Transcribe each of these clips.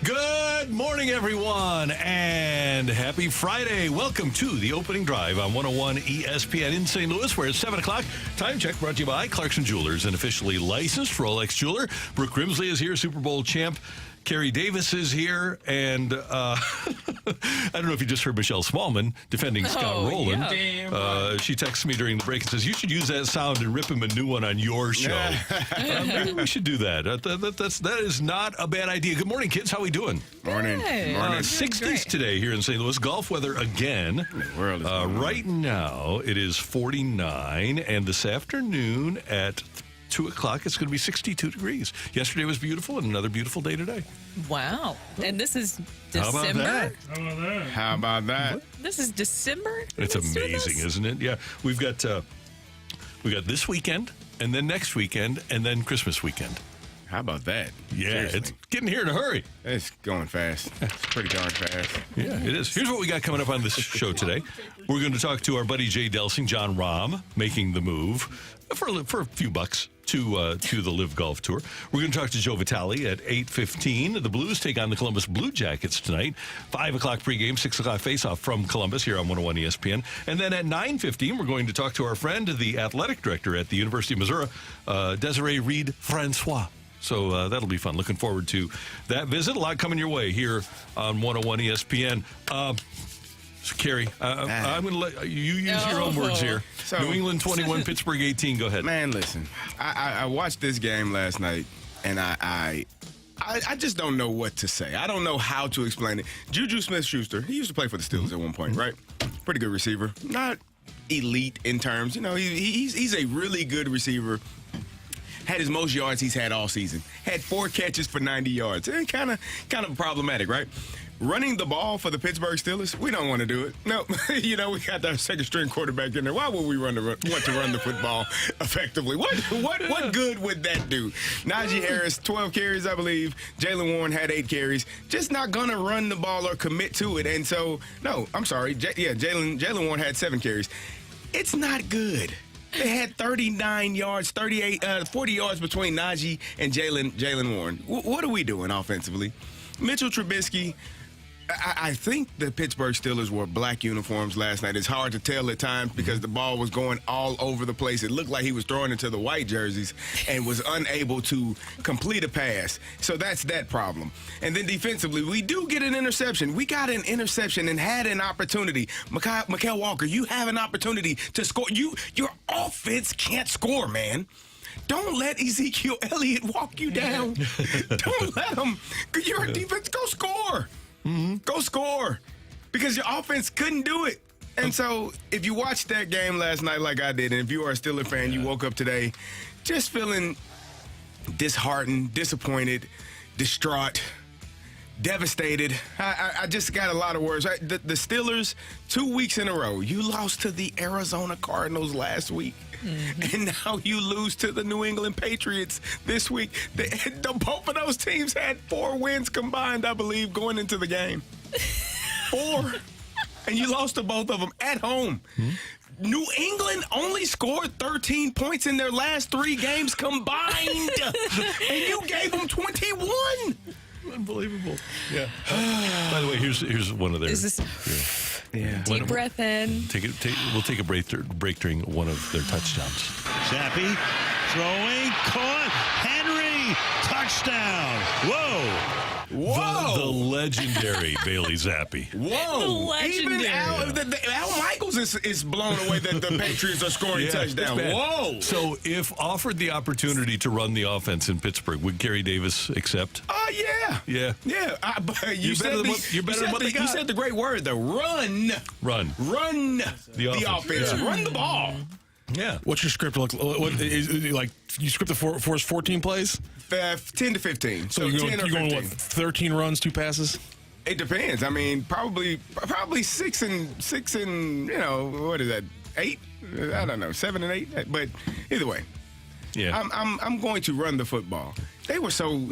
Good morning, everyone, and happy Friday. Welcome to the opening drive on 101 ESPN in St. Louis, where it's 7 o'clock. Time check brought to you by Clarkson Jewelers, an officially licensed Rolex jeweler. Brooke Grimsley is here, Super Bowl champ. Kerry Davis is here, and I don't know if you just heard Michelle Smallman defending Scott Rowland. Yeah. She texts me during the break and says, you should use that sound and rip him a new one on your show. Maybe we should do that. That is not a bad idea. Good morning, kids. How we doing? Morning. Hey. Morning. 60s today here in St. Louis. Golf weather again. Right now, it is 49, and this afternoon at 2 o'clock, it's going to be 62 degrees. Yesterday was beautiful, and another beautiful day today. Wow. And this is December? How about that? How about that? This is December? It's amazing, isn't it? Yeah. We've got this weekend, and then next weekend, and then Christmas weekend. How about that? Yeah, Seriously. It's getting here in a hurry. It's going fast. It's pretty darn fast. Yeah, it is. Here's what we got coming up on this show today. We're going to talk to our buddy Jay Delsing, Jon Rahm, making the move for a few bucks to the Live Golf Tour. We're going to talk to Joey Vitale at 8:15. The Blues take on the Columbus Blue Jackets tonight. 5 o'clock pregame, 6 o'clock faceoff from Columbus here on 101 ESPN. And then at 9:15, we're going to talk to our friend, the athletic director at the University of Missouri, Desiree Reed-Francois. So that'll be fun. Looking forward to that visit. A lot coming your way here on 101 ESPN. So, Kerry, I'm going to let you use your own words here. So, New England 21, Pittsburgh 18. Go ahead. Man, listen, I watched this game last night, and I just don't know what to say. I don't know how to explain it. Juju Smith-Schuster, he used to play for the Steelers at one point, right? Pretty good receiver. Not elite in terms. You know, he's a really good receiver. Had his most yards he's had all season. Had 4 catches for 90 yards. Kind of problematic, right? Running the ball for the Pittsburgh Steelers, we don't want to do it. No, we got our second string quarterback in there. Why would we want to run the football effectively? What good would that do? Najee Harris, 12 carries, I believe. Jaylen Warren had 8 carries. Just not going to run the ball or commit to it. And so, no, I'm sorry. Jaylen Warren had 7 carries. It's not good. They had 39 yards, 40 yards between Najee and Jaylen Warren. What are we doing offensively? Mitchell Trubisky, I think the Pittsburgh Steelers wore black uniforms last night. It's hard to tell at times because the ball was going all over the place. It looked like he was throwing into the white jerseys and was unable to complete a pass. So that's that problem. And then defensively, we do get an interception. We got an interception and had an opportunity. Mykal Walker, you have an opportunity to score. Your offense can't score, man. Don't let Ezekiel Elliott walk you down. Don't let him. You're a defense. Go score. Go score. Because your offense couldn't do it. And so if you watched that game last night like I did, and if you are a Steelers fan, you woke up today just feeling disheartened, disappointed, distraught, devastated. I just got a lot of words. The Steelers, 2 weeks in a row, you lost to the Arizona Cardinals last week. And now you lose to the New England Patriots this week. Both of those teams had 4 wins combined, I believe, going into the game. 4. And you lost to both of them at home. New England only scored 13 points in their last 3 games combined. And you gave them 21. Unbelievable. Yeah. By the way, here's one of their. Is this deep breath in? We'll take a break during one of their touchdowns. Zappi throwing, caught, Henry, touchdown. Whoa. The legendary Bailey Zappi. Whoa. Even Al Michaels is blown away that the Patriots are scoring touchdowns. Whoa. So if offered the opportunity to run the offense in Pittsburgh, would Kerry Davis accept? Yeah. Yeah. Yeah. You said the great word, the run. Run The offense. Yeah. Run the ball. Yeah. What's your script look like? You script for 14 plays? 10 to 15. So you're 10 or 15. Going what, 13 runs, 2 passes? It depends. I mean, probably 6 and what is that? 8? I don't know, 7 and 8. But either way, yeah, I'm going to run the football. They were so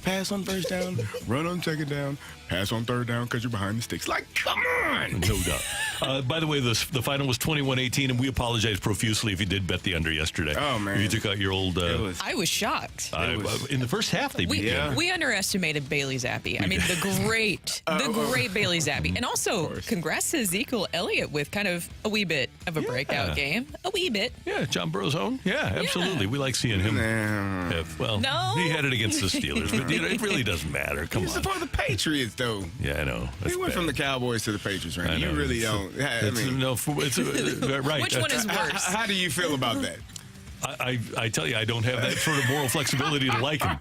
pass on first down, run on second down, pass on third down because you're behind the sticks. Like, come on. No doubt. By the way, the final was 21-18, and we apologize profusely if you did bet the under yesterday. Oh, man. If you took out your old... I was shocked. in the first half, they beat you. We underestimated Bailey Zappi. I mean, the great Bailey Zappi. And also, congrats to Ezekiel Elliott with kind of a wee bit of a breakout game. A wee bit. Yeah, John Burrow's own. Yeah, absolutely. We like seeing him. No. He had it against the Steelers, but it really doesn't matter. Come He's on. a part of the Patriots, though. Yeah, I know. That's He went bad. from the Cowboys to the Patriots, right? I know. You really don't. I mean, right. Which one is worse? how do you feel about that? I tell you, I don't have that sort of moral flexibility to like him,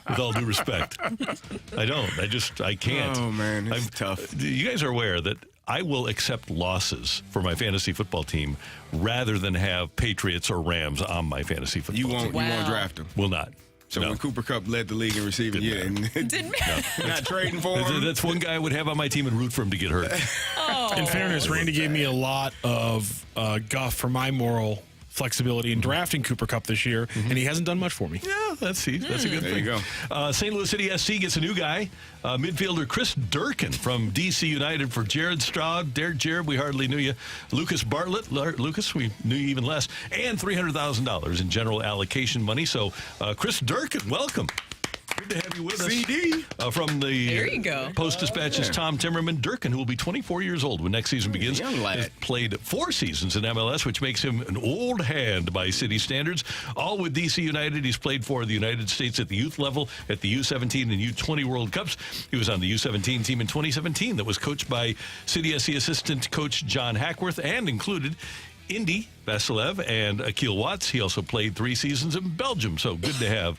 with all due respect. I don't. I can't. Oh, man, it's tough. You guys are aware that I will accept losses for my fantasy football team rather than have Patriots or Rams on my fantasy football You team. won't draft him. Will not. So No. when Cooper Kupp led the league in receiving, Didn't not trading for him. That's one guy I would have on my team and root for him to get hurt. In fairness, Randy gave me a lot of guff for my moral flexibility in drafting Cooper Kupp this year, and he hasn't done much for me. Yeah, that's a good thing. There you go. St. Louis City SC gets a new guy, midfielder Chris Durkin from DC United for Jared Stroud. Jared, we hardly knew you. Lucas Bartlett, Lucas, we knew you even less, and $300,000 in general allocation money. So, Chris Durkin, welcome. Good to have you with us. CD. From the There you go. Post-Dispatch's Tom Timmerman. Durkin, who will be 24 years old when next season begins, Young lad. has played 4 seasons in MLS, which makes him an old hand by city standards. All with DC United. He's played for the United States at the youth level, at the U17 and U20 World Cups. He was on the U17 team in 2017 that was coached by City SC assistant coach John Hackworth and included Indy Vasilev and Akil Watts. He also played 3 seasons in Belgium. So good to have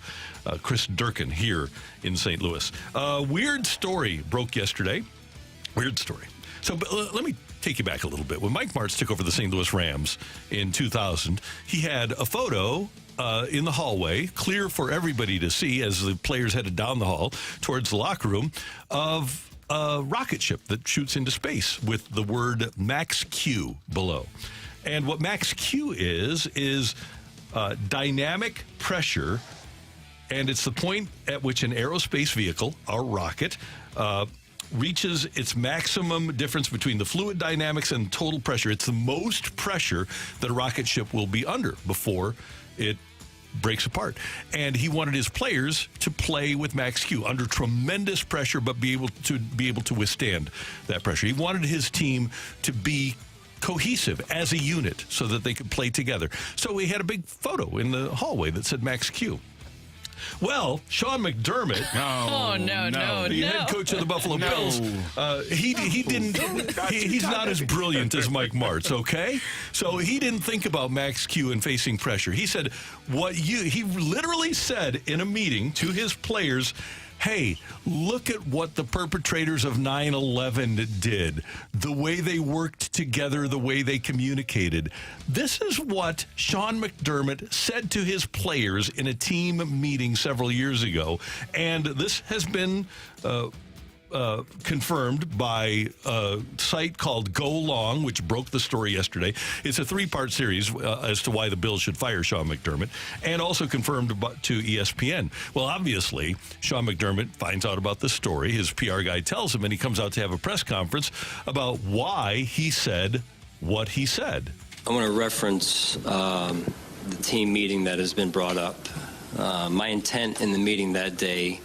Chris Durkin here in St. Louis. Weird story broke yesterday. Weird story. So let me take you back a little bit. When Mike Martz took over the St. Louis Rams in 2000, he had a photo in the hallway, clear for everybody to see as the players headed down the hall towards the locker room, of a rocket ship that shoots into space with the word Max Q below. And what Max Q is dynamic pressure, and it's the point at which an aerospace vehicle, a rocket, reaches its maximum difference between the fluid dynamics and total pressure. It's the most pressure that a rocket ship will be under before it breaks apart. And he wanted his players to play with Max Q under tremendous pressure, but be able to withstand that pressure. He wanted his team to be cohesive as a unit so that they could play together. So we had a big photo in the hallway that said Max Q. Well, Sean McDermott, the head coach of the Buffalo Bills, he's not as brilliant as Mike Martz, okay? So he didn't think about Max Q and facing pressure. He said he literally said in a meeting to his players, hey, look at what the perpetrators of 9/11 did, the way they worked together, the way they communicated. This is what Sean McDermott said to his players in a team meeting several years ago, and this has been confirmed by a site called Go Long, which broke the story yesterday. It's a 3-part series as to why the Bills should fire Sean McDermott, and also confirmed to ESPN. Well, obviously, Sean McDermott finds out about this story. His PR guy tells him, and he comes out to have a press conference about why he said what he said. I want to reference the team meeting that has been brought up. My intent in the meeting that day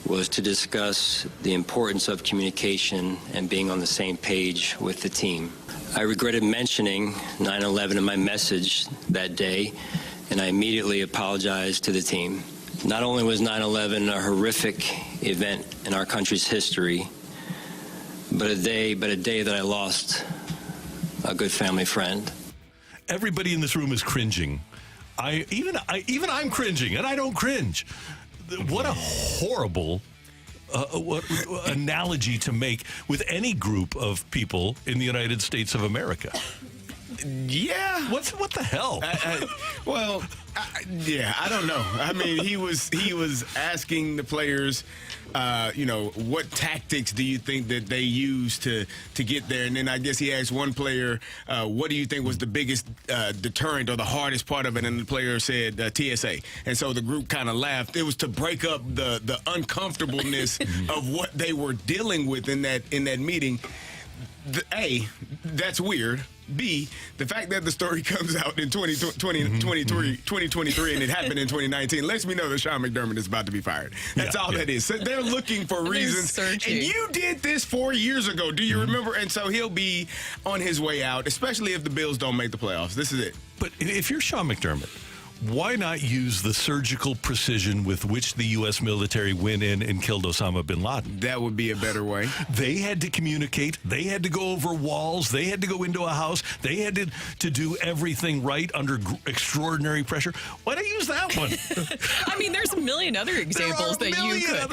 was to discuss the importance of communication and being on the same page with the team. I regretted mentioning 9/11 in my message that day, and I immediately apologized to the team. Not only was 9/11 a horrific event in our country's history, but a day that I lost a good family friend. Everybody in this room is cringing. Even I'm cringing, and I don't cringe. What a horrible analogy to make with any group of people in the United States of America. Yeah. What the hell? I don't know. I mean, he was asking the players, what tactics do you think that they use to get there? And then I guess he asked one player, what do you think was the biggest deterrent or the hardest part of it? And the player said TSA. And so the group kind of laughed. It was to break up the uncomfortableness of what they were dealing with in that meeting. That's weird. B, the fact that the story comes out in 2023 and it happened in 2019 lets me know that Sean McDermott is about to be fired. That's all that is. So they're looking for reasons. Searching. And you did this 4 years ago. Do you remember? And so he'll be on his way out, especially if the Bills don't make the playoffs. This is it. But if you're Sean McDermott, why not use the surgical precision with which the U.S. military went in and killed Osama bin Laden? That would be a better way. They had to communicate. They had to go over walls. They had to go into a house. They had to do everything right under extraordinary pressure. Why not use that one? I mean, there's a million other examples that you could. A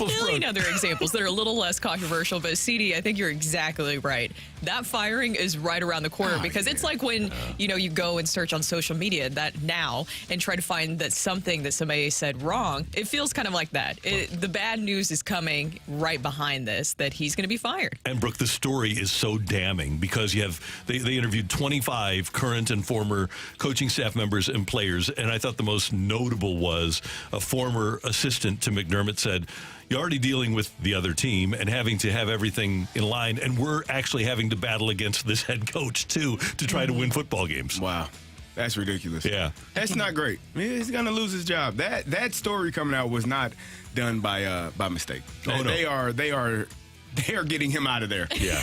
million other examples that are a little less controversial. But CD, I think you're exactly right. That firing is right around the corner because it's like when you go and search on social media that now and try to find that something that somebody said wrong. It feels kind of like that. The bad news is coming right behind this, that he's going to be fired. And Brooke, the story is so damning because they interviewed 25 current and former coaching staff members and players, and I thought the most notable was a former assistant to McDermott said, "You're already dealing with the other team and having to have everything in line, and we're actually having to battle against this head coach too to try to win football games." Wow. That's ridiculous. Yeah. That's not great. He's going to lose his job. That story coming out was not done by mistake. Oh, no. They are getting him out of there. Yeah.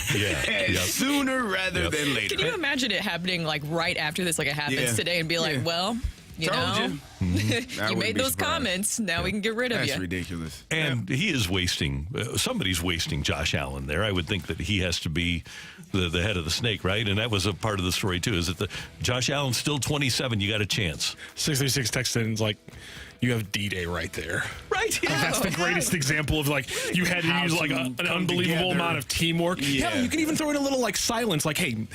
Sooner rather than later. Can you imagine it happening like right after this, like it happens today, and be like, well, you Told you made those comments. Now we can get rid of you. That's ridiculous. And he is wasting, somebody's wasting Josh Allen there. I would think that he has to be the head of the snake, right? And that was a part of the story, too, is that Josh Allen's still 27. You got a chance. 636 texted and is like, you have D-Day right there. Right, yeah. That's the greatest example of you had to use an unbelievable amount of teamwork. Yeah, you can even throw in a little silence, hey,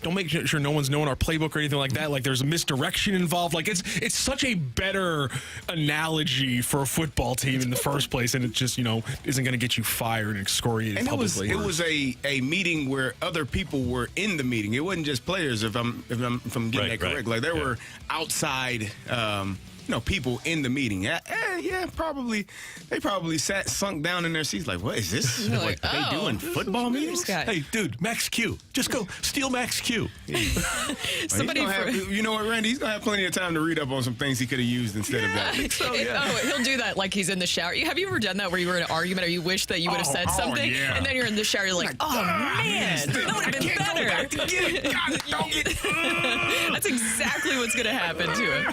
don't make sure no one's knowing our playbook or anything like that. There's a misdirection involved. It's such a better analogy for a football team in the first place, and it just isn't going to get you fired and excoriated publicly. It was a meeting where other people were in the meeting. It wasn't just players. If I'm getting that correct, there were outside. People in the meeting. Probably. They probably sunk down in their seats what is this? They doing football meetings? Hey, dude, Max Q. Just go steal Max Q. You know what, Randy? He's going to have plenty of time to read up on some things he could have used instead of that. He'll do that like he's in the shower. Have you ever done that where you were in an argument or you wish that you would have said something? Yeah. And then you're in the shower, you're like, man, that would have been better. That's exactly what's going to happen to him.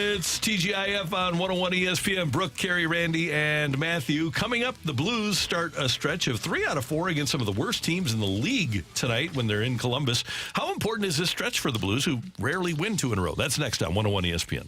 It's TGIF on 101 ESPN. Brooke, Carrie, Randy, and Matthew. Coming up, the Blues start a stretch of 3 out of 4 against some of the worst teams in the league tonight when they're in Columbus. How important is this stretch for the Blues, who rarely win 2 in a row? That's next on 101 ESPN.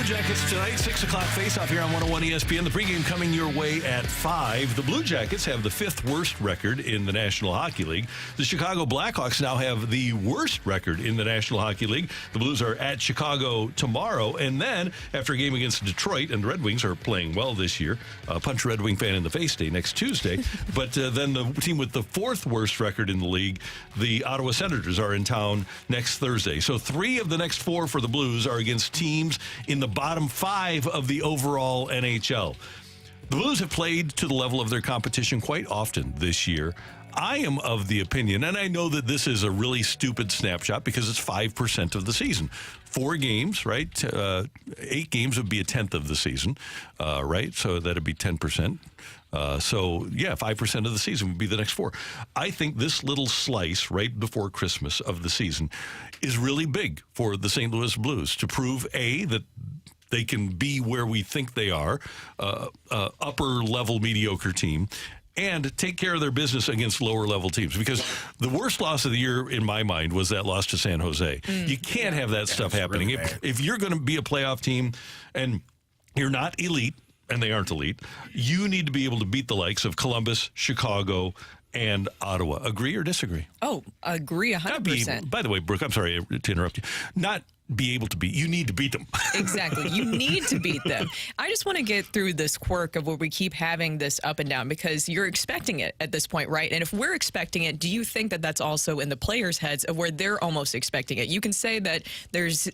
Blue Jackets tonight, 6 o'clock face-off here on 101 ESPN. The pregame coming your way at 5. The Blue Jackets have the 5th worst record in the National Hockey League. The Chicago Blackhawks now have the worst record in the National Hockey League. The Blues are at Chicago tomorrow, and then after a game against Detroit, and the Red Wings are playing well this year, punch a Red Wing fan in the face day next Tuesday. But then the team with the 4th worst record in the league, the Ottawa Senators, are in town next Thursday. So 3 of the next 4 for the Blues are against teams in the bottom 5 of the overall NHL. The Blues have played to the level of their competition quite often this year. I am of the opinion, and I know that this is a really stupid snapshot because it's 5% of the season. 4 games, right? 8 games would be a tenth of the season, right? So that'd be 10%. So, yeah, 5% of the season would be the next 4. I think this little slice right before Christmas of the season is really big for the St. Louis Blues to prove, A, that they can be where we think they are, upper-level mediocre team, and take care of their business against lower-level teams. Because the worst loss of the year, in my mind, was that loss to San Jose. You can't have that stuff happening. Really if you're going to be a playoff team and you're not elite, and they aren't elite, you need to be able to beat the likes of Columbus, Chicago, and Ottawa. Agree or disagree? Oh, agree 100%. By the way, Brooke, I'm sorry to interrupt you. Not be able to beat. You need to beat them. Exactly. You need to beat them. I just want to get through this quirk of where we keep having this up and down because you're expecting it at this point, right? And if we're expecting it, do you think that that's also in the players' heads of where they're almost expecting it? You can say that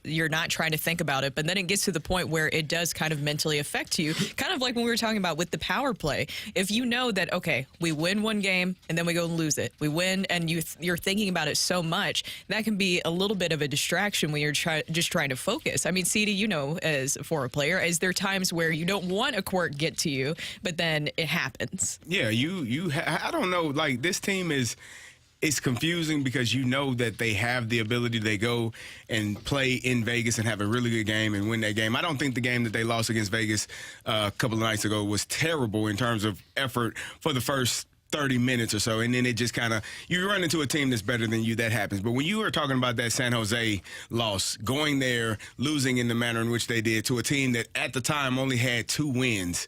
you're not trying to think about it, but then it gets to the point where it does kind of mentally affect you, kind of like when we were talking about with the power play. If you know that, okay, we win one game and then we go and lose it. We win and you're thinking about it so much, that can be a little bit of a distraction when you're just trying to focus. I mean, CD, you know, as a former player, is there times where you don't want a quirk get to you, but then it happens? Yeah, I don't know. Like, this team it's confusing because you know that they have the ability to go and play in Vegas and have a really good game and win that game. I don't think the game that they lost against Vegas a couple of nights ago was terrible in terms of effort for the first 30 minutes or so, and then it just kind of, you run into a team that's better than you, that happens. But when you were talking about that San Jose loss, going there, losing in the manner in which they did to a team that at the time only had 2 wins,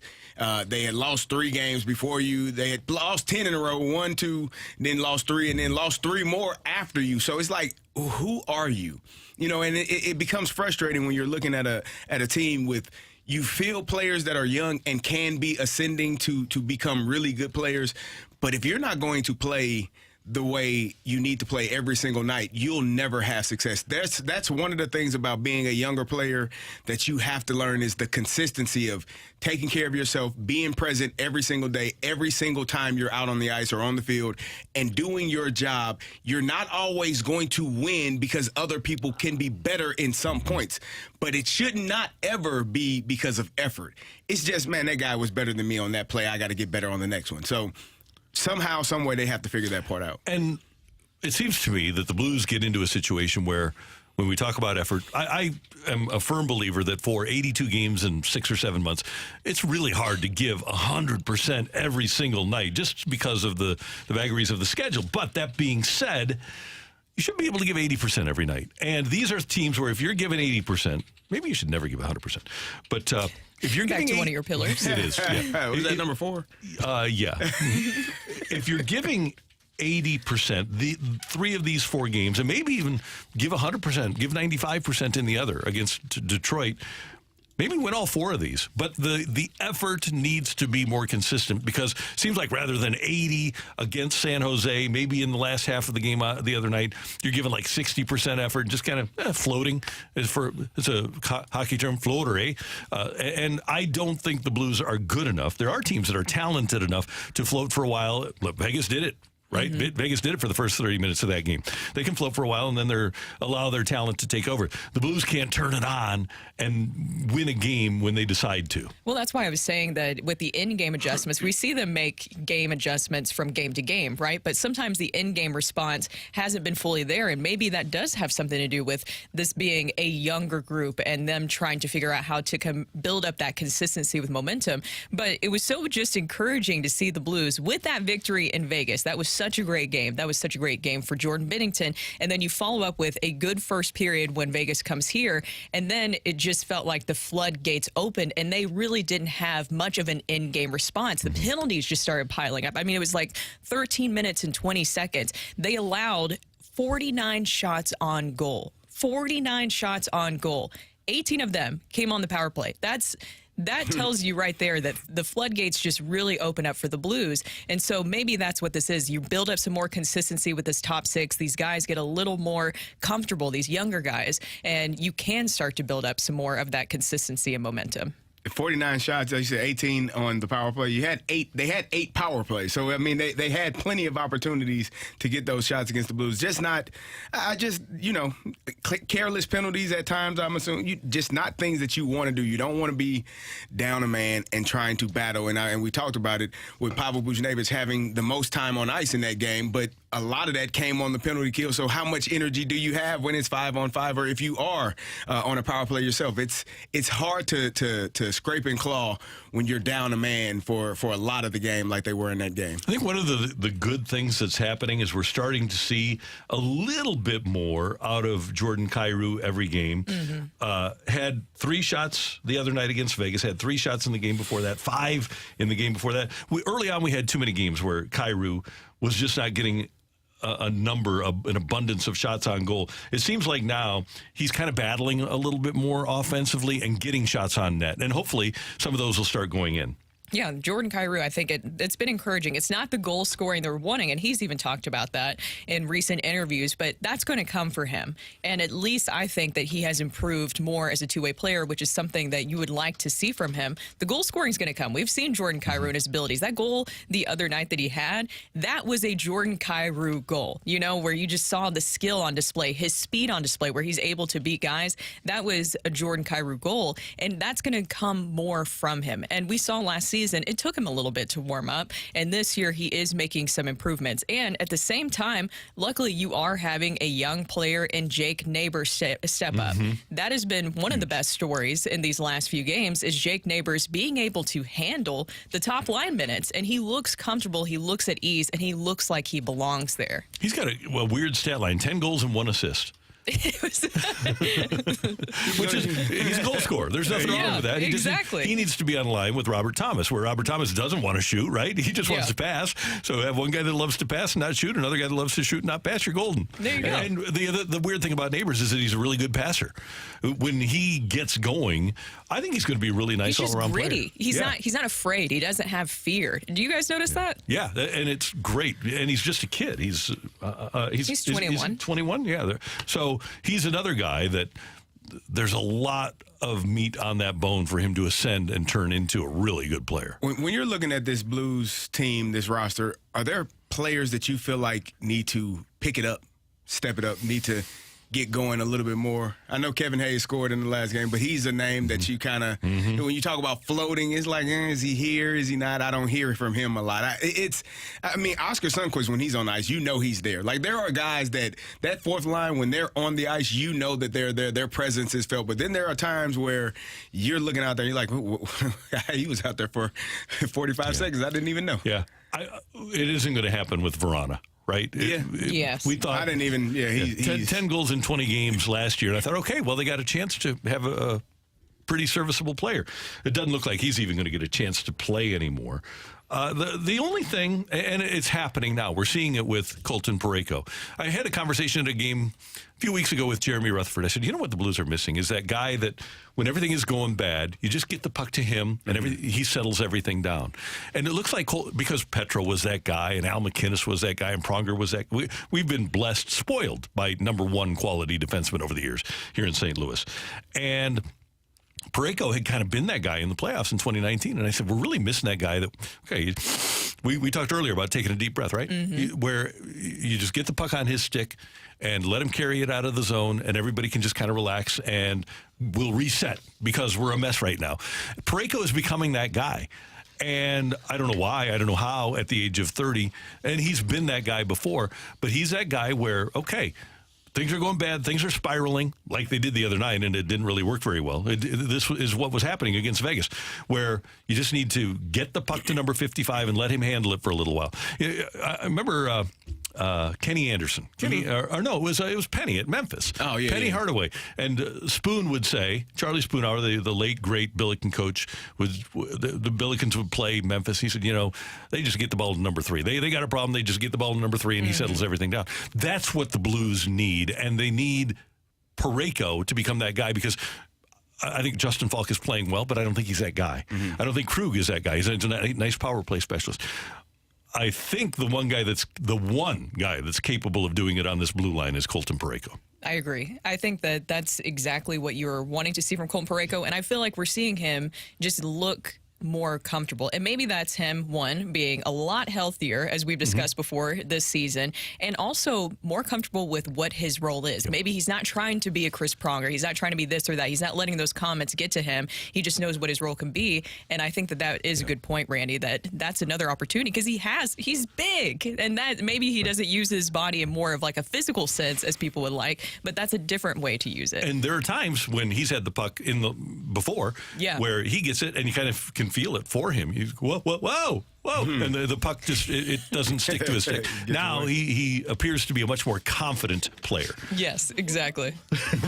they had lost 3 games before you. They had lost 10 in a row, 1, 2, then lost 3, and then lost 3 more after you. So it's like, who are you? You know, and it becomes frustrating when you're looking at a team with, you feel players that are young and can be ascending to become really good players. But if you're not going to play the way you need to play every single night, you'll never have success. That's one of the things about being a younger player that you have to learn is the consistency of taking care of yourself, being present every single day, every single time you're out on the ice or on the field, and doing your job. You're not always going to win because other people can be better in some points, but it should not ever be because of effort. It's just, man, that guy was better than me on that play. I got to get better on the next one. So somehow, some way, they have to figure that part out. And it seems to me that the Blues get into a situation where, when we talk about effort, I am a firm believer that for 82 games in 6 or 7 months, it's really hard to give 100% every single night just because of the vagaries of the schedule. But that being said, you should be able to give 80% every night. And these are teams where if you're giving 80%, maybe you should never give 100%. But if you're Back giving to one of your pillars. It is. Yeah. Was that number 4? Yeah. If you're giving 80%, the 3 of these 4 games, and maybe even give 100%, give 95% in the other against Detroit, maybe win all 4 of these. But the effort needs to be more consistent because it seems like rather than 80 against San Jose, maybe in the last half of the game the other night, you're giving like 60% effort, just kind of floating. It's a hockey term, floater, eh? And I don't think the Blues are good enough. There are teams that are talented enough to float for a while. Look, Vegas did it. Right? Mm-hmm. Vegas did it for the first 30 minutes of that game. They can float for a while and then allow their talent to take over. The Blues can't turn it on and win a game when they decide to. Well, that's why I was saying that with the in-game adjustments, we see them make game adjustments from game to game, right? But sometimes the in-game response hasn't been fully there, and maybe that does have something to do with this being a younger group and them trying to figure out how to build up that consistency with momentum. But it was so just encouraging to see the Blues with that victory in Vegas. That was such a great game. That was such a great game for Jordan Binnington. And then you follow up with a good first period when Vegas comes here. And then it just felt like the floodgates opened, and they really didn't have much of an in-game response. The penalties just started piling up. I mean, it was like 13 minutes and 20 seconds. They allowed 49 shots on goal. 49 shots on goal. 18 of them came on the power play. That tells you right there that the floodgates just really open up for the Blues. And so maybe that's what this is. You build up some more consistency with this top six. These guys get a little more comfortable, these younger guys, and you can start to build up some more of that consistency and momentum. 49 shots, like you said, 18 on the power play. You had 8. They had 8 power plays. So, I mean, they had plenty of opportunities to get those shots against the Blues. Just not, careless penalties at times, I'm assuming. Just not things that you want to do. You don't want to be down a man and trying to battle. And we talked about it with Pavel Buchnevich having the most time on ice in that game, but a lot of that came on the penalty kill. So how much energy do you have when it's 5-on-5, or if you are on a power play yourself? It's hard to scrape and claw when you're down a man for a lot of the game like they were in that game. I think one of the good things that's happening is we're starting to see a little bit more out of Jordan Kyrou every game. Had 3 shots the other night against Vegas, had 3 shots in the game before that, 5 in the game before that. Early on, we had too many games where Kyrou was just not getting an abundance of shots on goal. It seems like now he's kind of battling a little bit more offensively and getting shots on net. And hopefully some of those will start going in. Yeah, Jordan Kyrou, I think it's been encouraging. It's not the goal scoring they're wanting, and he's even talked about that in recent interviews, but that's going to come for him. And at least I think that he has improved more as a two-way player, which is something that you would like to see from him. The goal scoring is going to come. We've seen Jordan Kyrou and his abilities. That goal the other night that he had, that was a Jordan Kyrou goal, where you just saw the skill on display, his speed on display, where he's able to beat guys. That was a Jordan Kyrou goal, and that's going to come more from him. And we saw last season, it took him a little bit to warm up, and this year he is making some improvements. And at the same time, luckily you are having a young player in Jake Neighbors step up. That has been one of the best stories in these last few games, is Jake Neighbors being able to handle the top line minutes, and he looks comfortable, he looks at ease, and he looks like he belongs there. He's got a weird stat line, 10 goals and 1 assist. Which is, he's a goal scorer. There's nothing wrong with that. He needs to be on line with Robert Thomas, where Robert Thomas doesn't want to shoot, right? He just wants to pass. So have one guy that loves to pass and not shoot, another guy that loves to shoot and not pass. You're golden. There you go. And the weird thing about Neighbors is that he's a really good passer. When he gets going, I think he's going to be a really nice all-around player. He's not afraid. He doesn't have fear. Do you guys notice that? Yeah, and it's great. And he's just a kid. He's 21. He's 21. Yeah. So he's another guy that there's a lot of meat on that bone for him to ascend and turn into a really good player. When you're looking at this Blues team, this roster, are there players that you feel like need to pick it up, step it up, need to get going a little bit more? I know Kevin Hayes scored in the last game, but he's a name that you kind of, when you talk about floating, it's like, is he here? Is he not? I don't hear from him a lot. Oscar Sundqvist, when he's on the ice, he's there. Like, there are guys that fourth line, when they're on the ice, that they're there, their presence is felt. But then there are times where you're looking out there, you're like, he was out there for 45 seconds. I didn't even know. Yeah. It isn't going to happen with Verona. Right? Yes. We thought I didn't even. Yeah, he's 10 goals in 20 games last year, and I thought, okay, well, they got a chance to have a pretty serviceable player. It doesn't look like he's even going to get a chance to play anymore. The only thing, and it's happening now, we're seeing it with Colton Parayko. I had a conversation at a game a few weeks ago with Jeremy Rutherford. I said, you know what the Blues are missing is that guy that when everything is going bad, you just get the puck to him and he settles everything down. And it looks like because Petro was that guy and Al McInnes was that guy and Pronger was that. We've been blessed, spoiled by number 1 quality defensemen over the years here in St. Louis. And Parayko had kind of been that guy in the playoffs in 2019, and I said, we're really missing that guy. We talked earlier about taking a deep breath, right? Where you just get the puck on his stick and let him carry it out of the zone, and everybody can just kind of relax, and we'll reset because we're a mess right now. Parayko is becoming that guy. And I don't know why, I don't know how at the age of 30, and he's been that guy before, but he's that guy where, okay, things are going bad. Things are spiraling like they did the other night, and it didn't really work very well. This is what was happening against Vegas, where you just need to get the puck to number 55 and let him handle it for a little while. I remember Kenny Anderson. Or no, it was Penny at Memphis. Oh, yeah. Penny yeah. Hardaway. And Spoon would say, Charlie Spoonhour, the late, great Billiken coach, the Billikens would play Memphis. He said, they just get the ball to number 3. They got a problem. They just get the ball to number 3, and he settles everything down. That's what the Blues need, and they need Parayko to become that guy, because I think Justin Falk is playing well, but I don't think he's that guy. I don't think Krug is that guy. He's a nice power play specialist. I think the one guy that's capable of doing it on this blue line is Colton Parayko. I agree. I think that that's exactly what you're wanting to see from Colton Parayko, and I feel like we're seeing him just look more comfortable. And maybe that's him, one, being a lot healthier, as we've discussed before this season, and also more comfortable with what his role is. Yep. Maybe he's not trying to be a Chris Pronger. He's not trying to be this or that. He's not letting those comments get to him. He just knows what his role can be. And I think that is a good point, Randy, that's another opportunity, because he's big, and that maybe he doesn't use his body in more of like a physical sense as people would like, but that's a different way to use it. And there are times when he's had the puck before where he gets it and you kind of can feel it for him. You whoa, and the puck just it doesn't stick to his stick. Now he appears to be a much more confident player. Yes, exactly.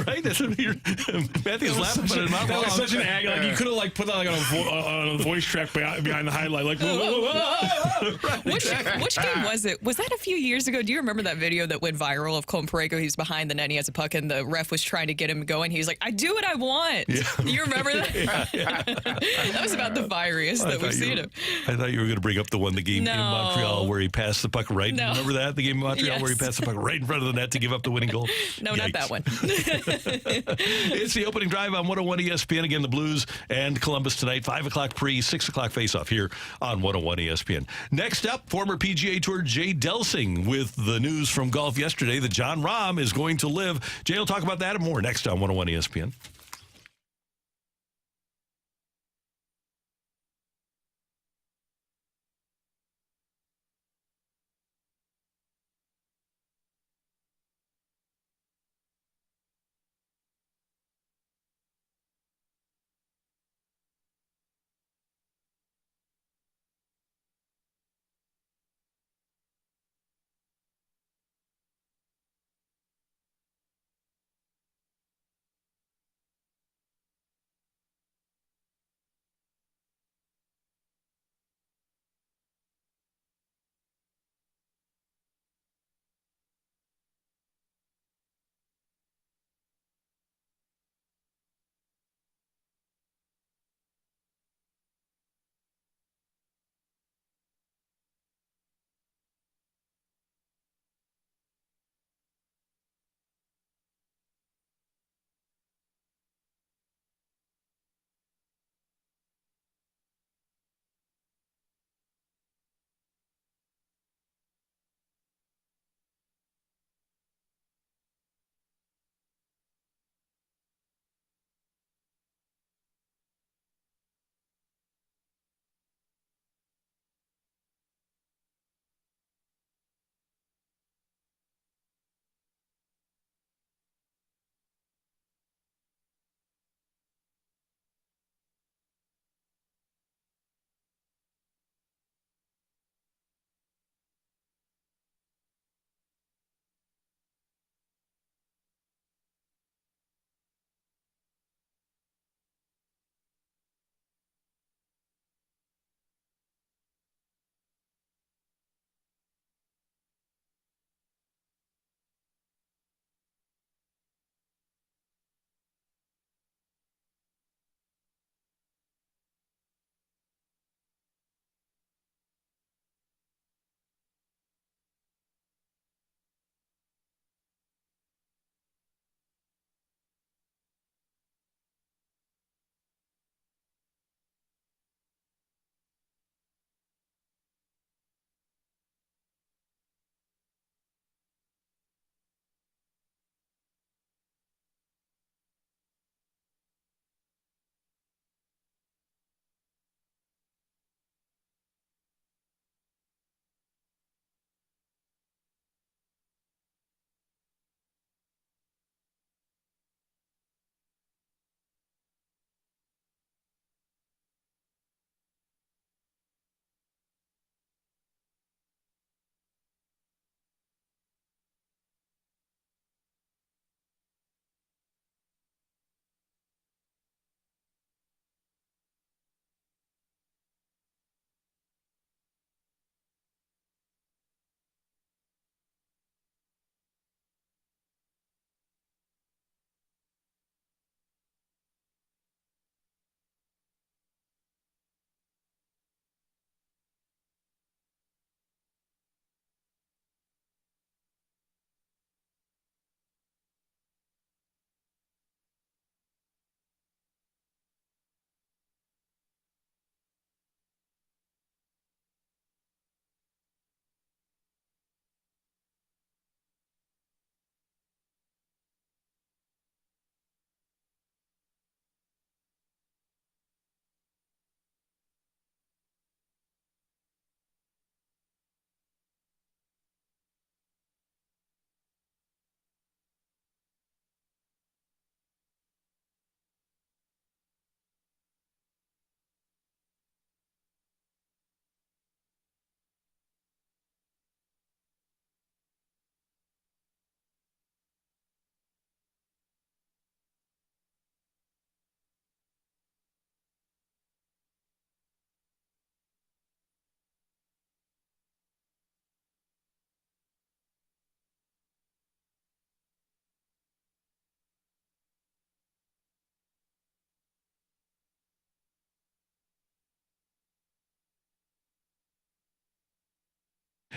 Right? That's what Matthew's laughing, but that was such an ag. Like you could have put that on a voice track behind the highlight. Like whoa. Right, Which game was it? Was that a few years ago? Do you remember that video that went viral of Colton Parayko? He was behind the net, and he has a puck, and the ref was trying to get him going. He was like, "I do what I want." Yeah. Do you remember that? That was about the virus that we've seen him. I thought you were going to bring up the game in Montreal where he passed the puck right. No. Remember that? The game in Montreal where he passed the puck right in front of the net to give up the winning goal? No, Yikes. not that one. It's the opening drive on 101 ESPN. Again, the Blues and Columbus tonight. 5 o'clock pre, 6 o'clock face-off here on 101 ESPN. Next up, former PGA Tour Jay Delsing with the news from golf yesterday that Jon Rahm is going to live. Jay will talk about that and more next on 101 ESPN.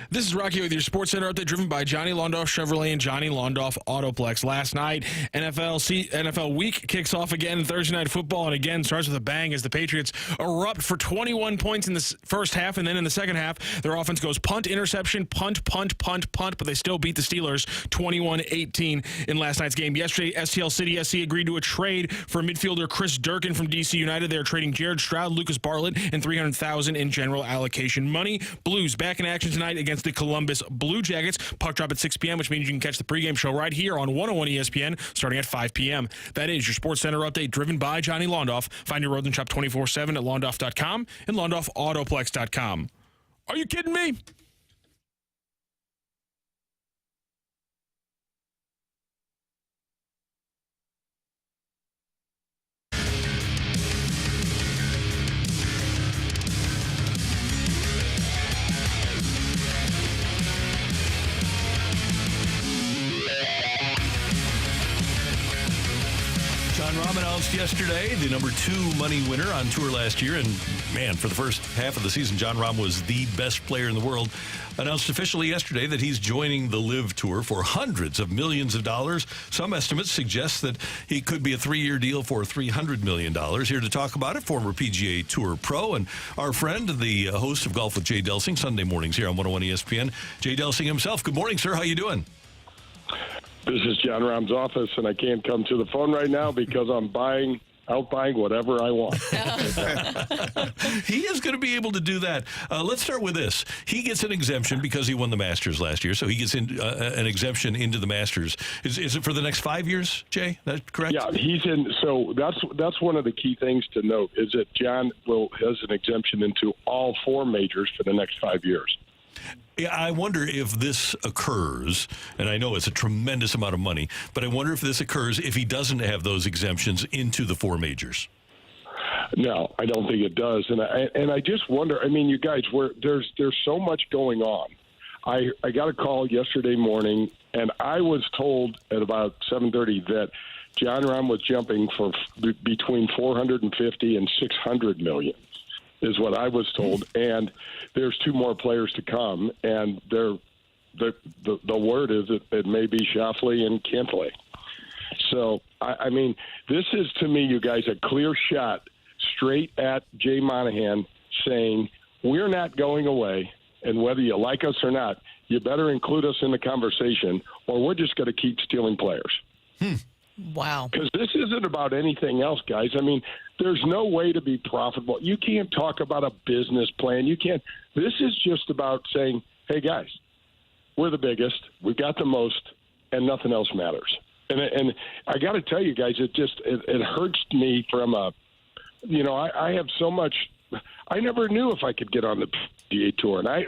This is Rocky with your Sports Center update, driven by Johnny Londoff Chevrolet and Johnny Londoff Autoplex. Last night, NFL week kicks off again. Thursday Night Football, and again starts with a bang as the Patriots erupt for 21 points in the first half, and then in the second half, their offense goes punt, interception, punt, but they still beat the Steelers 21-18 in last night's game. Yesterday, STL City SC agreed to a trade for midfielder Chris Durkin from DC United. They're trading Jared Stroud, Lucas Bartlett, and $300,000 in general allocation money. Blues back in action tonight against the Columbus Blue Jackets. Puck drop at 6 p.m., which means you can catch the pregame show right here on 101 ESPN starting at 5 p.m. That is your Sports Center update, driven by Johnny Londoff. Find your road and shop 24/7 at londoff.com and londoffautoplex.com. Are you kidding me? Jon Rahm announced yesterday the number 2 money winner on tour last year. And, man, for the first half of the season, Jon Rahm was the best player in the world. Announced officially yesterday that he's joining the LIV Tour for hundreds of millions of dollars. Some estimates suggest that he could be a 3-year deal for $300 million. Here to talk about it, former PGA Tour pro and our friend, the host of Golf with Jay Delsing, Sunday mornings here on 101 ESPN. Jay Delsing himself. Good morning, sir. How you doing? This is Jon Rahm's office, and I can't come to the phone right now because I'm out buying whatever I want. He is going to be able to do that. Let's start with this. He gets an exemption because he won the Masters last year, so he gets an exemption into the Masters. Is it for the next 5 years, Jay? That's correct? Yeah, he's in. So that's one of the key things to note is that Jon has an exemption into all 4 majors for the next 5 years. Yeah, I wonder if this occurs, and I know it's a tremendous amount of money, but I wonder if this occurs if he doesn't have those exemptions into the 4 majors. No, I don't think it does, and I just wonder. I mean, you guys, there's so much going on. I got a call yesterday morning, and I was told at about 7:30 that Jon Rahm was jumping for between 450 and 600 million. Is what I was told, and there's 2 more players to come, and the word is that it may be Schauffele and Cantlay. So, I mean, this is, to me, you guys, a clear shot straight at Jay Monahan saying, we're not going away, and whether you like us or not, you better include us in the conversation, or we're just going to keep stealing players. Wow. Because this isn't about anything else, guys. I mean, there's no way to be profitable. You can't talk about a business plan. You can't. This is just about saying, hey, guys, we're the biggest. We've got the most, and nothing else matters. And I got to tell you guys, it hurts me from I have so much. I never knew if I could get on the PGA Tour, and I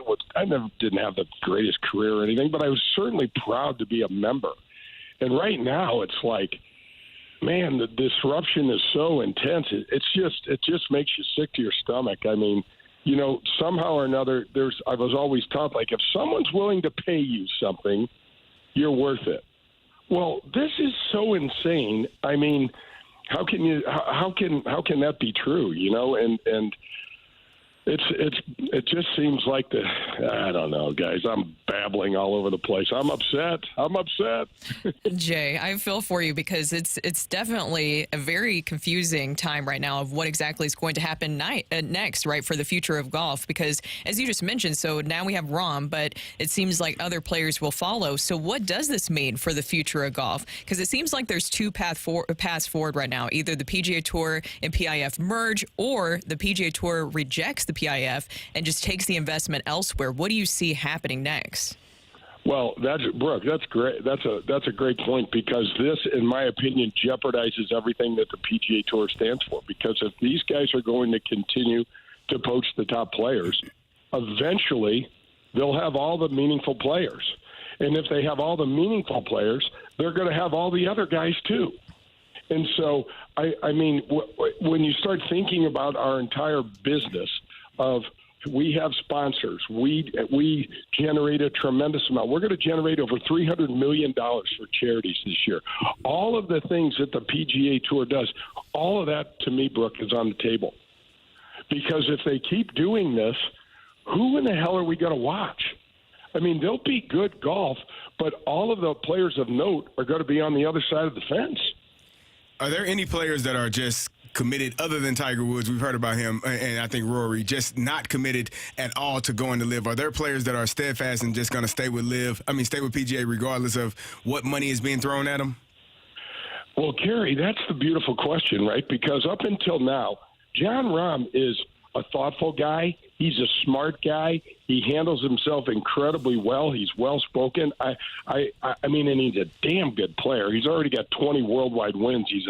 didn't have the greatest career or anything, but I was certainly proud to be a member. And right now, it's like, man, the disruption is so intense. It just makes you sick to your stomach. I mean, somehow or another, I was always taught, like, if someone's willing to pay you something, you're worth it. Well, this is so insane. I mean, how can that be true? And it just seems like I don't know, guys. I'm babbling all over the place. I'm upset. Jay, I feel for you because it's definitely a very confusing time right now of what exactly is going to happen next, right, for the future of golf. Because as you just mentioned, so now we have Rahm, but it seems like other players will follow. So what does this mean for the future of golf? Because it seems like there's 2 paths forward right now. Either the PGA Tour and PIF merge, or the PGA Tour rejects the PIF and just takes the investment elsewhere. What do you see happening next? Well, Brooke, that's great. That's a great point, because this, in my opinion, jeopardizes everything that the PGA Tour stands for. Because if these guys are going to continue to poach the top players, eventually they'll have all the meaningful players. And if they have all the meaningful players, they're going to have all the other guys too. And so, I mean, when you start thinking about our entire business of we have sponsors, we generate a tremendous amount. We're going to generate over $300 million for charities this year. All of the things that the PGA Tour does, all of that, to me, Brooke, is on the table. Because if they keep doing this, who in the hell are we going to watch? I mean, they'll be good golf, but all of the players of note are going to be on the other side of the fence. Are there any players that are just committed other than Tiger Woods? We've heard about him, and I think Rory, just not committed at all to going to LIV. Are there players that are steadfast and just going to stay with stay with PGA regardless of what money is being thrown at them? Well, Kerry, that's the beautiful question, right? Because up until now, Jon Rahm is a thoughtful guy. He's a smart guy. He handles himself incredibly well. He's well-spoken. I mean, and he's a damn good player. He's already got 20 worldwide wins. He's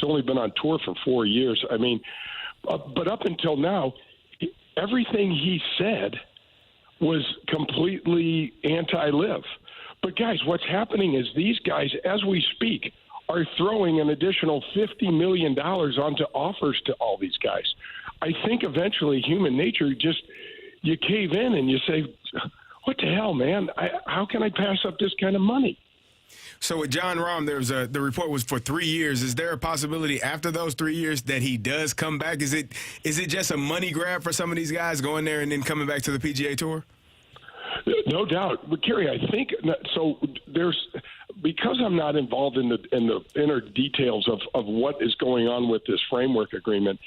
only been on tour for 4 years. I mean, but up until now, everything he said was completely anti-LIV. But, guys, what's happening is these guys, as we speak, are throwing an additional $50 million onto offers to all these guys. I think eventually human nature you cave in and you say, what the hell, man? How can I pass up this kind of money? So with Jon Rahm, the report was for 3 years. Is there a possibility after those 3 years that he does come back? Is it just a money grab for some of these guys going there and then coming back to the PGA Tour? No doubt. But, Kerry, I think so. Because I'm not involved in the inner details of what is going on with this framework agreement,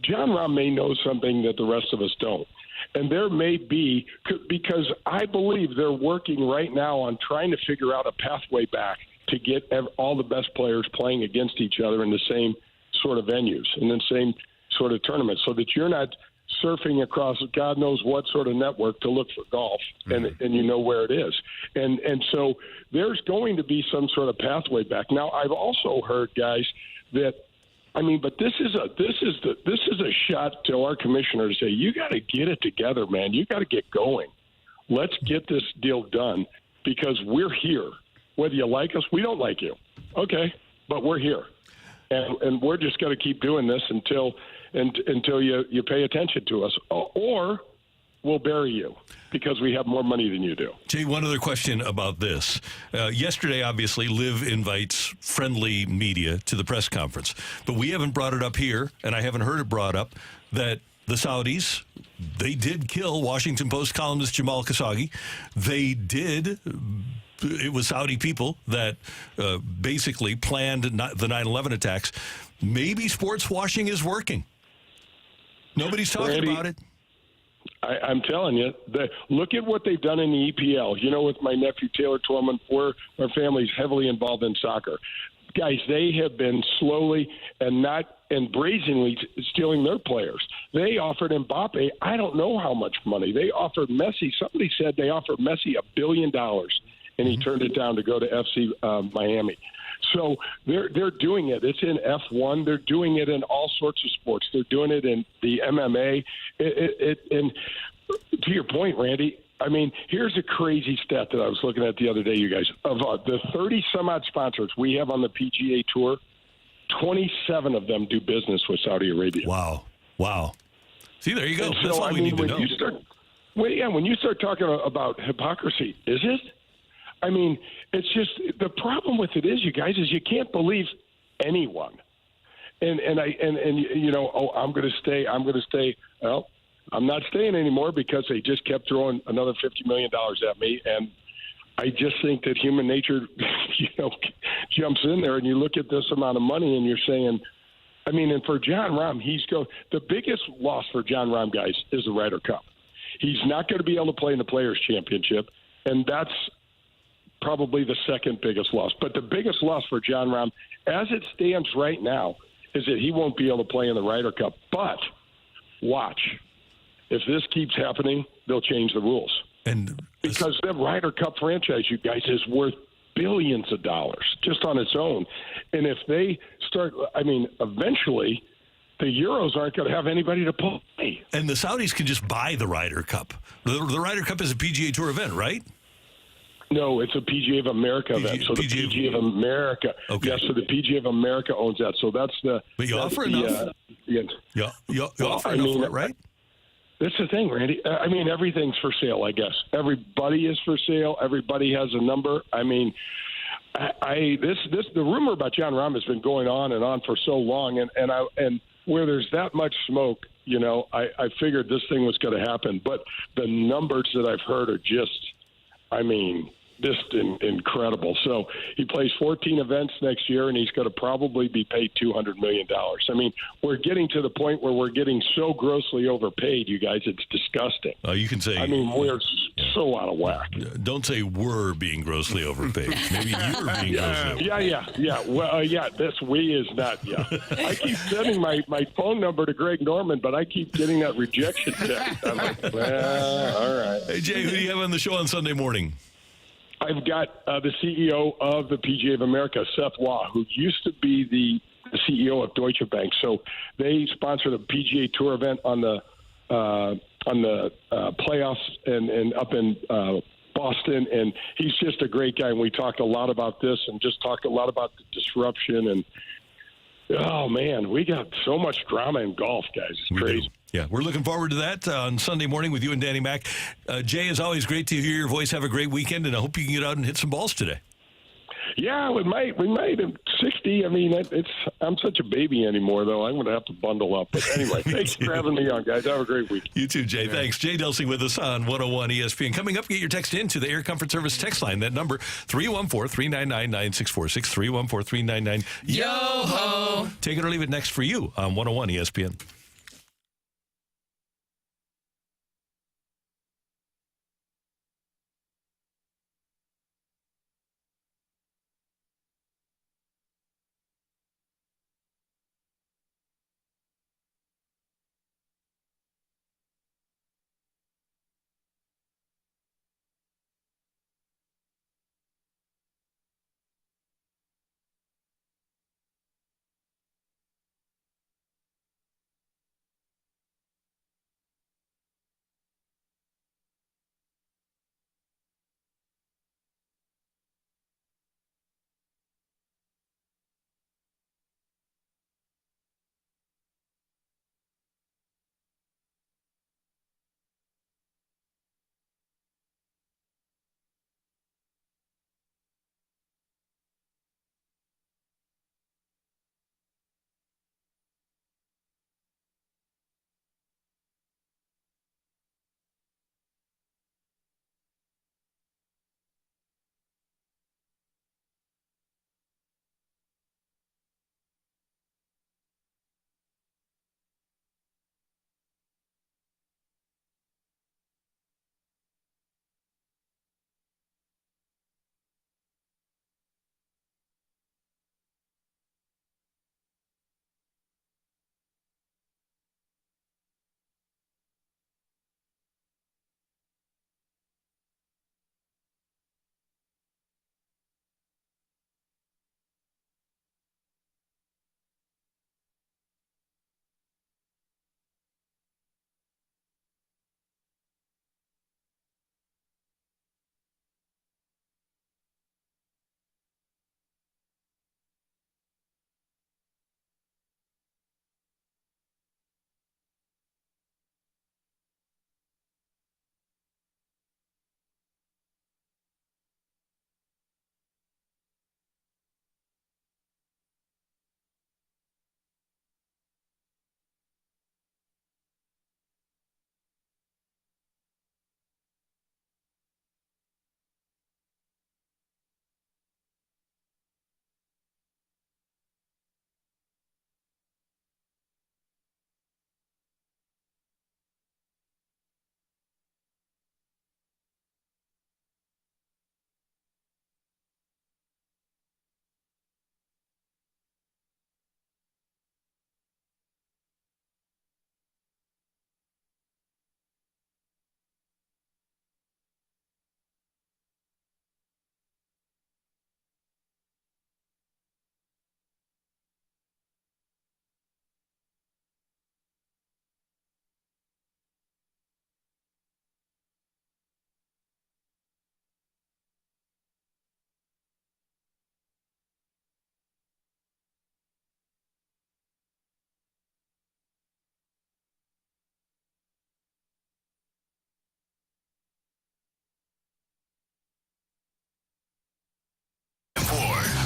Jon Rahm may know something that the rest of us don't. And there may be, because I believe they're working right now on trying to figure out a pathway back to get all the best players playing against each other in the same sort of venues, in the same sort of tournaments, so that you're not surfing across God knows what sort of network to look for golf, and you know where it is. And so there's going to be some sort of pathway back. Now, I've also heard, guys, that but this is a shot to our commissioner to say, you got to get it together, man. You got to get going. Let's get this deal done because we're here. Whether you like us, we don't like you. Okay, but we're here, and we're just going to keep doing this until you pay attention to us, or we'll bury you because we have more money than you do. Jay, one other question about this. Yesterday, obviously, LIV invites friendly media to the press conference, but we haven't brought it up here, and I haven't heard it brought up, that the Saudis, they did kill Washington Post columnist Jamal Khashoggi. It was Saudi people that basically planned the 9/11 attacks. Maybe sports washing is working. Nobody's talking about it. I'm telling you, look at what they've done in the EPL. You know, with my nephew Taylor Twellman, our family's heavily involved in soccer. Guys, they have been slowly and brazenly stealing their players. They offered Mbappe, I don't know how much money. They offered Messi. Somebody said they offered Messi $1 billion, and he turned it down to go to FC Miami. So they're doing it. It's in F1. They're doing it in all sorts of sports. They're doing it in the MMA. And to your point, Randy, here's a crazy stat that I was looking at the other day, you guys. Of the 30-some-odd sponsors we have on the PGA Tour, 27 of them do business with Saudi Arabia. Wow. See, there you go. And That's all we need to know. When you start talking about hypocrisy, is it? It's just the problem with it is, you guys, is you can't believe anyone. I'm going to stay. Well, I'm not staying anymore because they just kept throwing another $50 million at me, and I just think that human nature, jumps in there, and you look at this amount of money, and you're saying, and for Jon Rahm, the biggest loss for Jon Rahm, guys, is the Ryder Cup. He's not going to be able to play in the Players Championship, and that's probably the second biggest loss. But the biggest loss for Jon Rahm, as it stands right now, is that he won't be able to play in the Ryder Cup. But watch. If this keeps happening, they'll change the rules. Because the Ryder Cup franchise, you guys, is worth billions of dollars just on its own. And if they start, eventually the Euros aren't going to have anybody to play. And the Saudis can just buy the Ryder Cup. The Ryder Cup is a PGA Tour event, right? No, it's a PGA of America event. So the PGA of America. Okay. Yes, so the PGA of America owns that. So that's the. But you offer enough. You offer enough for it, right? That's the thing, Randy. Everything's for sale, I guess. Everybody is for sale. Everybody has a number. The rumor about Jon Rahm has been going on and on for so long, and where there's that much smoke, I figured this thing was going to happen. But the numbers that I've heard are just incredible. So he plays 14 events next year, and he's going to probably be paid $200 million. I mean, we're getting to the point where we're getting so grossly overpaid, you guys, it's disgusting. You can say... we're so out of whack. Don't say we're being grossly overpaid. Maybe you're being grossly overpaid. Yeah. Well, this we is not, I keep sending my phone number to Greg Norman, but I keep getting that rejection text. I'm like, well, all right. Hey, Jay, who do you have on the show on Sunday morning? I've got the CEO of the PGA of America, Seth Waugh, who used to be the CEO of Deutsche Bank. So they sponsored a PGA Tour event on the playoffs and up in Boston. And he's just a great guy. And we talked a lot about this and just talked a lot about the disruption. And, oh, man, we got so much drama in golf, guys. It's crazy. Yeah, we're looking forward to that on Sunday morning with you and Danny Mac. Jay, as always, great to hear your voice. Have a great weekend, and I hope you can get out and hit some balls today. Yeah, we might. I'm 60. I mean, I'm such a baby anymore, though. I'm going to have to bundle up. But anyway, thanks for having me on, guys. Have a great week. You too, Jay. Thanks. Jay Delsing with us on 101 ESPN. Coming up, get your text in to the Air Comfort Service text line. That number, 314-399-9646, 314-399. Yo-ho! Take it or leave it next for you on 101 ESPN.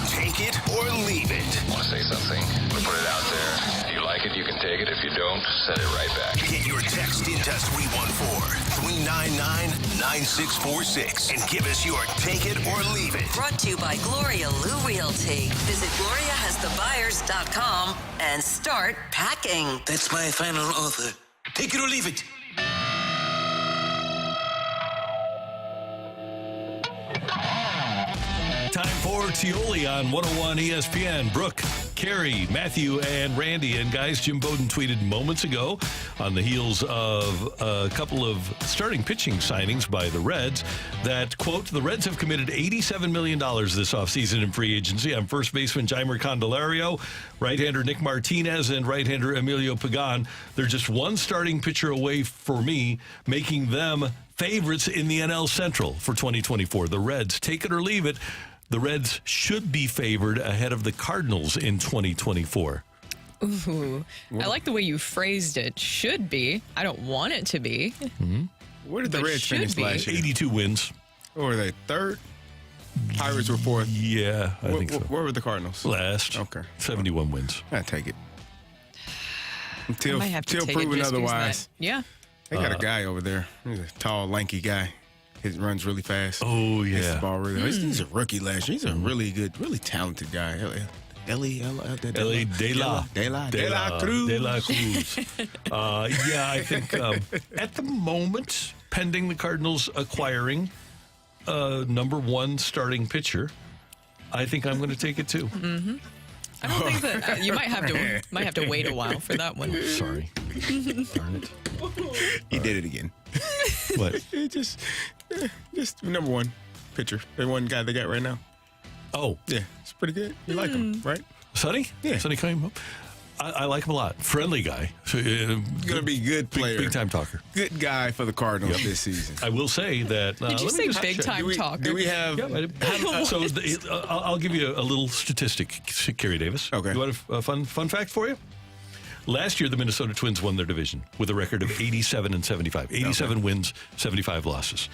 Take it or leave it. Want to say something? Put it out there. You like it, you can take it. If you don't, send it right back. Get your text into 314-399-9646 and give us your take it or leave it. Brought to you by Gloria Lou Realty. Visit GloriaHasTheBuyers.com and start packing. That's my final offer. Take it or leave it. Time for TIOLI on 101 ESPN. Brooke, Carrie, Matthew, and Randy. And guys, Jim Bowden tweeted moments ago on the heels of a couple of starting pitching signings by the Reds that, quote, the Reds have committed $87 million this offseason in free agency on first baseman Jeimer Candelario, right-hander Nick Martinez, and right-hander Emilio Pagan. They're just one starting pitcher away for me, making them favorites in the NL Central for 2024. The Reds, take it or leave it. The Reds should be favored ahead of the Cardinals in 2024. Ooh, I like the way you phrased it. Should be. I don't want it to be. Mm-hmm. Where did the But Reds should finish be. last year? 82 wins. Or were they third? Pirates were fourth. Yeah, I think so. Where were the Cardinals? Last. Okay. 71 wins. I take it. I Until might have to take it proven just because otherwise. that- Yeah. They got a guy over there. He's a tall, lanky guy. He runs really fast. Oh, yeah. Hits the ball really hard. He's a rookie last year. He's a really good, really talented guy. Ellie De La Cruz. De La Cruz. Yeah, I think at the moment, pending the Cardinals acquiring number one starting pitcher, I think I'm going to take it too. Mm-hmm. I don't think that you might have to wait a while for that one. Sorry. Darn it. He did it again. What? just number one pitcher. The one guy they got right now. Oh. Yeah, it's pretty good. You like him, right? Sonny? Yeah. Sonny came up. I like him a lot. Friendly guy. Going to be good player. Big time talker. Good guy for the Cardinals this season. I will say that. Did you say big time talker? Do we have? Yeah, so I'll give you a little statistic, Kerry Davis. Okay. You want a fun fact for you? Last year, the Minnesota Twins won their division with a record of 87-75. 87 wins, 75 losses.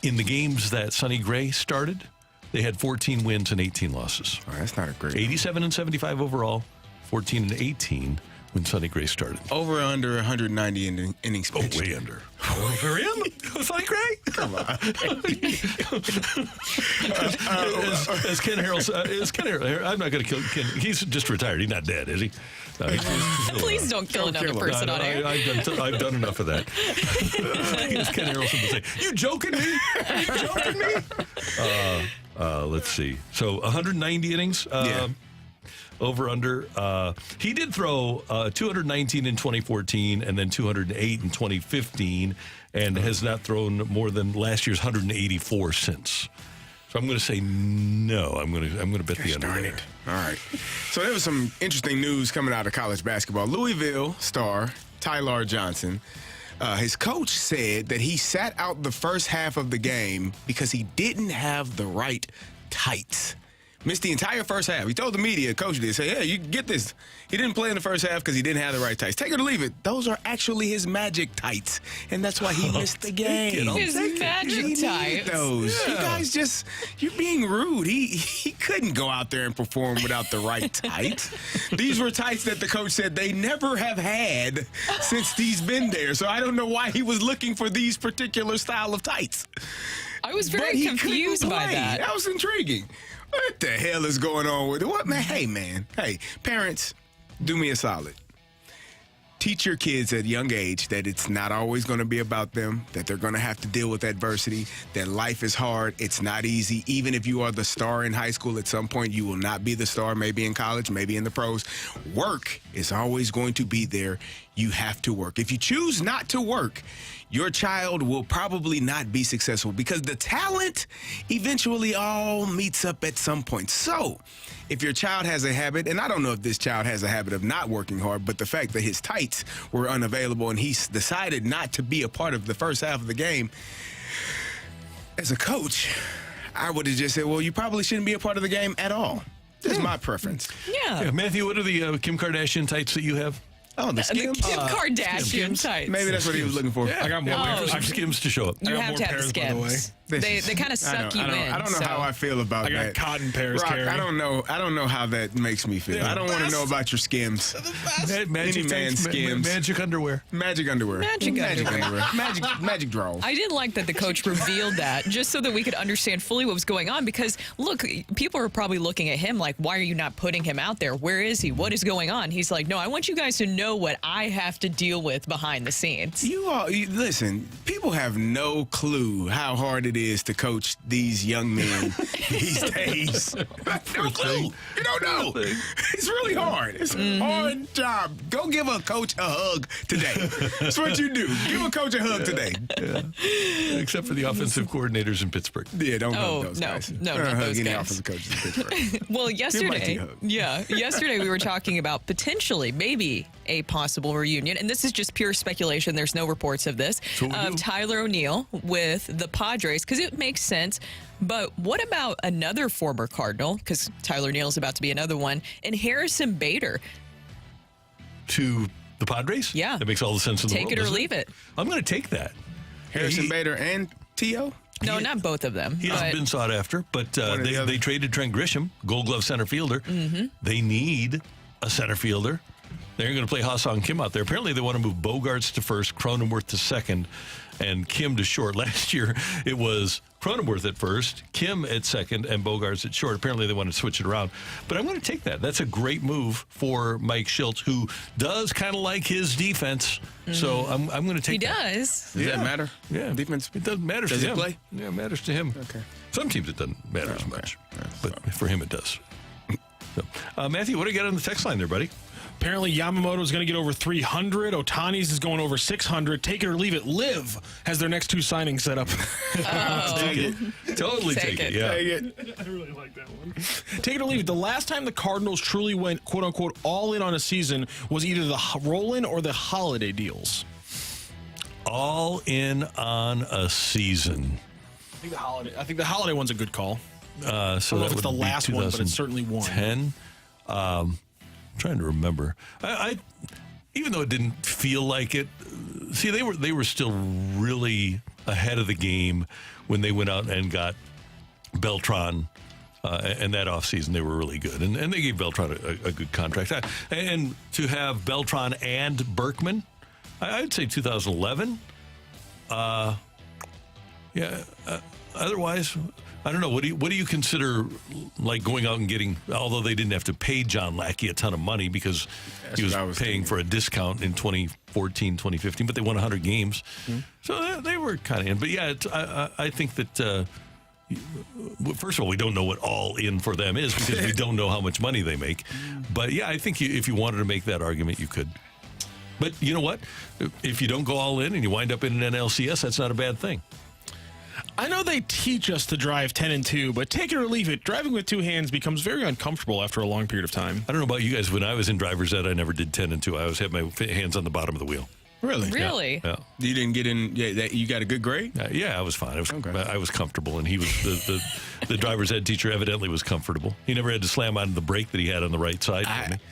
In the games that Sonny Gray started, they had 14 wins and 18 losses. Oh, that's not a great. 87-75 overall, 14-18 when Sonny Gray started. Over or under 190 innings pitched. Oh, way under. Over him? Sonny Gray? Come on. As Ken Harrell, I'm not going to kill Ken. He's just retired. He's not dead, is he? No, Please don't kill another person on air. I've done enough of that. As Ken Harrelson would say, you joking me? Are you joking me? Let's see. So 190 innings. Yeah. Over under. He did throw 219 in 2014 and then 208 in 2015 and has not thrown more than last year's 184 since. So I'm going to say no. I'm going to bet the under. Darn it. All right. So there was some interesting news coming out of college basketball. Louisville star Tyler Johnson, his coach said that he sat out the first half of the game because he didn't have the right tights. Missed the entire first half. He told the media, coach did, say, hey, you get this. He didn't play in the first half because he didn't have the right tights. Take it or leave it. Those are actually his magic tights. And that's why he missed the game. His magic tights. Those. Yeah. You guys you're being rude. He couldn't go out there and perform without the right tights. These were tights that the coach said they never have had since he's been there. So I don't know why he was looking for these particular style of tights. I was very confused by that. That was intriguing. What the hell is going on with it? What, man? Hey, parents, do me a solid. Teach your kids at a young age that it's not always going to be about them, that they're going to have to deal with adversity, that life is hard, it's not easy. Even if you are the star in high school, at some point you will not be the star, maybe in college, maybe in the pros. Work is always going to be there. You have to work. If you choose not to work, your child will probably not be successful because the talent eventually all meets up at some point. So if your child has a habit, and I don't know if this child has a habit of not working hard, but the fact that his tights were unavailable and he decided not to be a part of the first half of the game, as a coach, I would have just said, well, you probably shouldn't be a part of the game at all. That's my preference. Yeah. Matthew, what are the Kim Kardashian tights that you have? Oh, the Skims? Kim Kardashian tights. Maybe that's what he was looking for. Yeah. I got more Oh. pairs. Skims to show up. You I got have more to have the pairs, by the way. Skims. They kind of suck you in. I don't know how I feel about I got that. cotton pairs, Rocc, Carrie. I don't know how that makes me feel. I don't want to know about your skims. Magic skims. Magic underwear. Magic underwear. Magic draws. I did like that the coach revealed that just so that we could understand fully what was going on because, look, people are probably looking at him like, why are you not putting him out there? Where is he? What is going on? He's like, no, I want you guys to know what I have to deal with behind the scenes. Listen, people have no clue how hard it is to coach these young men these days. No clue. You don't know. It's really hard. It's a hard job. Go give a coach a hug today. That's what you do. Give a coach a hug today. Yeah. Except for the offensive coordinators in Pittsburgh. Yeah, don't hug those guys. No, not hug those any guys. offensive coaches in Pittsburgh. Well, yesterday hug. we were talking about potentially maybe a possible reunion, and this is just pure speculation. There's no reports of this, of Tyler O'Neill with the Padres, because it makes sense. But what about another former Cardinal, because Tyler O'Neill is about to be another one, and Harrison Bader? To the Padres? Yeah. That makes all the sense in the world. Take it or leave it. I'm going to take that. Harrison Bader and T.O.? No, not both of them. He hasn't been sought after, but they traded Trent Grisham, Gold Glove center fielder. Mm-hmm. They need a center fielder. They're going to play Ha-Sung Kim out there. Apparently, they want to move Bogarts to first, Cronenworth to second, and Kim to short. Last year, it was Cronenworth at first, Kim at second, and Bogarts at short. Apparently, they want to switch it around. But I'm going to take that. That's a great move for Mike Schultz, who does kind of like his defense. So I'm going to take that. He does. Does that matter? Yeah. Defense? It doesn't matter to him. Does he play? Yeah, it matters to him. Okay. Some teams it doesn't matter as much. But for him, it does. So, Matthew, what do you got on the text line there, buddy? Apparently, Yamamoto is going to get over 300. Ohtani's is going over 600. Take it or leave it. Liv has their next two signings set up. Take it. Totally take it. Yeah. Take it. I really like that one. Take it or leave it. The last time the Cardinals truly went, quote unquote, all in on a season was either the roll-in or the holiday deals. All in on a season. I think the holiday one's a good call. So I don't know that if it's would the be last one, but it's certainly one. 10. Trying to remember. I even though it didn't feel like it. See, they were still really ahead of the game when they went out and got Beltran. And that offseason, they were really good. And they gave Beltran a good contract. And to have Beltran and Berkman, I'd say 2011. Otherwise, I don't know. What do you consider like going out and getting? Although they didn't have to pay John Lackey a ton of money because he was paying for a discount in 2014, 2015, but they won 100 games, so they were kind of in. But yeah, I think that first of all, we don't know what all in for them is because we don't know how much money they make. But yeah, I think if you wanted to make that argument, you could. But you know what? If you don't go all in and you wind up in an NLCS, that's not a bad thing. I know they teach us to drive 10 and 2, but take it or leave it. Driving with two hands becomes very uncomfortable after a long period of time. I don't know about you guys. When I was in driver's ed, I never did 10 and 2. I always had my hands on the bottom of the wheel. Really? Really? Yeah. You didn't get in. Yeah, you got a good grade. Yeah, I was fine. I was comfortable, and he was the driver's ed teacher. Evidently, was comfortable. He never had to slam on the brake that he had on the right side.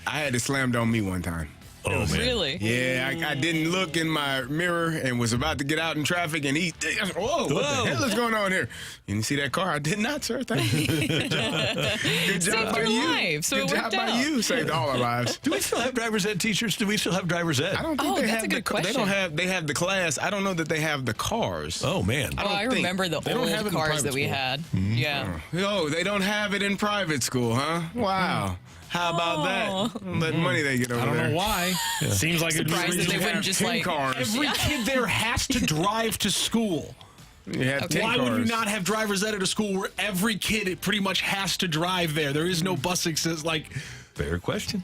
I had it slammed on me one time. Oh, man. Really? Yeah, I didn't look in my mirror and was about to get out in traffic, and what the hell is going on here? You didn't see that car? I did not, sir. Thank you. Good job Saved by your you. life, so Good it job worked by out. you. Saved all our lives. Do we still have driver's ed teachers? Do we still have driver's ed? I don't think they that's have a good question. They don't have. They have the class. I don't know that they have the cars. Oh, man. I remember the don't have it old in cars private that we school. had. Yeah. Oh, they don't have it in private school, huh? Wow. How about that? What money they get over I there? don't know why. Seems like it'd be Surprised that they reasonable. wouldn't just 10 like cars. Every kid there has to drive to school. You have 10 Why cars. would we not have driver's ed at a school where every kid pretty much has to drive there? There is no busing. Says like, Fair question.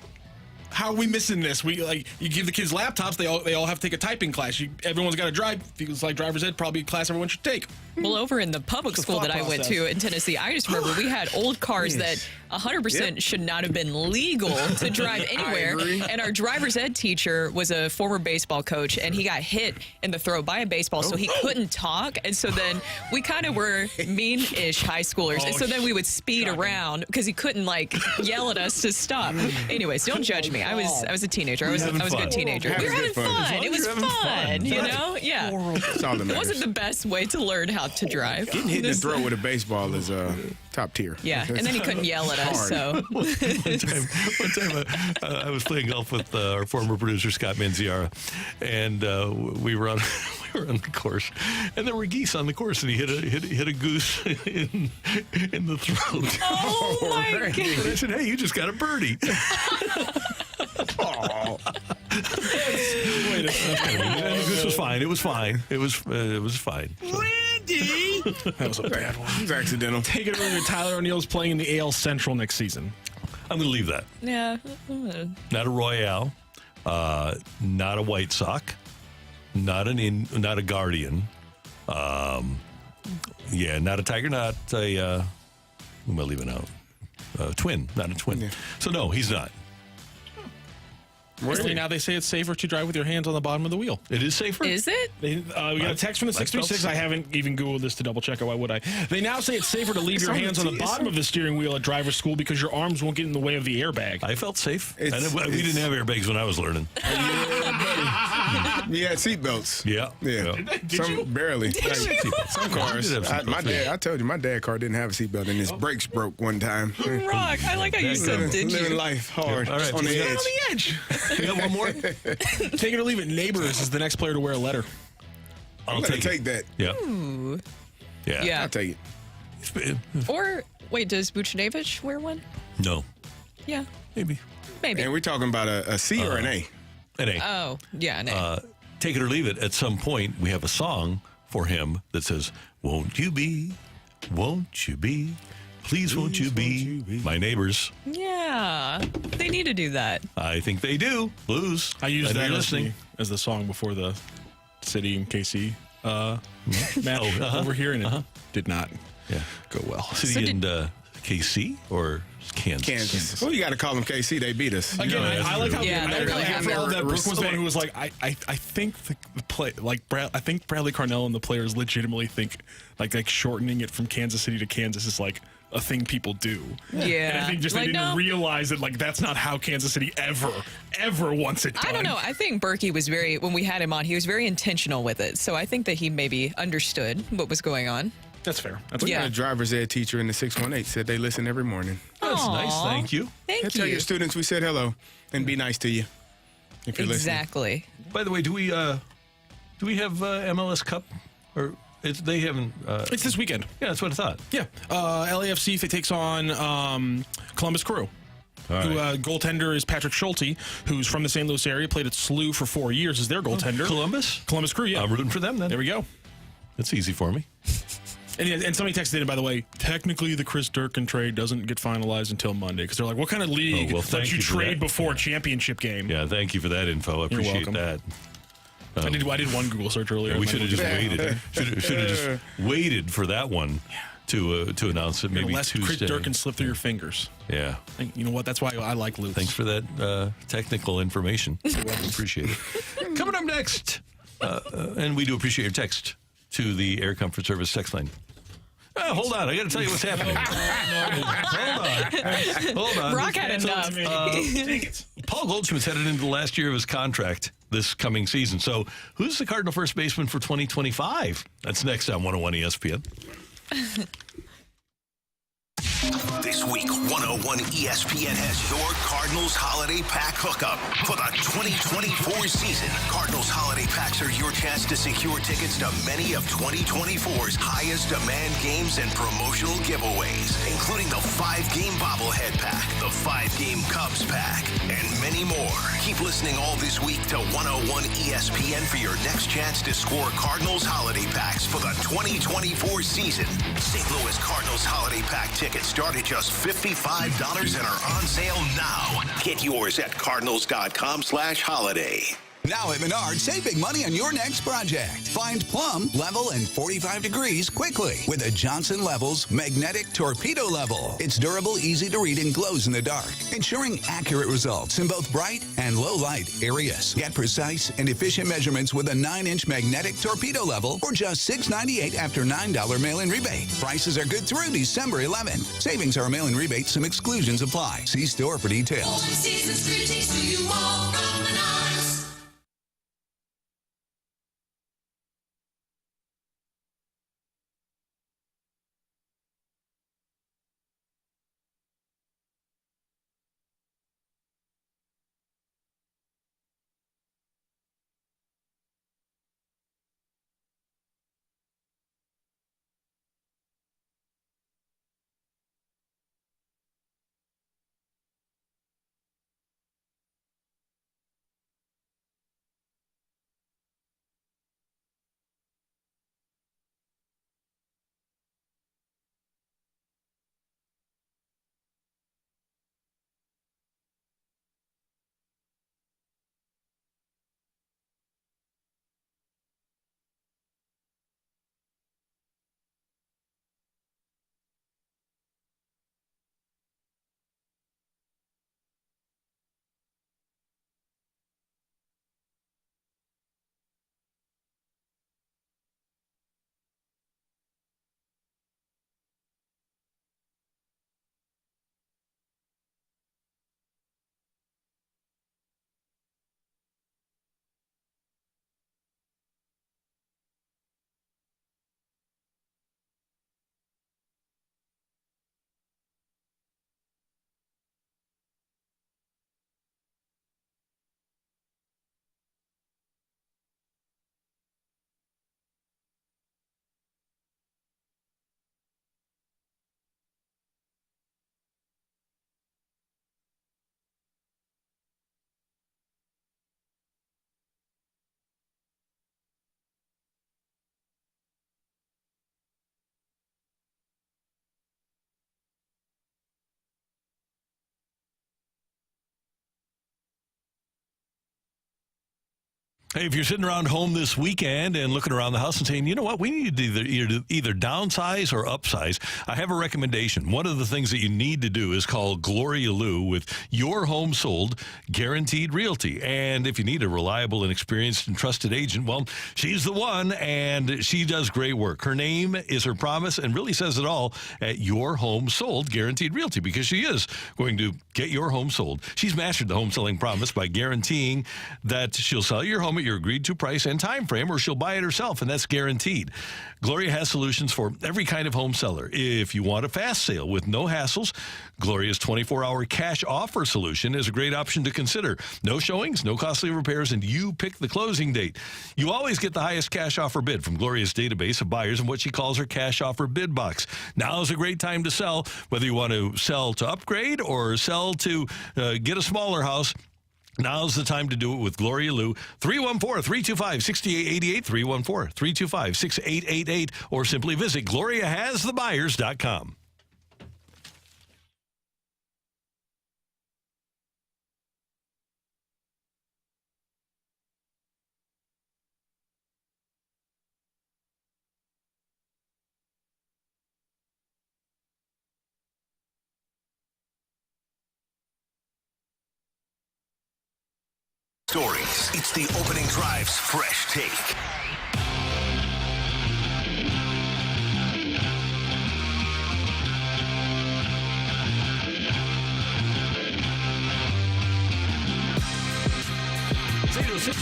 how are we missing this? We you give the kids laptops. They all have to take a typing class. Everyone's got to drive. Feels like driver's ed probably a class everyone should take. Well, over in the public It's a school thought that I went process. to in Tennessee, I just remember we had old cars that 100% should not have been legal to drive anywhere. agree. And our driver's ed teacher was a former baseball coach, and he got hit in the throat by a baseball, so he couldn't talk. And so then we kind of were mean-ish high schoolers. And so then we would speed around because he couldn't, like, yell at us to stop. Anyways, don't judge me. funny. I was a teenager. I was a good teenager. We were having fun. It was fun. You know? Yeah. That's all that It matters. wasn't the best way to learn how to drive. Getting hit in the throat with a baseball is top tier. Yeah, and then he couldn't yell at us. So One time I was playing golf with our former producer Scott Manziara, and we were on the course, and there were geese on the course, and he hit a goose in the throat. Oh my And god! I said, "Hey, you just got a birdie." Oh. And the goose was fine. It was fine. It was fine. So. Randy! That was a bad one. It's accidental. Take it over. Tyler O'Neill's playing in the AL Central next season. I'm going to leave that. Yeah. Not a Royale, not a White Sox, not a Guardian. Not a Tiger, not a. Who am I leaving out? Twin, not a Twin. Yeah. So no, he's not. Actually, now they say it's safer to drive with your hands on the bottom of the wheel. It is safer. Is it? We got a text from the 636. I haven't even Googled this to double check it. Why would I? They now say it's safer to leave your hands on the bottom of the steering wheel at driver's school because your arms won't get in the way of the airbag. I felt safe. We didn't have airbags when I was learning. You had seatbelts. Yeah. Barely. Some cars. My dad car didn't have a seatbelt, and his brakes broke one time. Rocc, I like how you said, "Did Living you?" life hard. All right, on the edge. On the edge. You got one more? Take it or leave it. Neighbors is the next player to wear a letter. I'm going to take that. Yeah. Yeah. I'll take it. Or wait, does Vucinovic wear one? No. Yeah, Maybe. maybe. And we're talking about a C or an A? An A. Oh, yeah. No. Take it or leave it. At some point, we have a song for him that says, "Won't you be, please won't you be my neighbors?" Yeah, they need to do that. I think they do. Blues. I used know that you're as the song before the City and KC match over here, and it did not go well. City and KC or Kansas? Well, you got to call them KC. They beat us. Again, I like how they're really I felt that Brooke was the one who was respect. like, I think the play, like I think Bradley Carnell and the players legitimately think like shortening it from Kansas City to Kansas is like a thing people do. Yeah. And I think just they didn't realize that like that's not how Kansas City ever wants it done. I don't know. I think Berkey was when we had him on, he was very intentional with it. So I think that he maybe understood what was going on. That's fair. That's We fair. got a driver's ed teacher in the 618 said they listen every morning. That's nice. Thank you. Thank Tell you. your students we said hello and be nice to you if you're Exactly. By the way, do we have MLS Cup or they haven't? It's this weekend. Yeah, that's what I thought. Yeah. LAFC takes on Columbus Crew. Who goaltender is Patrick Schulte, who's from the St. Louis area, played at SLU for 4 years as their goaltender. Columbus Crew, yeah. I'm rooting for them then. There we go. That's easy for me. And somebody texted in, by the way, technically the Chris Durkin trade doesn't get finalized until Monday because they're like, what kind of league lets you trade before a championship game? Yeah, thank you for that info. I appreciate that. I did one Google search earlier. We should have just waited. Should have just waited for that one to announce it maybe Lest Tuesday. Chris Durkin slip through your fingers. Yeah. You know what? That's why I like Luke. Thanks for that technical information. Appreciate it. Coming up next, and we do appreciate your text to the Air Comfort Service text line. Hold on, I got to tell you what's happening. Hold on. Rocc had enough. Paul Goldschmidt's headed into the last year of his contract this coming season. So who's the Cardinal first baseman for 2025? That's next on 101 ESPN. This week, 101 ESPN has your Cardinals Holiday Pack hookup for the 2024 season. Cardinals Holiday Packs are your chance to secure tickets to many of 2024's highest demand games and promotional giveaways, including the 5-game bobblehead pack, the 5-game Cubs pack, and many more. Keep listening all this week to 101 ESPN for your next chance to score Cardinals Holiday Packs for the 2024 season. St. Louis Cardinals Holiday Pack tickets start at just $55 and are on sale now. Get yours at cardinals.com/holiday. Now at Menards, save big money on your next project. Find plumb, level, and 45 degrees quickly with a Johnson Levels Magnetic Torpedo Level. It's durable, easy to read, and glows in the dark, ensuring accurate results in both bright and low light areas. Get precise and efficient measurements with a 9-inch magnetic torpedo level for just $6.98 after $9 mail-in rebate. Prices are good through December 11th. Savings are a mail-in rebate. Some exclusions apply. See store for details. Hey, if you're sitting around home this weekend and looking around the house and saying, you know what, we need to either downsize or upsize, I have a recommendation. One of the things that you need to do is call Gloria Lou with Your Home Sold Guaranteed Realty. And if you need a reliable and experienced and trusted agent, well, she's the one, and she does great work. Her name is her promise and really says it all at Your Home Sold Guaranteed Realty, because she is going to get your home sold. She's mastered the home selling promise by guaranteeing that she'll sell your home at your agreed to price and time frame, or she'll buy it herself, and that's guaranteed. Gloria has solutions for every kind of home seller. If you want a fast sale with no hassles, Gloria's 24-hour cash offer solution is a great option to consider. No showings, no costly repairs, and you pick the closing date. You always get the highest cash offer bid from Gloria's database of buyers and what she calls her cash offer bid box. Now is a great time to sell, whether you want to sell to upgrade or sell to get a smaller house. Now's the time to do it with Gloria Lou. 314-325-6888, 314-325-6888, or simply visit GloriaHasTheBuyers.com. Stories. It's the opening drive's fresh take.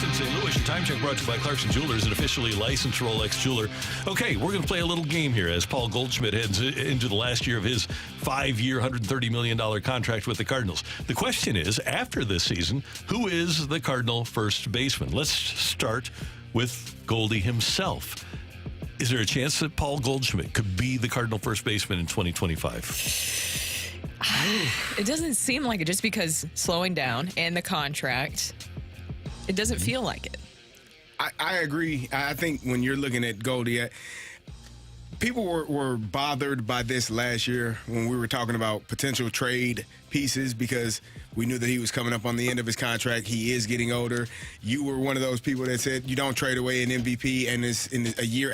in St. Louis. Your time check brought to you by Clarkson Jewelers, an officially licensed Rolex jeweler. Okay, we're going to play a little game here as Paul Goldschmidt heads into the last year of his 5-year, $130 million contract with the Cardinals. The question is, after this season, who is the Cardinal first baseman? Let's start with Goldy himself. Is there a chance that Paul Goldschmidt could be the Cardinal first baseman in 2025? It doesn't seem like it, just because slowing down and the contract, it doesn't feel like it. I agree. I think when you're looking at Goldy, people were bothered by this last year when we were talking about potential trade pieces, because We knew that he was coming up on the end of his contract. He is getting older. You were one of those people that said you don't trade away an MVP and it's in a year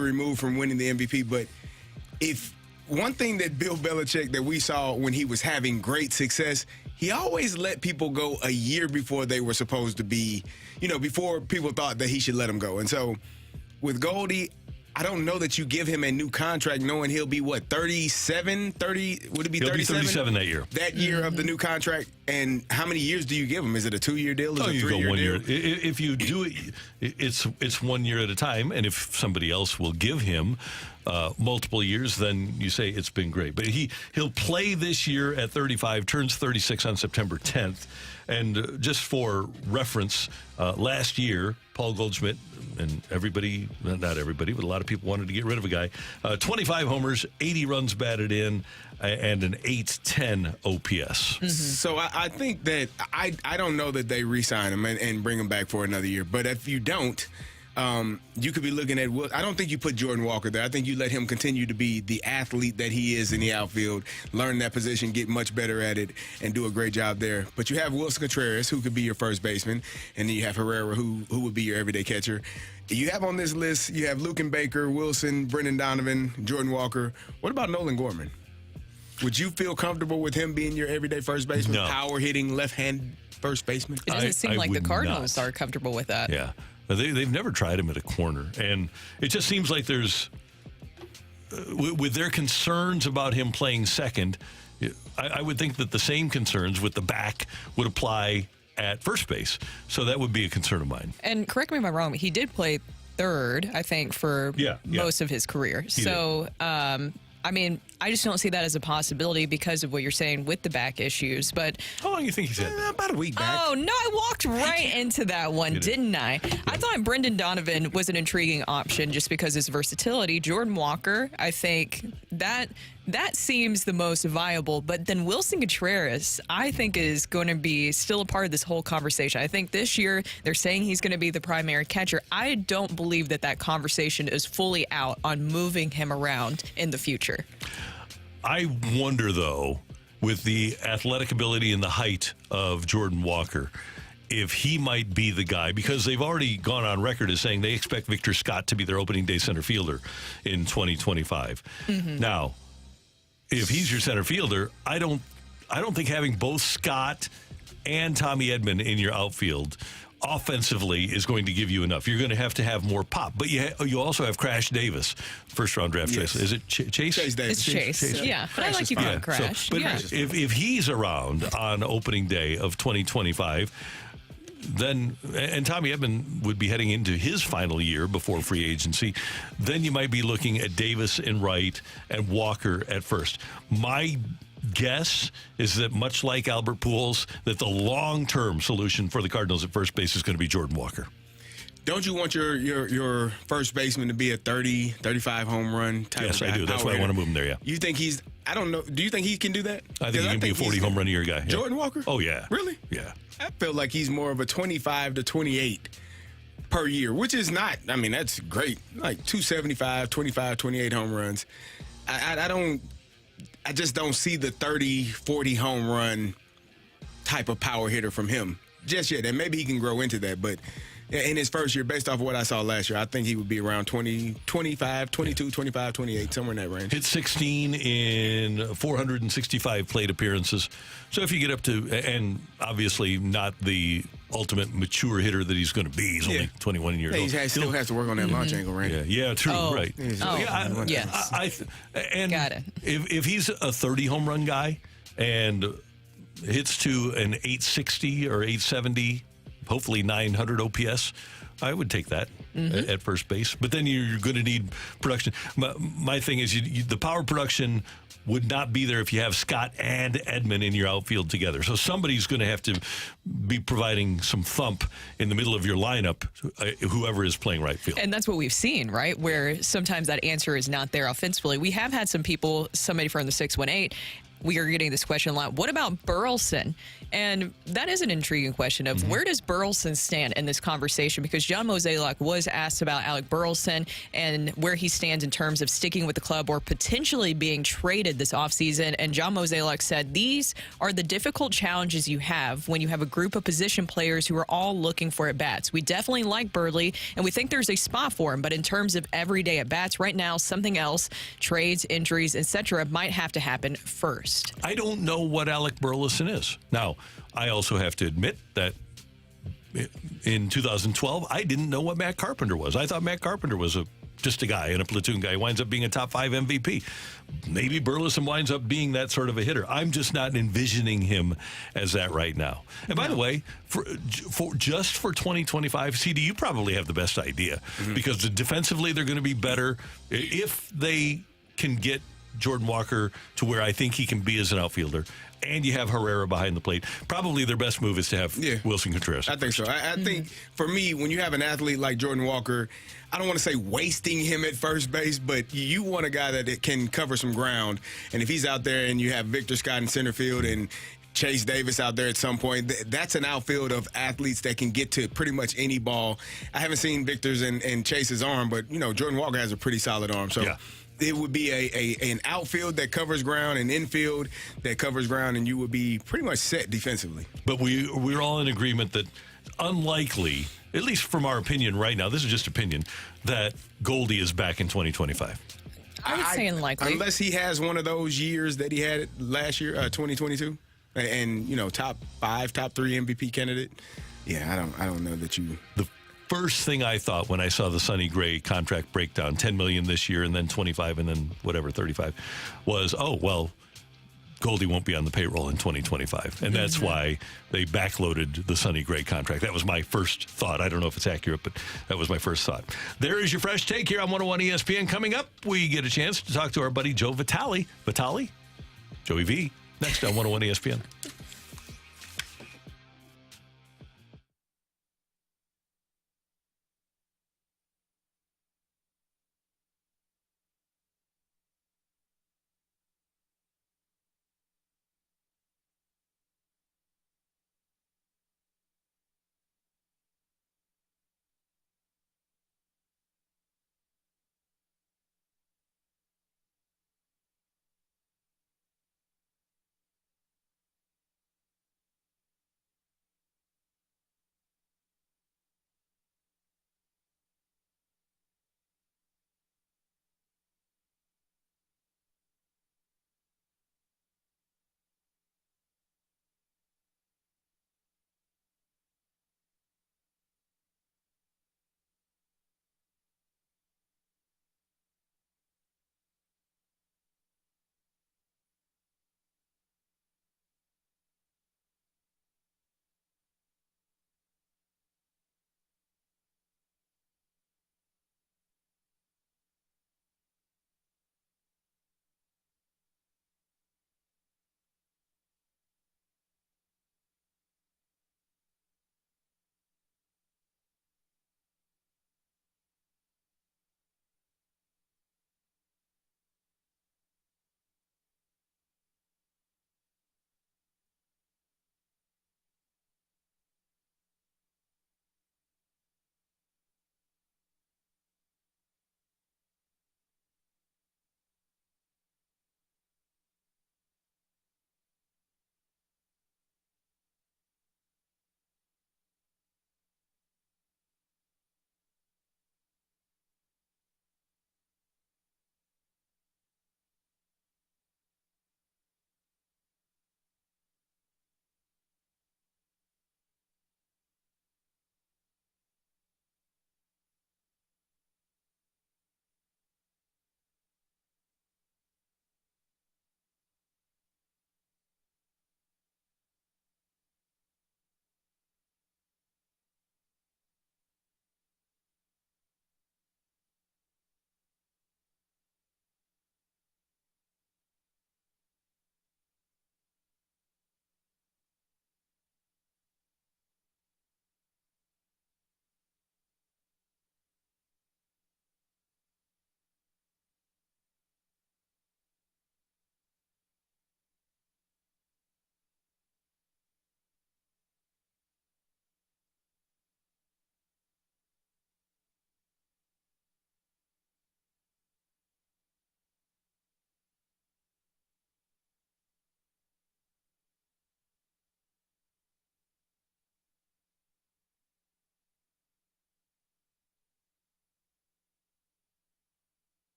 removed from winning the MVP. But if one thing that Bill Belichick that we saw when he was having great success, he always let people go a year before they were supposed to be, before people thought that he should let them go. And so with Goldy, I don't know that you give him a new contract knowing he'll be, 37, 30? Would it be 37? He'll be 37 that year. That year of the new contract. And how many years do you give him? Is it a 2-year deal? Is it a 3-year go 1 deal? year. If you do it, it's 1 year at a time. And if somebody else will give him multiple years, then you say it's been great. But he'll play this year at 35, turns 36 on September 10th. And just for reference, last year, Paul Goldschmidt and everybody, not everybody, but a lot of people wanted to get rid of a guy. 25 homers, 80 runs batted in, and an 810 OPS. Mm-hmm. So I think that I don't know that they re-sign him and bring him back for another year. But if you don't, you could be looking at I don't think you put Jordan Walker there. I think you let him continue to be the athlete that he is in the outfield, learn that position, get much better at it, and do a great job there. But you have Wilson Contreras, who could be your first baseman, and then you have Herrera, who would be your everyday catcher. You have on this list, you have Luken Baker, Wilson, Brendan Donovan, Jordan Walker. What about Nolan Gorman? Would you feel comfortable with him being your everyday first baseman, No. power hitting, left-hand first baseman? It doesn't seem like the would Cardinals not. are comfortable with that. Yeah. They've never tried him at a corner. And it just seems like there's, with their concerns about him playing second, I would think that the same concerns with the back would apply at first base. So that would be a concern of mine. And correct me if I'm wrong, he did play third, I think, for most of his career. So, I mean, I just don't see that as a possibility because of what you're saying with the back issues. But how long do you think he's had? About a week back. Oh, no, I walked right into that one, didn't I? I thought Brendan Donovan was an intriguing option just because his versatility. Jordan Walker, I think that seems the most viable. But then Wilson Contreras, I think, is going to be still a part of this whole conversation. I think this year they're saying he's going to be the primary catcher. I don't believe that conversation is fully out on moving him around in the future. I wonder, though, with the athletic ability and the height of Jordan Walker, if he might be the guy, because they've already gone on record as saying they expect Victor Scott to be their opening day center fielder in 2025. Mm-hmm. Now, if he's your center fielder, I don't think having both Scott and Tommy Edman in your outfield offensively is going to give you enough. You're going to have more pop. But you also have Crash Davis, first-round draft choice. Is it Chase? Chase Davis. It's Chase. Yeah, but I like you calling Crash. But if he's around on opening day of 2025, then, and Tommy Edman would be heading into his final year before free agency, then you might be looking at Davis in right and Walker at first. My guess is that much like Albert Pujols, that the long-term solution for the Cardinals at first base is going to be Jordan Walker. Don't you want your first baseman to be a 30, 35 home run type of guy? Yes, I do. That's why I want to move him there, yeah. You think I don't know, do you think he can do that? I think he can be a 40 home run a year guy. Yeah. Jordan Walker? Oh, yeah. Really? Yeah. I feel like he's more of a 25 to 28 per year, which is not, I mean, that's great. Like 275, 25, 28 home runs. I just don't see the 30, 40 home run type of power hitter from him just yet. And maybe he can grow into that. But in his first year, based off of what I saw last year, I think he would be around 20, 25, 22, 25, 28, somewhere in that range. Hit 16 in 465 plate appearances. So if you get up to, and obviously not the ultimate mature hitter that he's going to be. He's only 21 years old. He still has to work on that launch angle, right? Yeah, true, right. Yes. And got it. If he's a 30 home run guy and hits to an 860 or 870, hopefully 900 OPS, I would take that at first base. But then you're going to need production. My thing is the power production would not be there if you have Scott and Edman in your outfield together. So somebody's going to have to be providing some thump in the middle of your lineup, whoever is playing right field. And that's what we've seen, right? Where sometimes that answer is not there offensively. We have had some people, somebody from the 618, we are getting this question a lot. What about Burleson? And that is an intriguing question of where does Burleson stand in this conversation? Because John Mozeliak was asked about Alec Burleson and where he stands in terms of sticking with the club or potentially being traded this offseason. And John Mozeliak said, these are the difficult challenges you have when you have a group of position players who are all looking for at-bats. We definitely like Burley, and we think there's a spot for him. But in terms of everyday at-bats, right now, something else, trades, injuries, etc., might have to happen first. I don't know what Alec Burleson is. Now, I also have to admit that in 2012, I didn't know what Matt Carpenter was. I thought Matt Carpenter was just a guy and a platoon guy. He winds up being a top 5 MVP. Maybe Burleson winds up being that sort of a hitter. I'm just not envisioning him as that right now. And by the way, for 2025, CD, you probably have the best idea because defensively they're going to be better if they can get Jordan Walker to where I think he can be as an outfielder. And you have Herrera behind the plate. Probably their best move is to have Wilson Contreras. I think so. I think for me, when you have an athlete like Jordan Walker, I don't want to say wasting him at first base, but you want a guy that can cover some ground. And if he's out there and you have Victor Scott in center field and Chase Davis out there at some point, that's an outfield of athletes that can get to pretty much any ball. I haven't seen Victor's and Chase's arm, but, Jordan Walker has a pretty solid arm. So it would be an outfield that covers ground, an infield that covers ground, and you would be pretty much set defensively. But we're all in agreement that unlikely, at least from our opinion right now, this is just opinion, that Goldy is back in 2025. I would say unlikely. Unless he has one of those years that he had last year, 2022, and, top 5, top 3 MVP candidate. Yeah, I don't know that you... The first thing I thought when I saw the Sonny Gray contract breakdown, $10 million this year and then 25 and then whatever, 35, was, Goldy won't be on the payroll in 2025. And that's why they backloaded the Sonny Gray contract. That was my first thought. I don't know if it's accurate, but that was my first thought. There is your fresh take here on 101 ESPN. Coming up, we get a chance to talk to our buddy Joe Vitale. Vitale? Joey V. Next on 101 ESPN.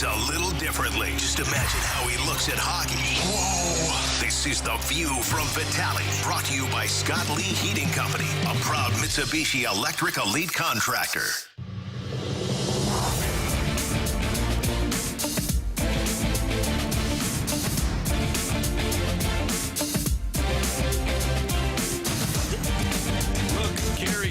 plays a little differently. Just imagine how he looks at hockey. Whoa. This is The View from Vitale, brought to you by Scott Lee Heating Company, a proud Mitsubishi Electric Elite contractor.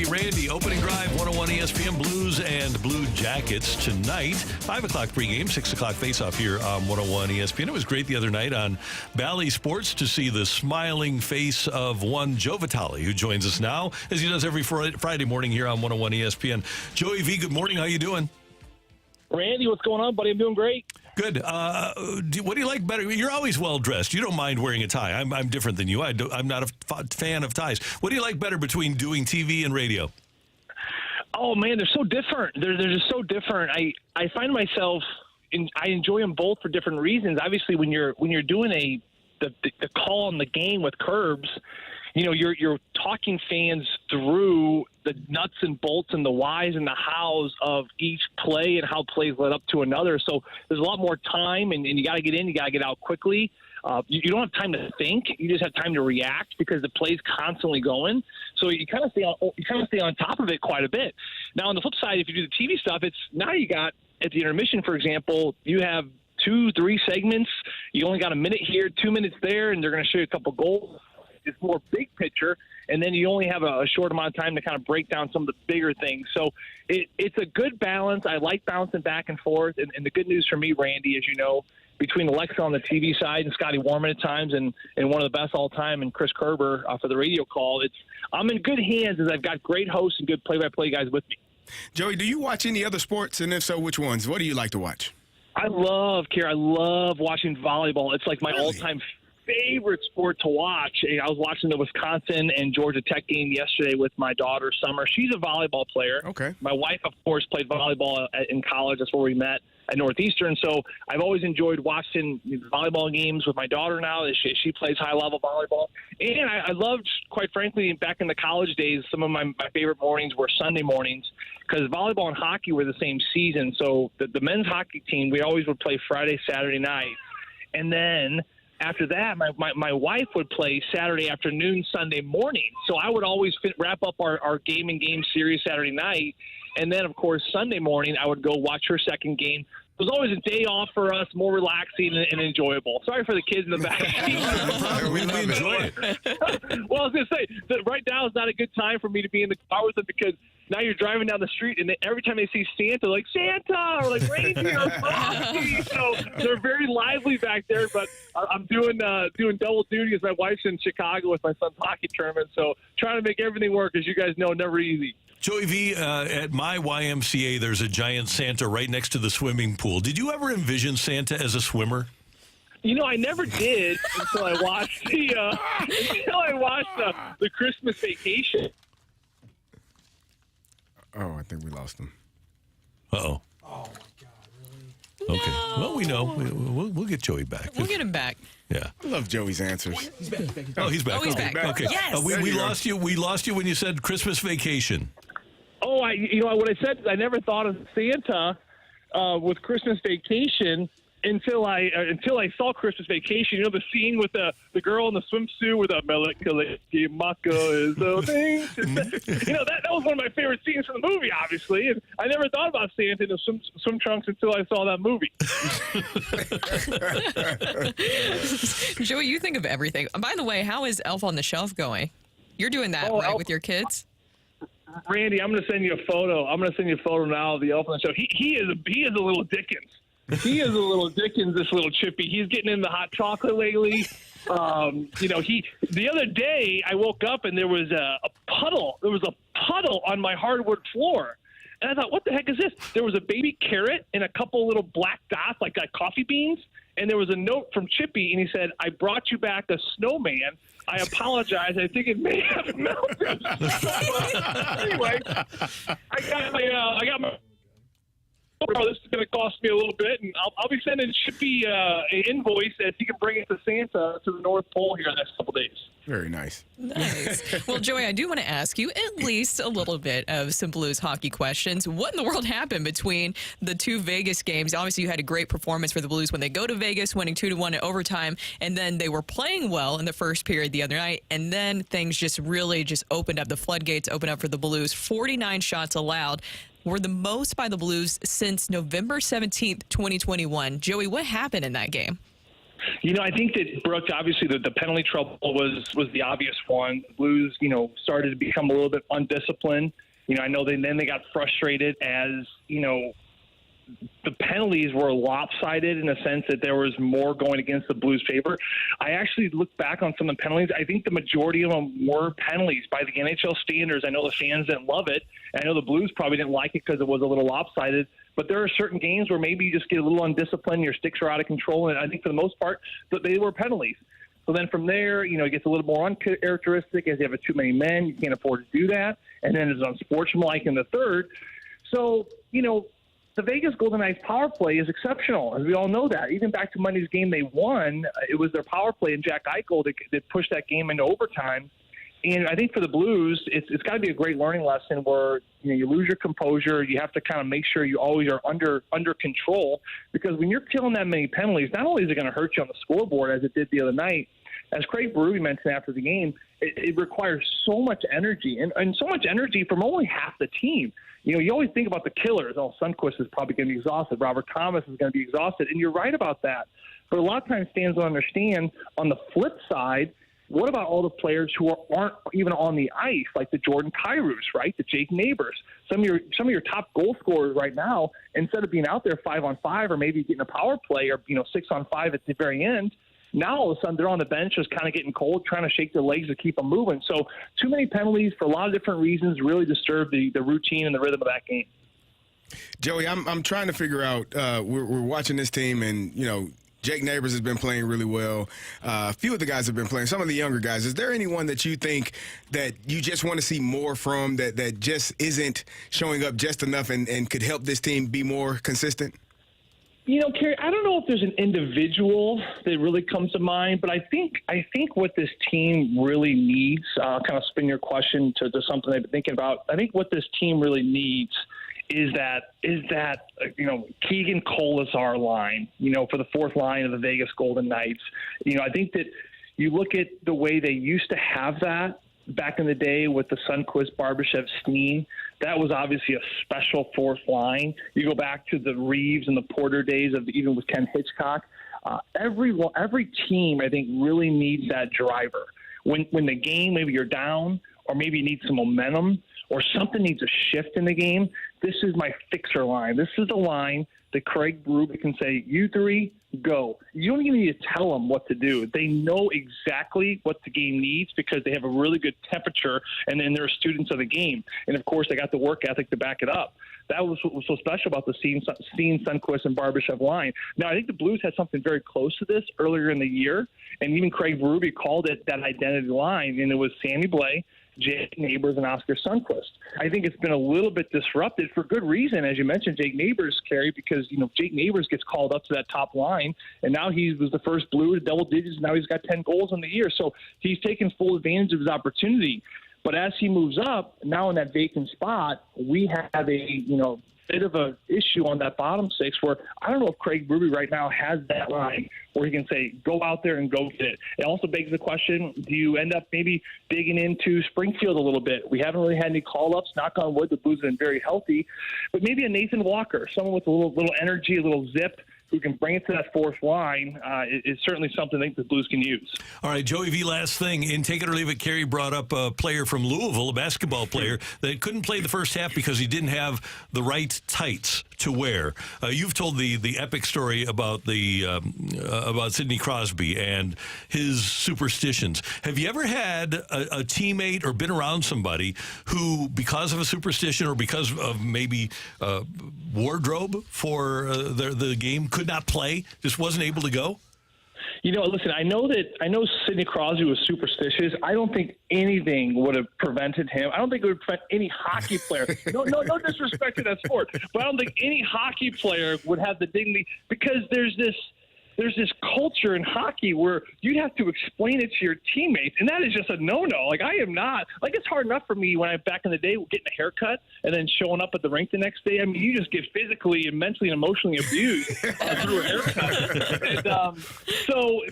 Randy, opening drive, 101 ESPN Blues and Blue Jackets tonight. 5 o'clock pregame, 6 o'clock faceoff here on 101 ESPN. It was great the other night on Bally Sports to see the smiling face of one Joe Vitale, who joins us now, as he does every Friday morning here on 101 ESPN. Joey V, good morning. How you doing? Randy, what's going on, buddy? I'm doing great. Good. What do you like better? You're always well dressed. You don't mind wearing a tie. I'm different than you. I'm not a fan of ties. What do you like better between doing TV and radio? Oh man, they're so different. They're just so different. I find myself I enjoy them both for different reasons. Obviously, when you're doing the call on the game with Curbs, you know, you're talking fans through the nuts and bolts and the whys and the hows of each play and how plays led up to another. So there's a lot more time, and you got to get in, you got to get out quickly. You don't have time to think; you just have time to react because the play's constantly going. So you kind of stay on top of it quite a bit. Now on the flip side, if you do the TV stuff, it's now you got at the intermission, for example, you have 2-3 segments. You only got a minute here, 2 minutes there, and they're going to show you a couple goals. It's more big picture, and then you only have a short amount of time to kind of break down some of the bigger things. So it's a good balance. I like bouncing back and forth, and the good news for me, Randy, as you know, between Alexa on the TV side and Scotty Warman at times and one of the best all time and Chris Kerber for the radio call, I'm in good hands as I've got great hosts and good play-by-play guys with me. Joey, do you watch any other sports, and if so, which ones? What do you like to watch? I love watching volleyball. It's like my all-time favorite sport to watch. I was watching the Wisconsin and Georgia Tech game yesterday with my daughter, Summer. She's a volleyball player. Okay. My wife, of course, played volleyball in college. That's where we met at Northeastern. So I've always enjoyed watching volleyball games with my daughter now. She plays high-level volleyball. And I loved, quite frankly, back in the college days, some of my favorite mornings were Sunday mornings because volleyball and hockey were the same season. So the men's hockey team, we always would play Friday, Saturday night. And then after that, my wife would play Saturday afternoon, Sunday morning. So I would always wrap up our game series Saturday night. And then, of course, Sunday morning, I would go watch her second game. It was always a day off for us, more relaxing and enjoyable. Sorry for the kids in the back. we enjoy it. Well, I was going to say, that right now is not a good time for me to be in the car with them because now you're driving down the street, and every time they see Santa, like, Santa, or like reindeer, or Frosty. So they're very lively back there, but I'm doing double duty as my wife's in Chicago with my son's hockey tournament. So trying to make everything work, as you guys know, never easy. Joey V, at my YMCA, there's a giant Santa right next to the swimming pool. Did you ever envision Santa as a swimmer? You know, I never did until I watched the Christmas Vacation. Oh, I think we lost him. Uh-oh. Oh, my God, really? Okay. No. Well, we know. We'll get Joey back. We'll get him back. Yeah. I love Joey's answers. He's back. Oh, he's back. Oh, he's back. Okay. Yes. We lost you. We lost you when you said Christmas Vacation. Oh, what I said is I never thought of Santa with Christmas Vacation until I saw Christmas Vacation. You know the scene with the girl in the swimsuit with a Melikaliki Maka is a thing. You know that was one of my favorite scenes from the movie, obviously. And I never thought about Santa in the swim trunks until I saw that movie. Joey, you think of everything. By the way, how is Elf on the Shelf going? You're doing that, right, with your kids? Randy, I'm going to send you a photo. I'm going to send you a photo now of the Elf on the Shelf. He is a little Dickens. He is a little Dickens, this little chippy. He's getting into hot chocolate lately. The other day I woke up and there was a puddle. There was a puddle on my hardwood floor. And I thought, what the heck is this? There was a baby carrot and a couple little black dots like coffee beans. And there was a note from Chippy, and he said, I brought you back a snowman. I apologize. I think it may have melted. Anyway, I got my oh, this is going to cost me a little bit, and I'll be sending Shippy an invoice if he can bring it to Santa to the North Pole here in the next couple days. Very nice. Nice. Well, Joey, I do want to ask you at least a little bit of some Blues hockey questions. What in the world happened between the two Vegas games? Obviously, you had a great performance for the Blues when they go to Vegas, winning 2-1 in overtime, and then they were playing well in the first period the other night, and then things just really just opened up. The floodgates opened up for the Blues. 49 shots allowed were the most by the Blues since November 17th, 2021. Joey, what happened in that game? I think that, Brooke, obviously the penalty trouble was the obvious one. The Blues, started to become a little bit undisciplined. I know they got frustrated as, the penalties were lopsided in the sense that there was more going against the Blues' favor. I actually looked back on some of the penalties. I think the majority of them were penalties by the NHL standards. I know the fans didn't love it. And I know the Blues probably didn't like it because it was a little lopsided. But there are certain games where maybe you just get a little undisciplined, your sticks are out of control, and I think for the most part that they were penalties. So then from there, it gets a little more uncharacteristic as you have too many men. You can't afford to do that. And then it's unsportsmanlike in the third. So, the Vegas Golden Knights power play is exceptional, as we all know that. Even back to Monday's game they won, it was their power play and Jack Eichel that pushed that game into overtime. And I think for the Blues, it's got to be a great learning lesson where you lose your composure. You have to kind of make sure you always are under control, because when you're killing that many penalties, not only is it going to hurt you on the scoreboard as it did the other night, as Craig Berube mentioned after the game, it requires so much energy and so much energy from only half the team. You always think about the killers. Oh, Sundqvist is probably going to be exhausted. Robert Thomas is going to be exhausted. And you're right about that. But a lot of times fans don't understand on the flip side, what about all the players who aren't even on the ice, like the Jordan Kyrous, right? The Jake Neighbors. Some of your top goal scorers right now, instead of being out there 5-on-5 or maybe getting a power play or 6-on-5 at the very end, now all of a sudden they're on the bench just kind of getting cold, trying to shake their legs to keep them moving. So too many penalties for a lot of different reasons really disturb the routine and the rhythm of that game. Joey, I'm trying to figure out, we're watching this team and, Jake Neighbors has been playing really well. A few of the guys have been playing, some of the younger guys. Is there anyone that you think that you just want to see more from that just isn't showing up just enough and could help this team be more consistent? Kerry, I don't know if there's an individual that really comes to mind, but I think what this team really needs, kind of spin your question to something I've been thinking about. I think what this team really needs is that Keegan Colasar line, for the fourth line of the Vegas Golden Knights. I think that you look at the way they used to have that back in the day with the Sundqvist, Barbashev, Steen. That was obviously a special fourth line. You go back to the Reeves and the Porter days of even with Ken Hitchcock. Every team, I think, really needs that driver. When the game, maybe you're down or maybe you need some momentum or something needs a shift in the game, this is my fixer line. This is the line that Craig Berube can say, you three, go. You don't even need to tell them what to do. They know exactly what the game needs because they have a really good temperature, and then they're students of the game. And, of course, they got the work ethic to back it up. That was what was so special about the Steen, Sundqvist, and Barbashev line. Now, I think the Blues had something very close to this earlier in the year, and even Craig Berube called it that identity line, and it was Sammy Blais, Jake Neighbors, and Oscar Sundqvist. I think it's been a little bit disrupted for good reason, as you mentioned, Jake Neighbors, Kerry, because Jake Neighbors gets called up to that top line, and now he was the first Blue to double digits. Now he's got 10 goals in the year, so he's taken full advantage of his opportunity. But as he moves up, now in that vacant spot, we have a bit of an issue on that bottom six where I don't know if Craig Berube right now has that line where he can say, go out there and go get it. It also begs the question, do you end up maybe digging into Springfield a little bit? We haven't really had any call-ups. Knock on wood, the Blues have been very healthy. But maybe a Nathan Walker, someone with a little energy, a little zip, who can bring it to that fourth line is certainly something I think the Blues can use. All right, Joey V, last thing. In Take It or Leave It, Kerry brought up a player from Louisville, a basketball player, that couldn't play the first half because he didn't have the right tights to wear. You've told the epic story about about Sidney Crosby and his superstitions. Have you ever had a teammate or been around somebody who, because of a superstition or because of maybe wardrobe for the game, could not play, just wasn't able to go? Listen, I know Sidney Crosby was superstitious. I don't think anything would have prevented him. I don't think it would prevent any hockey player. No disrespect to that sport, but I don't think any hockey player would have the dignity, because there's this culture in hockey where you'd have to explain it to your teammates, and that is just a no-no. Like, I am not – like, it's hard enough for me when back in the day getting a haircut and then showing up at the rink the next day. I mean, you just get physically and mentally and emotionally abused through a haircut. And,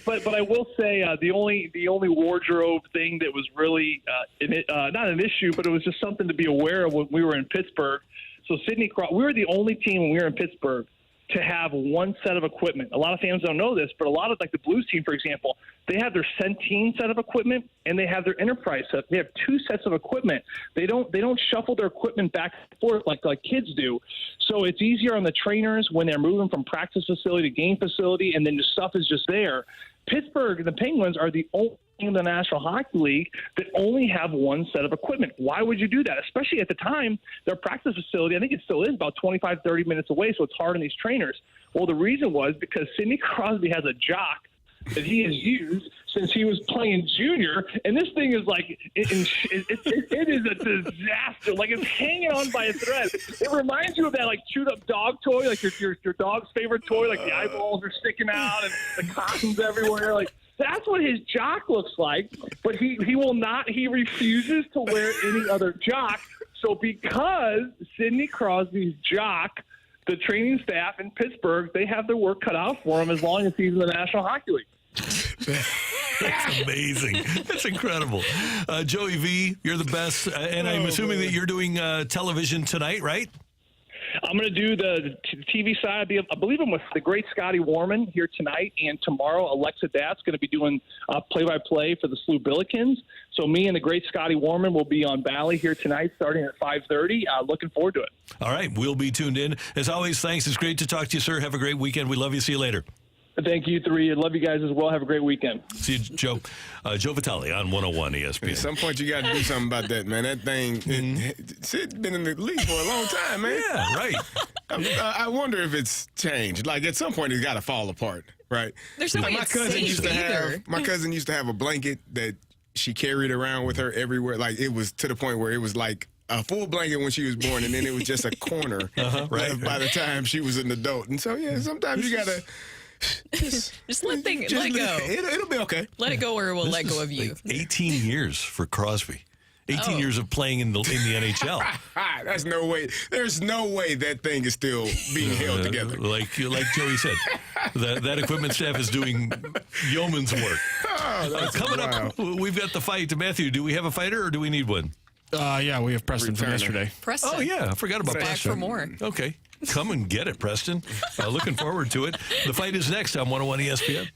but I will say the only wardrobe thing that was really not an issue, but it was just something to be aware of when we were in Pittsburgh. So we were the only team when we were in Pittsburgh to have one set of equipment. A lot of fans don't know this, but a lot of, like the Blues team, for example, they have their Centene set of equipment and they have their Enterprise set. They have two sets of equipment. They don't shuffle their equipment back and forth like kids do. So it's easier on the trainers when they're moving from practice facility to game facility, and then the stuff is just there. Pittsburgh, the Penguins, are the only team in the National Hockey League that only have one set of equipment. Why would you do that? Especially at the time, their practice facility, I think it still is about 25, 30 minutes away, so it's hard on these trainers. Well, the reason was because Sidney Crosby has a jock that he has used since he was playing junior, and this thing is like, it is a disaster. Like, it's hanging on by a thread. It reminds you of that, like, chewed-up dog toy, like your dog's favorite toy, like the eyeballs are sticking out and the cotton's everywhere. Like, that's what his jock looks like, but he refuses to wear any other jock. So because Sidney Crosby's jock, the training staff in Pittsburgh, they have their work cut out for him as long as he's in the National Hockey League. That's amazing. That's incredible. Joey V, you're the best. And I'm assuming that you're doing television tonight, right? I'm going to do the TV side. I believe I'm with the great Scotty Warman here tonight, and tomorrow Alexa Datt's going to be doing play-by-play for the SLU Billikens. So me and the great Scotty Warman will be on Bally here tonight starting at 5:30. Looking forward to it. All right. We'll be tuned in. As always, thanks. It's great to talk to you, sir. Have a great weekend. We love you. See you later. Thank you, three. I love you guys as well. Have a great weekend. See you, Joe. Joe Vitale on 101 ESPN. At some point, you got to do something about that, man. That thing, Sid's been in the league for a long time, man. Yeah, right. I wonder if it's changed. Like, at some point, it's got to fall apart, right? There's no way my it's cousin safe used to either. have. My cousin used to have a blanket that she carried around with her everywhere. Like, it was to the point where it was like a full blanket when she was born, and then it was just a corner right by the time she was an adult. And so, yeah, sometimes you got to. Just let go. It'll be okay. Let it go, or it will let go of you. Like 18 years for Crosby. 18 years of playing in the NHL. That's no way. There's no way that thing is still being held together. Like Joey said, that equipment staff is doing yeoman's work. Coming up, we've got the fight. Matthew, do we have a fighter or do we need one? Yeah, we have Preston from yesterday. Preston. Oh, yeah. I forgot about Back Preston. for more. Okay. Come and get it, Preston. Looking forward to it. The fight is next on 101 ESPN.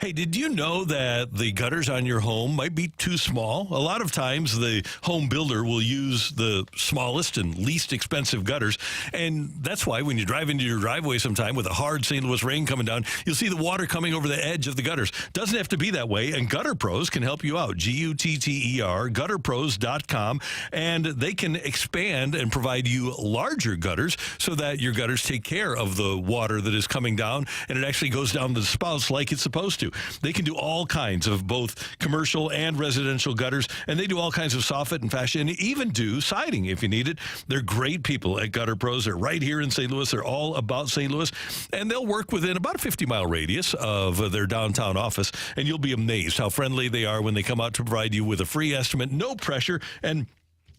Hey, did you know that the gutters on your home might be too small? A lot of times the home builder will use the smallest and least expensive gutters. And that's why when you drive into your driveway sometime with a hard St. Louis rain coming down, you'll see the water coming over the edge of the gutters. Doesn't have to be that way. And Gutter Pros can help you out. GUTTER, gutterpros.com. And they can expand and provide you larger gutters so that your gutters take care of the water that is coming down and it actually goes down the spouts like it's supposed to. to. They can do all kinds of both commercial and residential gutters, and they do all kinds of soffit and fascia, and even do siding if you need it. They're great people at Gutter Pros. They're right here in St. Louis. They're all about St. Louis, and they'll work within about a 50-mile radius of their downtown office, and you'll be amazed how friendly they are when they come out to provide you with a free estimate, no pressure, and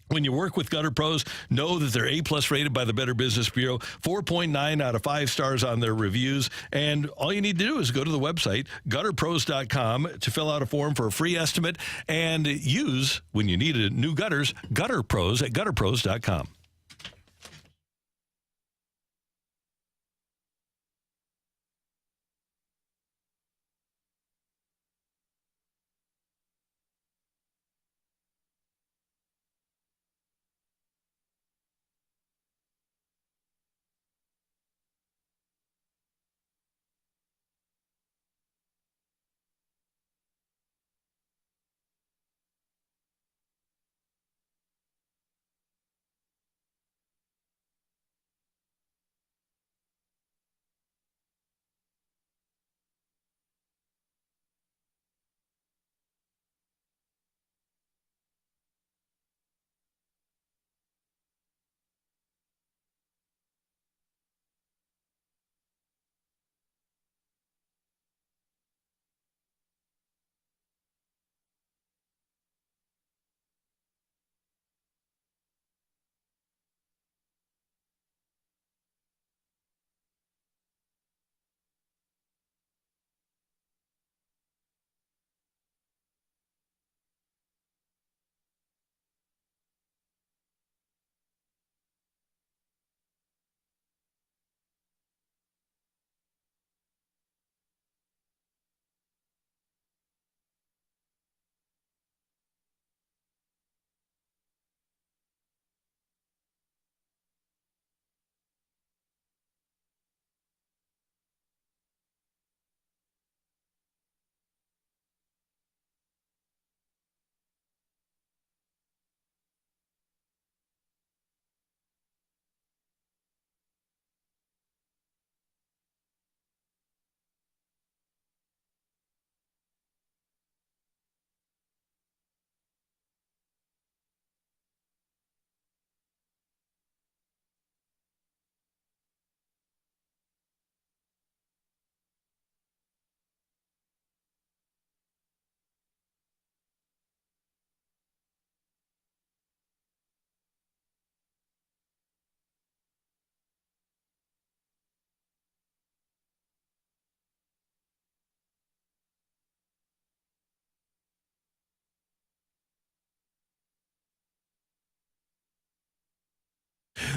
when you work with Gutter Pros, know that they're A-plus rated by the Better Business Bureau, 4.9 out of 5 stars on their reviews. And all you need to do is go to the website, gutterpros.com, to fill out a form for a free estimate and use, when you need new gutters, Gutter Pros at gutterpros.com.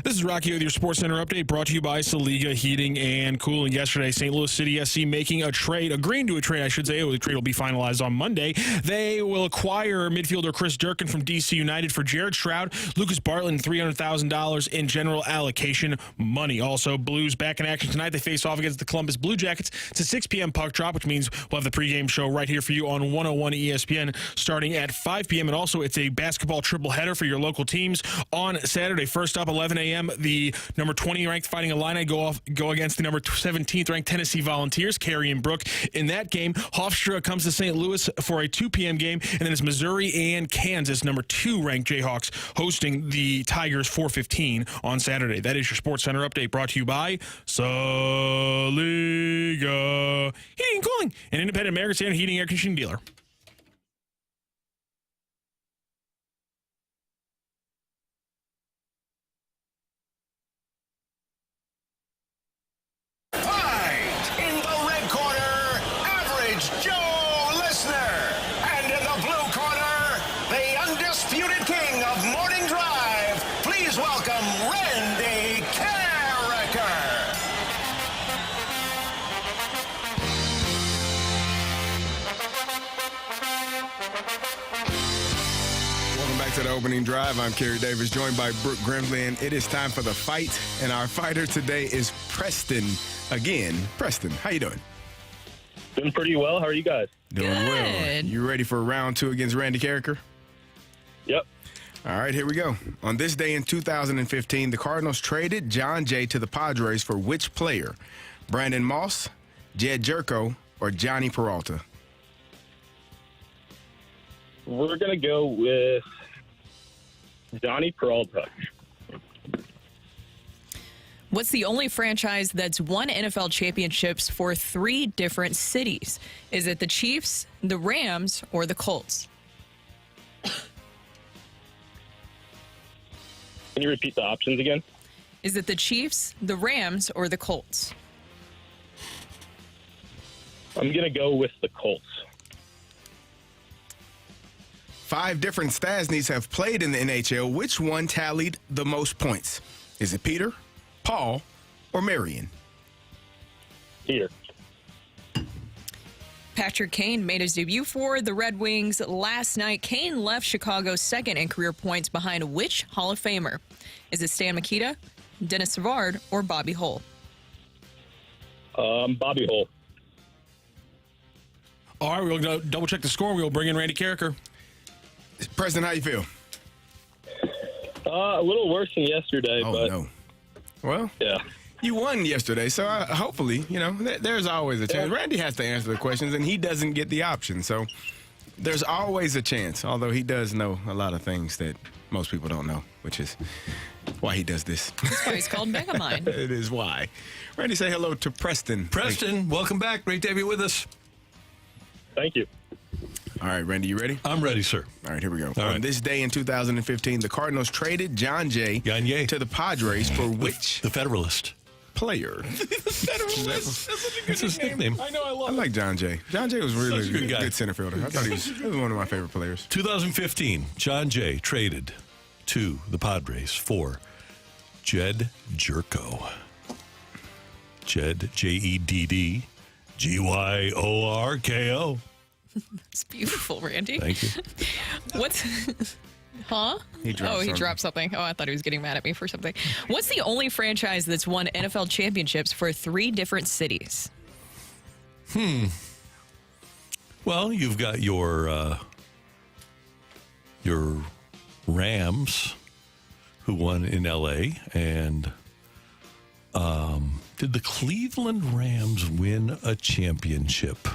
This is Rocky with your Sports Center update, brought to you by Saliga Heating and Cooling. Yesterday, St. Louis City SC making a trade, agreeing to a trade, I should say. The trade will be finalized on Monday. They will acquire midfielder Chris Durkin from DC United for Jared Stroud, Lucas Bartlett, and $300,000 in general allocation money. Also, Blues back in action tonight. They face off against the Columbus Blue Jackets. It's a 6 p.m. puck drop, which means we'll have the pregame show right here for you on 101 ESPN starting at 5 p.m. And also, it's a basketball triple-header for your local teams on Saturday. First up, 11 a.m., the number 20 ranked Fighting Illini go against the number 17th ranked Tennessee Volunteers, Carey and Brook. In that game, Hofstra comes to St. Louis for a 2 p.m. game, and then it's Missouri and Kansas, number 2 ranked Jayhawks, hosting the Tigers 4:15 on Saturday. That is your Sports Center update, brought to you by Saliga Heating and Cooling, an independent American Standard heating air conditioning dealer. To the opening drive. I'm Kerry Davis, joined by Brooke Grimsley, and it is time for the fight. And our fighter today is Preston again. Preston, how you doing? Doing pretty well. How are you guys? Doing well. You ready for round 2 against Randy Carricker? Yep. All right, here we go. On this day in 2015, the Cardinals traded John Jay to the Padres for which player? Brandon Moss, Jed Jerko, or Johnny Peralta? We're going to go with Johnny Peralta. What's the only franchise that's won NFL championships for 3 different cities? Is it the Chiefs, the Rams, or the Colts? Can you repeat the options again? Is it the Chiefs, the Rams, or the Colts? I'm going to go with the Colts. 5 different Stasnies have played in the NHL. Which one tallied the most points? Is it Peter, Paul, or Marion? Peter. Patrick Kane made his debut for the Red Wings last night. Kane left Chicago second in career points behind which Hall of Famer? Is it Stan Mikita, Dennis Savard, or Bobby Hull? Bobby Hull. All right, we'll go double check the score. We'll bring in Randy Carricker. Preston, how you feel? A little worse than yesterday, but no. Well, yeah. You won yesterday, so hopefully, there's always a chance. Randy has to answer the questions, and he doesn't get the option. So there's always a chance, although he does know a lot of things that most people don't know, which is why he does this. That's why he's called Megamind. It is why. Randy, say hello to Preston. Preston, welcome back. Great to have you with us. Thank you. All right, Randy, you ready? I'm ready, sir. All right, here we go. All On right. this day in 2015, the Cardinals traded John Jay to the Padres for which The Federalist. player? That's his nickname. I like John Jay. John Jay was really Such a good guy. good center fielder. I thought he was one of my favorite players. 2015, John Jay traded to the Padres for Jedd Gyorko. Jedd, Jedd, Gyorko. It's beautiful, Randy. Thank you. What's... Huh? He dropped something. Oh, I thought he was getting mad at me for something. What's the only franchise that's won NFL championships for 3 different cities? Well, you've got your Rams, who won in L.A., and did the Cleveland Rams win a championship?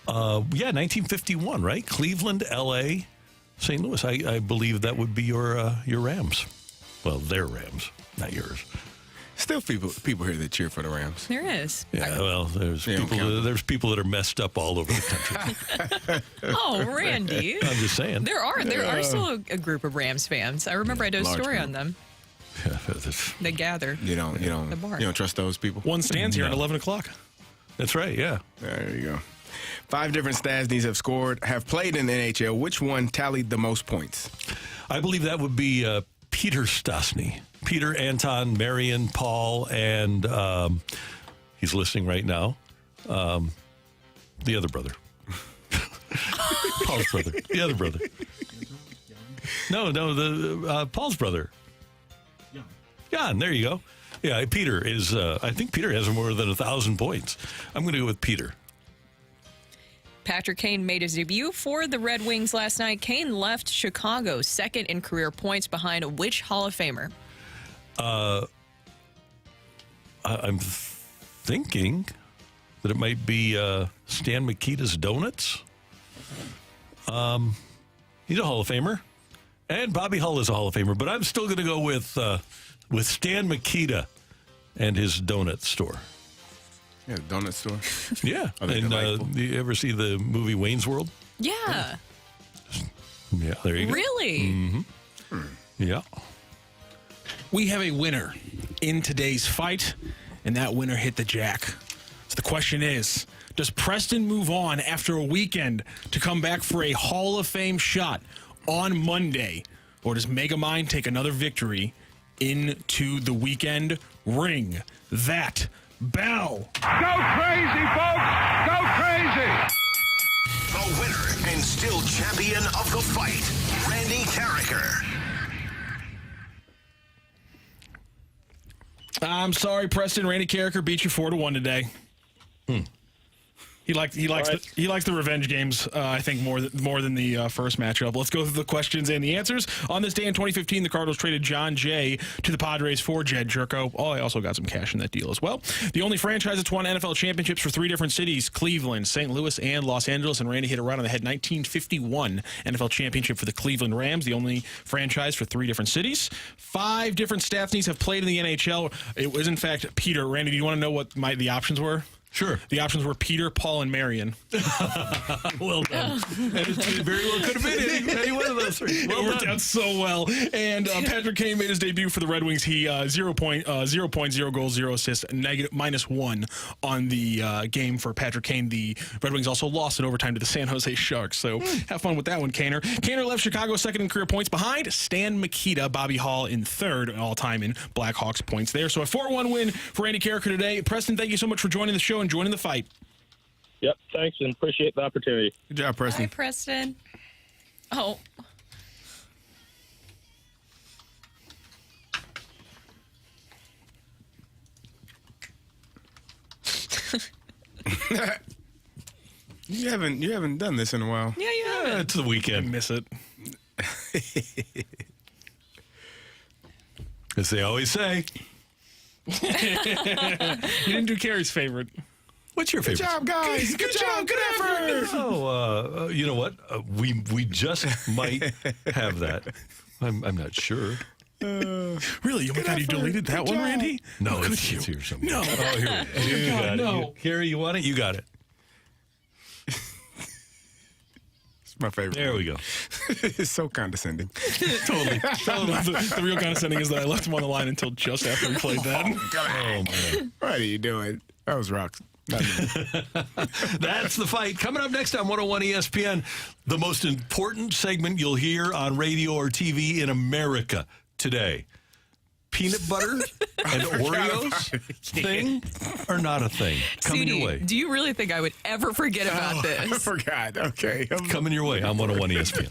Yeah, 1951, right? Cleveland, L.A., St. Louis. I believe that would be your Rams. Well, their Rams, not yours. Still people here that cheer for the Rams. There is. Yeah, well, there's people that are messed up all over the country. Oh, Randy. I'm just saying. There are still a group of Rams fans. I remember I did a large story group. on them. Yeah, that's They gather. You The bar. don't trust those people. One stands here at 11 o'clock. That's right, yeah. There you go. 5 different Stasnies have played in the NHL. Which one tallied the most points? I believe that would be Peter Stastny. Peter, Anton, Marion, Paul, and he's listening right now. The other brother. Paul's brother. The other brother. No, the Paul's brother. Jan, there you go. Yeah, Peter is, I think Peter has more than 1,000 points. I'm going to go with Peter. Patrick Kane made his debut for the Red Wings last night. Kane left Chicago second in career points behind which Hall of Famer? I'm thinking that it might be Stan Mikita's Donuts. He's a Hall of Famer. And Bobby Hull is a Hall of Famer. But I'm still going to go with Stan Mikita and his donut store. Yeah, donut store. Yeah. Are they And delightful? do you ever see the movie Wayne's World? Yeah. Yeah, there you go. Really? Mm-hmm. Yeah. We have a winner in today's fight, and that winner hit the jack. So the question is, does Preston move on after a weekend to come back for a Hall of Fame shot on Monday, or does Megamind take another victory into the weekend? Ring that bell. Go crazy, folks! Go crazy! The winner and still champion of the fight, Randy Carricker. I'm sorry, Preston. Randy Carricker beat you 4-1 today. He likes the revenge games. I think more than the first matchup. Let's go through the questions and the answers. On this day in 2015, the Cardinals traded John Jay to the Padres for Jed Jerko. Oh, I also got some cash in that deal as well. The only franchise that's won NFL championships for 3 different cities: Cleveland, St. Louis, and Los Angeles. And Randy hit it right on the head. 1951 NFL championship for the Cleveland Rams, the only franchise for 3 different cities. 5 different Staffneys have played in the NHL. It was in fact Peter. Randy, do you want to know what the options were? Sure. The options were Peter, Paul, and Marion. Well done. And it very well could have been any one of those 3. Well it worked out so well. And Patrick Kane made his debut for the Red Wings. He 0 goals, 0 assists, -1 on the game for Patrick Kane. The Red Wings also lost in overtime to the San Jose Sharks. So have fun with that one, Kaner. Kaner left Chicago second in career points behind Stan Mikita, Bobby Hall in third all-time in Blackhawks points there. So a 4-1 win for Randy Carricker today. Preston, thank you so much for joining the show and joining the fight. Yep, thanks, and appreciate the opportunity. Good job, Preston. Hi, Preston. Oh. You haven't done this in a while. Yeah, you haven't. It's the weekend. I miss it. As they always say. You didn't do Carrie's favorite. What's your favorite? Good job, guys. Good job. Good effort. Oh, you know what? We just might have that. I'm not sure. Really? Oh my God, you deleted that one, Randy? No, it's here somewhere. No. Oh, here it is. You got it. Carrie, you want it? You got it. It's my favorite. There we go. It's so condescending. Totally. The real condescending is that I left him on the line until just after we played that. Oh, man. What are you doing? That was Rocc. That's the fight. Coming up next on 101 ESPN, the most important segment you'll hear on radio or TV in America today. Peanut butter and Oreos thing or not a thing? Coming your way. Do you really think I would ever forget about this? I forgot. Okay. Coming your way on 101 ESPN.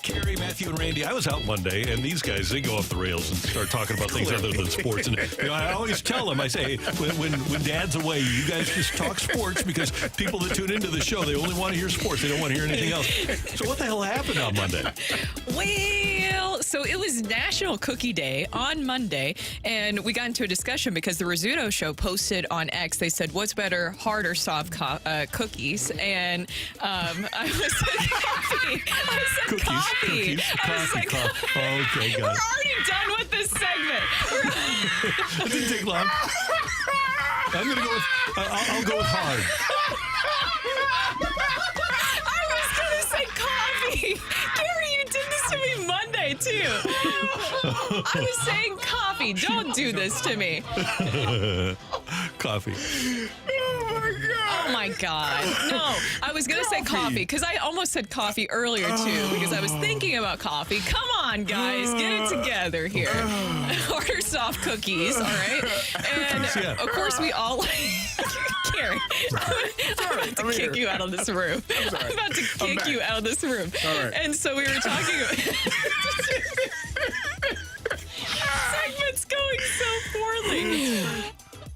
Carrie, Matthew, and Randy, I was out Monday, and these guys, they go off the rails and start talking about things other than sports. And I always tell them, I say, when Dad's away, you guys just talk sports because people that tune into the show, they only want to hear sports. They don't want to hear anything else. So what the hell happened on Monday? Well, so it was National Cookie Day on Monday, and we got into a discussion because the Rizzuto Show posted on X. They said, "What's better, hard or soft cookies?" And I was said coffee. I said Cookies, coffee. cookies, I was coffee, like, coffee. Oh, okay, got we're it. already done with this segment. It didn't take long. I'm going to go with, I'll go with hard. I was going to say coffee. Gary, you did this to me Monday, too. I was saying coffee. Don't do this to me. Coffee. Oh, my God. No, I was going to say coffee because I almost said coffee earlier, too, because I was thinking about coffee. Come on, guys. Get it together here. Hard or soft cookies, all right? And, of course, we all like... Gary, I'm about to kick you out of this room. I'm about to kick you out of this room. All right. And so we were talking about... Segment's going so poorly.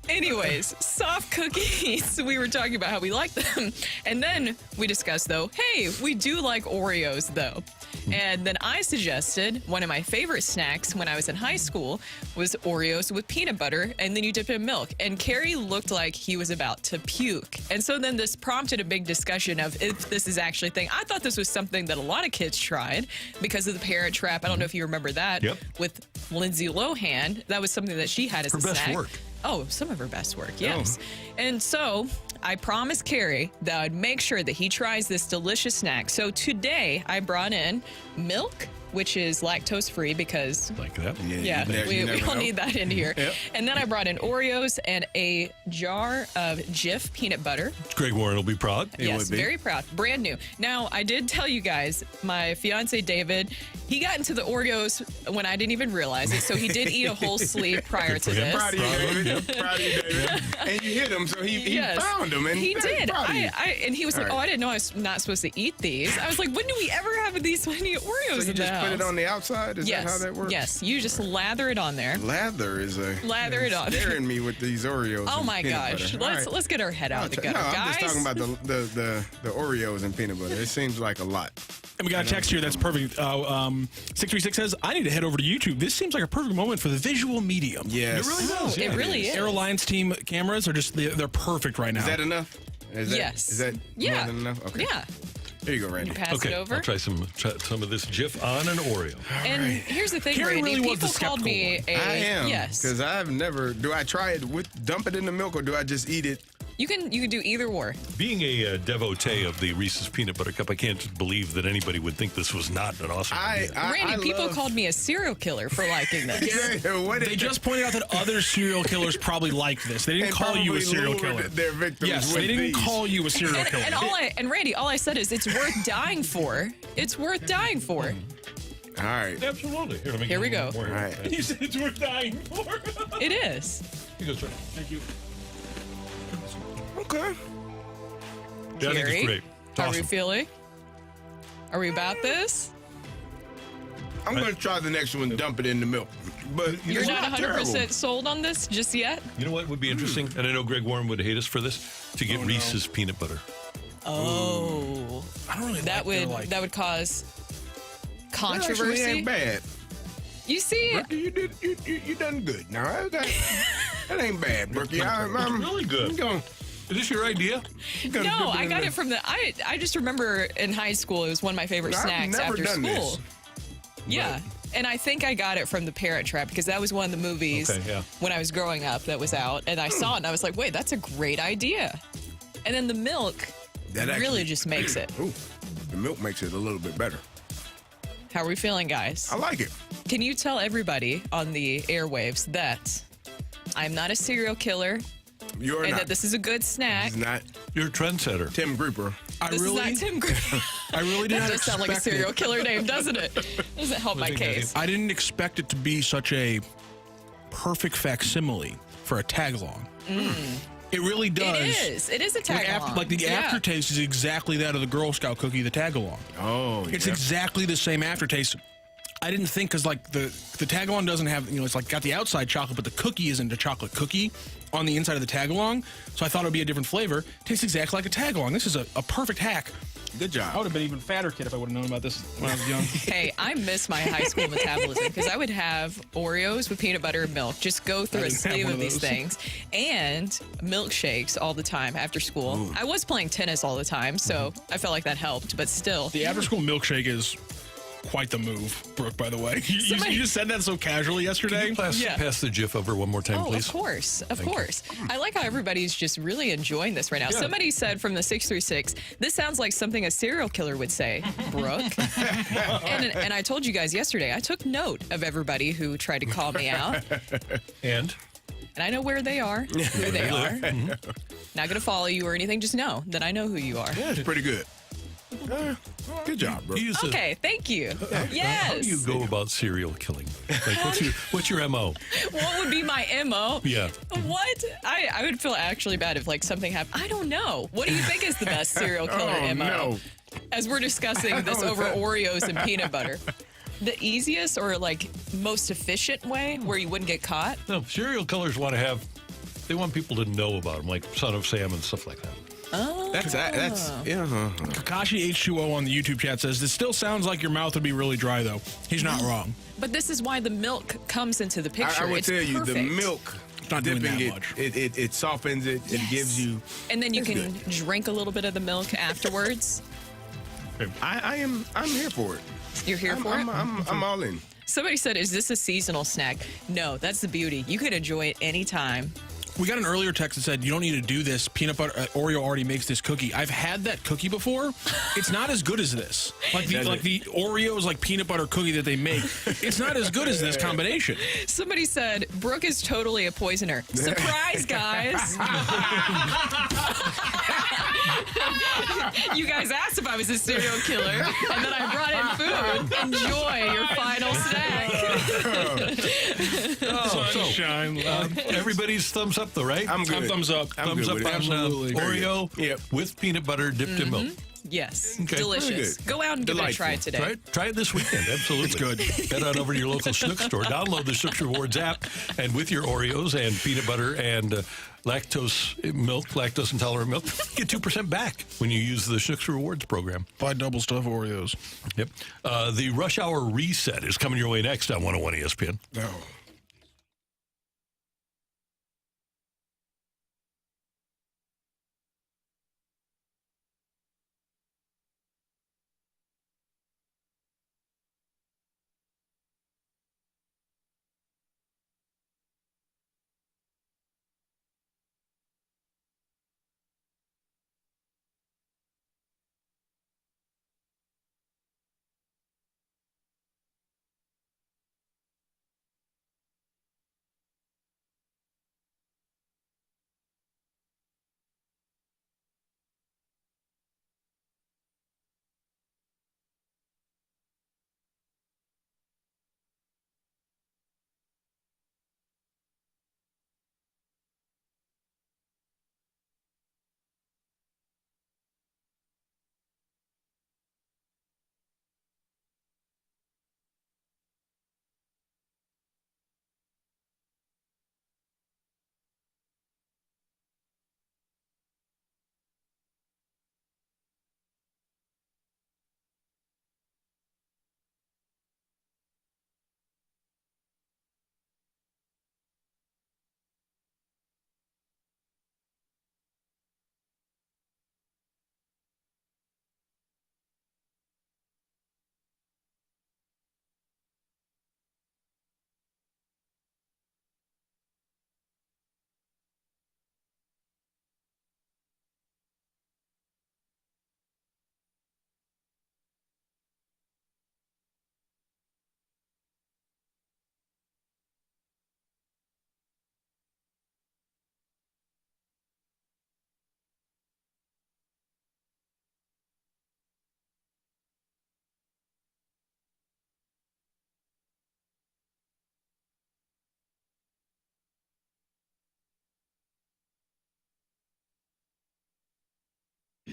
Anyways, soft cookies. We were talking about how we like them. And then we discussed, though, hey, we do like Oreos, though. And then I suggested one of my favorite snacks when I was in high school was Oreos with peanut butter, and then you dip it in milk. And Carrie looked like he was about to puke. And so then this prompted a big discussion of if this is actually a thing. I thought this was something that a lot of kids tried because of the Parent Trap. I don't know if you remember that. Yep. With Lindsay Lohan. That was something that she had as a snack. Her best work. Oh, some of her best work, yes. And so I promised Carrie that I'd make sure that he tries this delicious snack. So today I brought in milk, which is lactose free because like that. Yeah, we all need that in here. Yep. And then I brought in Oreos and a jar of Jif peanut butter. Greg Warren will be proud. Yes, very proud. Brand new. Now, I did tell you guys, my fiance David, he got into the Oreos when I didn't even realize it. So he did eat a whole sleeve prior to this. Proud of you, David. Proud of you, David. And you hit him, so he found them. And he did. And he was like, All right. I didn't know I was not supposed to eat these. I was like, when do we ever have these many Oreos So you in the just house? put it on the outside? Is that how that works? Yes, you just lather it on there. Lather is Lather it on. scaring me with these Oreos. Oh and my peanut gosh. butter. Let's get our head out of the gutter, no, guys. I'm just talking about the Oreos and peanut butter. It seems like a lot. And we got a text here that's perfect. 636 says, I need to head over to YouTube. This seems like a perfect moment for the visual medium. Yes. It really does. It really is. Air Alliance team cameras are just, they're perfect right now. Is that enough? Yes. Is that more than enough? Okay. Yeah. There you go, Randy. You pass it over. I'll try some of this Jif on an Oreo. And here's the thing, Carrie Randy. really was People the called me skeptical a... I am. Yes. Because I've never... Do I try it dump it in the milk, or do I just eat it? You can do either or. Being a devotee of the Reese's Peanut Butter Cup, I can't believe that anybody would think this was not an awesome idea. Randy, people called me a serial killer for liking this. They just pointed out that other serial killers probably like this. They didn't call you a serial killer. Their victims Yes, with they didn't these. call you a serial killer. And Randy, all I said is it's worth dying for. It's worth dying for. All right. Absolutely. Here we go. All right. You said it's worth dying for. It is. You go, sir. Thank you. Okay. Yeah, I think Carrie, it's great. It's How are awesome. we feeling? Are we about this? I'm going to try the next one, dump it in the milk. But You're it's not 100% terrible. sold on this just yet? You know what would be interesting? And I know Greg Warren would hate us for this, to get Reese's peanut butter. Oh. I don't really That would cause That controversy. actually ain't bad. You see, Brookie, you done good. Now that ain't bad, Brookie. I'm really good. Is this your idea? no, I got it from the. I just remember in high school it was one of my favorite I've snacks never after done school. this. Yeah. And I think I got it from The Parent Trap because that was one of the movies when I was growing up that was out. And I saw it and I was like, wait, that's a great idea. And then the milk really just makes it. Ooh, the milk makes it a little bit better. How are we feeling, guys? I like it. Can you tell everybody on the airwaves that I'm not a serial killer You're and not. that this is a good snack? It's not. You're a trendsetter. Tim Grieper. This is not Tim Grieper. I really did That not does sound like a expect serial it. killer name, doesn't it? Doesn't help my case. I didn't expect it to be such a perfect facsimile for a tag along. It really does. It is a tag-along. Like the aftertaste is exactly that of the Girl Scout cookie, the tag-along. Oh, It's exactly the same aftertaste. I didn't think, because like the tag-along doesn't have, it's like got the outside chocolate, but the cookie isn't a chocolate cookie on the inside of the tag-along. So I thought it would be a different flavor. Tastes exactly like a tag-along. This is a perfect hack. Good job. I would have been even fatter kid if I would have known about this when I was young. Hey, I miss my high school metabolism because I would have Oreos with peanut butter and milk. Just go through a sleeve of these things. And milkshakes all the time after school. Ooh. I was playing tennis all the time, so I felt like that helped, but still. The after-school milkshake is quite the move, Brooke, by the way. You just said that so casually yesterday. Can you pass the GIF over one more time, please? Of course. I like how everybody's just really enjoying this right now. Yeah. Somebody said from the 636, this sounds like something a serial killer would say, Brooke. and I told you guys yesterday, I took note of everybody who tried to call me out. And I know where they are. Where they are. Not going to follow you or anything. Just know that I know who you are. Yeah, it's pretty good. Good job, bro. Okay, thank you. Yes. How do you go about serial killing? Like, what's your MO? What would be my MO? Yeah. What? I would feel actually bad if like something happened. I don't know. What do you think is the best serial killer MO? No. As we're discussing this over Oreos and peanut butter. The easiest or like most efficient way where you wouldn't get caught? No, serial killers they want people to know about them, like Son of Sam and stuff like that. Oh. That's Kakashi H2O on the YouTube chat says, this still sounds like your mouth would be really dry, though. He's not wrong. But this is why the milk comes into the picture. I would tell you, the milk, not dipping doing that it, much. It softens it. Yes. It gives you. And then you can drink a little bit of the milk afterwards. I'm here for it. You're here for it? I'm all in. Somebody said, is this a seasonal snack? No, that's the beauty. You can enjoy it anytime. We got an earlier text that said, you don't need to do this. Peanut butter, Oreo already makes this cookie. I've had that cookie before. It's not as good as this. Like the Oreos, like peanut butter cookie that they make. It's not as good as this combination. Somebody said, Brooke is totally a poisoner. Surprise, guys. You guys asked if I was a serial killer, and then I brought in food. Enjoy your final snack. Sunshine. Everybody's thumbs up, though, right? I'm good. Thumbs up. Thumbs up on Oreo with peanut butter dipped in milk. Yes. Okay. Delicious. Go out and give it a try today. Try it this weekend. Absolutely. It's good. Head on over to your local Schnucks store. Download the Schnucks Rewards app. And with your Oreos and peanut butter and lactose intolerant milk, get 2% back when you use the Schnucks Rewards program. Buy double stuff Oreos. Yep. The Rush Hour Reset is coming your way next on 101 ESPN. No.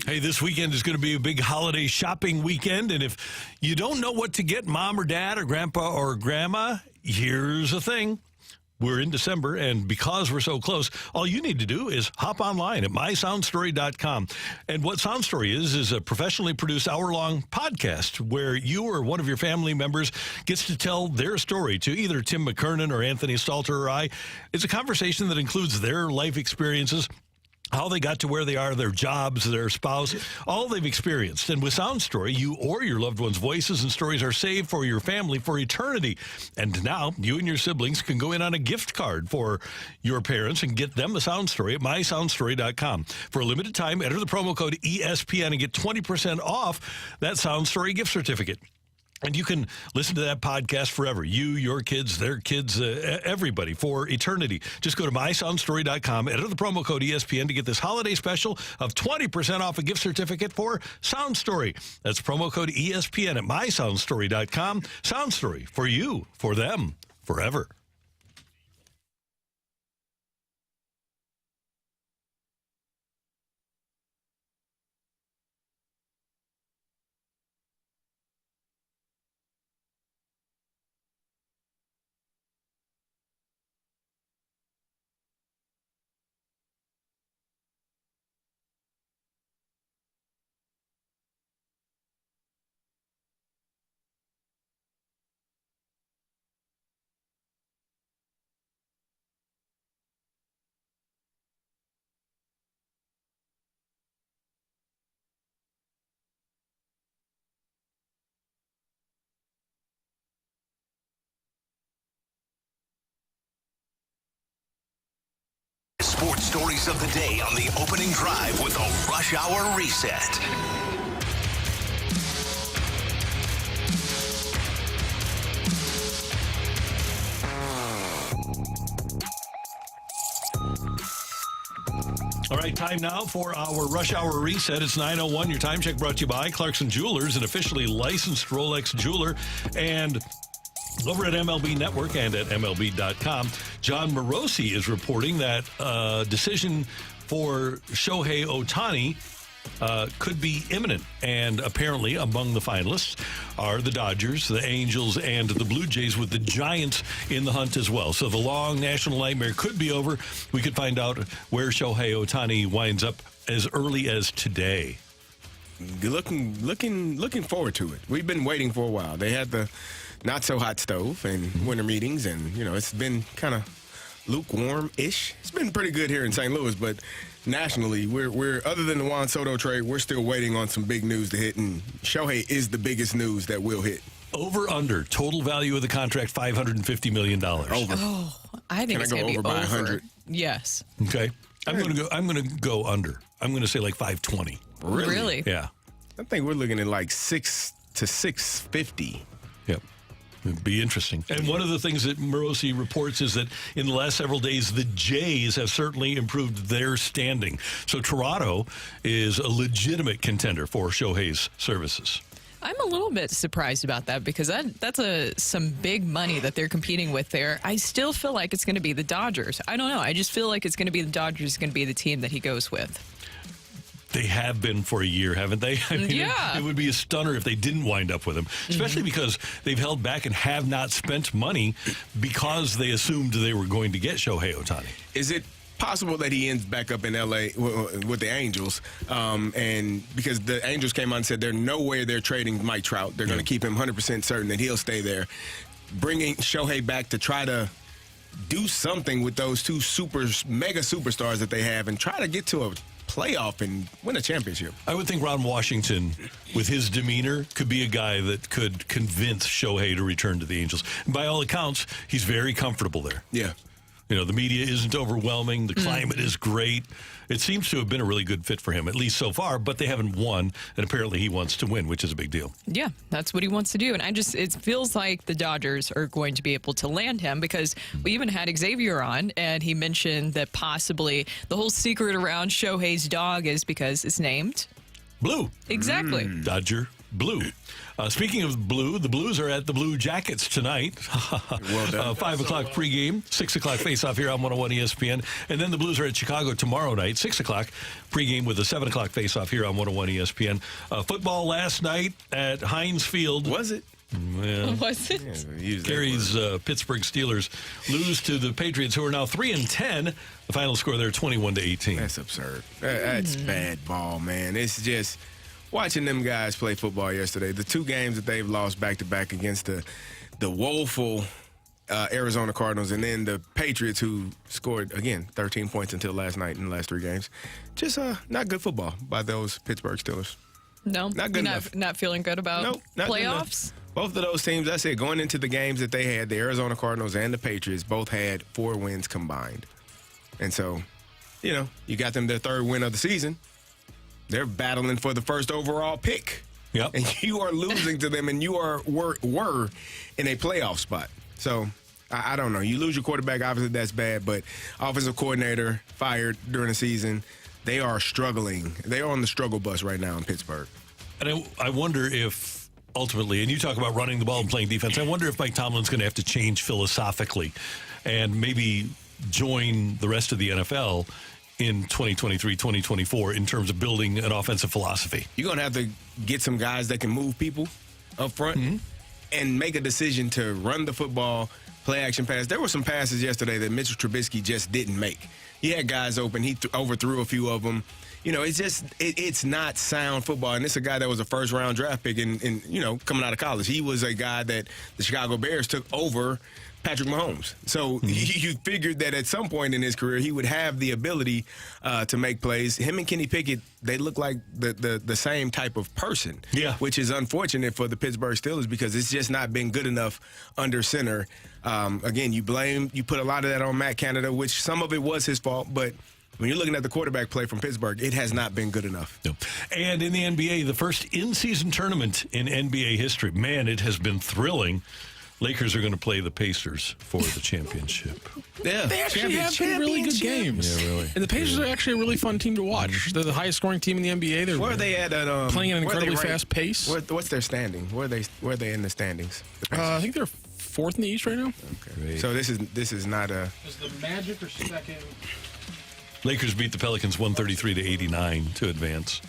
Hey, this weekend is going to be a big holiday shopping weekend, and if you don't know what to get mom or dad or grandpa or grandma, here's the thing. We're in December, and because we're so close, all you need to do is hop online at mysoundstory.com. And what Sound Story is a professionally produced hour-long podcast where you or one of your family members gets to tell their story to either Tim McKernan or Anthony Stalter or I. It's a conversation that includes their life experiences, how they got to where they are, their jobs, their spouse, all they've experienced. And with Sound Story, you or your loved one's voices and stories are saved for your family for eternity. And now you and your siblings can go in on a gift card for your parents and get them a Sound Story at mysoundstory.com. For a limited time, enter the promo code ESPN and get 20% off that Sound Story gift certificate. And you can listen to that podcast forever. You, your kids, their kids, everybody, for eternity. Just go to mysoundstory.com, enter the promo code ESPN to get this holiday special of 20% off a gift certificate for Sound Story. That's promo code ESPN at mysoundstory.com. Sound Story, for you, for them, forever. Sports stories of the day on the opening drive with a Rush Hour Reset. All right, time now for our Rush Hour Reset. It's 9:01. Your time check brought to you by Clarkson Jewelers, an officially licensed Rolex jeweler. And over at MLB Network and at MLB.com, Jon Morosi is reporting that a decision for Shohei Ohtani could be imminent. And apparently among the finalists are the Dodgers, the Angels, and the Blue Jays, with the Giants in the hunt as well. So the long national nightmare could be over. We could find out where Shohei Ohtani winds up as early as today. Looking forward to it. We've been waiting for a while. They had the not so hot stove and winter meetings, and it's been kind of lukewarm-ish. It's been pretty good here in St. Louis, but nationally, we're other than the Juan Soto trade, we're still waiting on some big news to hit, and Shohei is the biggest news that will hit. Over under total value of the contract, $550 million. Over. Oh, I think Can it's I go going to be over by over. 100? Yes. Okay. I'm going to go under. I'm going to say like 520. Really? Yeah. I think we're looking at like 6 to 650. Yep. It'd be interesting. And one of the things that Morosi reports is that in the last several days, the Jays have certainly improved their standing. So Toronto is a legitimate contender for Shohei's services. I'm a little bit surprised about that because that's some big money that they're competing with there. I still feel like it's going to be the Dodgers. I don't know. I just feel like it's going to be the Dodgers going to be the team that he goes with. They have been for a year, haven't they? I mean, yeah. It would be a stunner if they didn't wind up with him, especially because they've held back and have not spent money because they assumed they were going to get Shohei Ohtani. Is it possible that he ends back up in L.A. with the Angels? And because the Angels came out and said there's no way they're trading Mike Trout. They're going to keep him 100% certain that he'll stay there. Bringing Shohei back to try to do something with those two mega superstars that they have and try to get to a playoff and win a championship. I would think Ron Washington, with his demeanor, could be a guy that could convince Shohei to return to the Angels. And by all accounts, he's very comfortable there. Yeah. The media isn't overwhelming. The climate is great. It seems to have been a really good fit for him, at least so far, but they haven't won, and apparently he wants to win, which is a big deal. Yeah, that's what he wants to do. And it feels like the Dodgers are going to be able to land him because we even had Xavier on, and he mentioned that possibly the whole secret around Shohei's dog is because it's named Blue. Exactly. Dodger. blue. Speaking of blue, the Blues are at the Blue Jackets tonight. Well done. 5 o'clock pregame, 6 o'clock face-off here on 101 ESPN. And then the Blues are at Chicago tomorrow night, 6 o'clock pregame with a 7 o'clock face-off here on 101 ESPN. Football last night at Heinz Field. Was it? Well, Was it? Yeah, Gary's Pittsburgh Steelers lose to the Patriots, who are now 3-10. The final score there, 21-18. That's absurd. That's bad ball, man. It's just watching them guys play football yesterday. The two games that they've lost back-to-back against the woeful Arizona Cardinals and then the Patriots, who scored, again, 13 points until last night in the last three games. Just not good football by those Pittsburgh Steelers. No, not good enough. Not feeling good about Nope, not good enough. playoffs. Both of those teams, I said, going into the games that they had, the Arizona Cardinals and the Patriots both had 4 wins combined. And so, you got them their third win of the season. They're battling for the first overall pick. Yep. And you are losing to them, and you were in a playoff spot. So, I don't know. You lose your quarterback, obviously that's bad, but offensive coordinator fired during the season. They are struggling. They are on the struggle bus right now in Pittsburgh. And I wonder if ultimately, and you talk about running the ball and playing defense, I wonder if Mike Tomlin's going to have to change philosophically and maybe join the rest of the NFL in 2023, 2024 in terms of building an offensive philosophy. You're going to have to get some guys that can move people up front and make a decision to run the football, play action pass. There were some passes yesterday that Mitchell Trubisky just didn't make. He had guys open. He overthrew a few of them. It's just it's not sound football. And it's a guy that was a first-round draft pick in coming out of college. He was a guy that the Chicago Bears took over Patrick Mahomes. So you figured that at some point in his career he would have the ability to make plays. Him and Kenny Pickett, they look like the same type of person. Yeah. Which is unfortunate for the Pittsburgh Steelers because it's just not been good enough under center. Again, you put a lot of that on Matt Canada, which some of it was his fault, but when you're looking at the quarterback play from Pittsburgh, it has not been good enough. No. And in the NBA, the first in-season tournament in NBA history. Man, it has been thrilling. Lakers are going to play the Pacers for the championship. Yeah, They actually have been really good games. Yeah, really. And the Pacers are actually a really fun team to watch. They're the highest scoring team in the NBA. They're Where are they at? playing at an where are they incredibly ranked? fast pace. What's their standing? Where are they in the standings? The I think they're fourth in the East right now. Okay. So this is not a. Is the Magic or second? Lakers beat the Pelicans 133-89 to advance.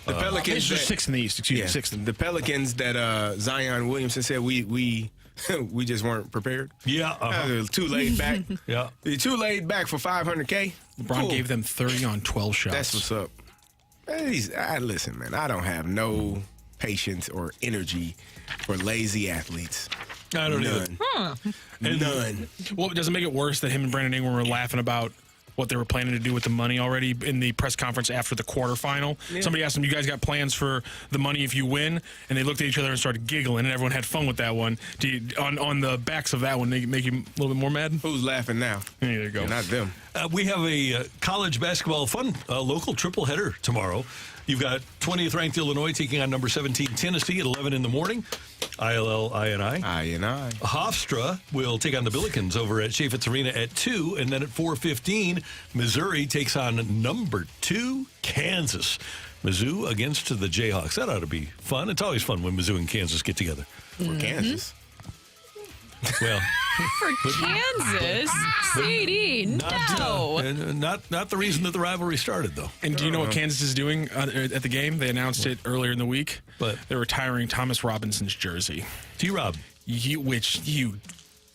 The Pelicans Pacers are sixth in the East. Excuse me, sixth. The Pelicans that Zion Williamson said we just weren't prepared. Yeah, Too laid back. Yeah, You're too laid back for $500K. LeBron gave them 30 on 12 shots. That's what's up. Listen, man, I don't have no patience or energy for lazy athletes. I don't either. None. Well, does it make it worse that him and Brandon Ingram were laughing about what they were planning to do with the money already in the press conference after the quarterfinal? Yeah. Somebody asked them, "You guys got plans for the money if you win?" And they looked at each other and started giggling, and everyone had fun with that one. On the backs of that one, they make you a little bit more mad? Who's laughing now? There you go. Not them. We have a college basketball local triple-header tomorrow. You've got 20th ranked Illinois taking on number 17 Tennessee at 11 in the morning. ILL-INI. INI. Hofstra will take on the Billikens over at Chaffetz Arena at 2. And then at 4:15, Missouri takes on number 2 Kansas. Mizzou against the Jayhawks. That ought to be fun. It's always fun when Mizzou and Kansas get together. For Kansas. Well, for Kansas, CD, no. Not the reason that the rivalry started, though. And do you know what Kansas is doing at the game? They announced it earlier in the week. But they're retiring Thomas Robinson's jersey. T-Rob. You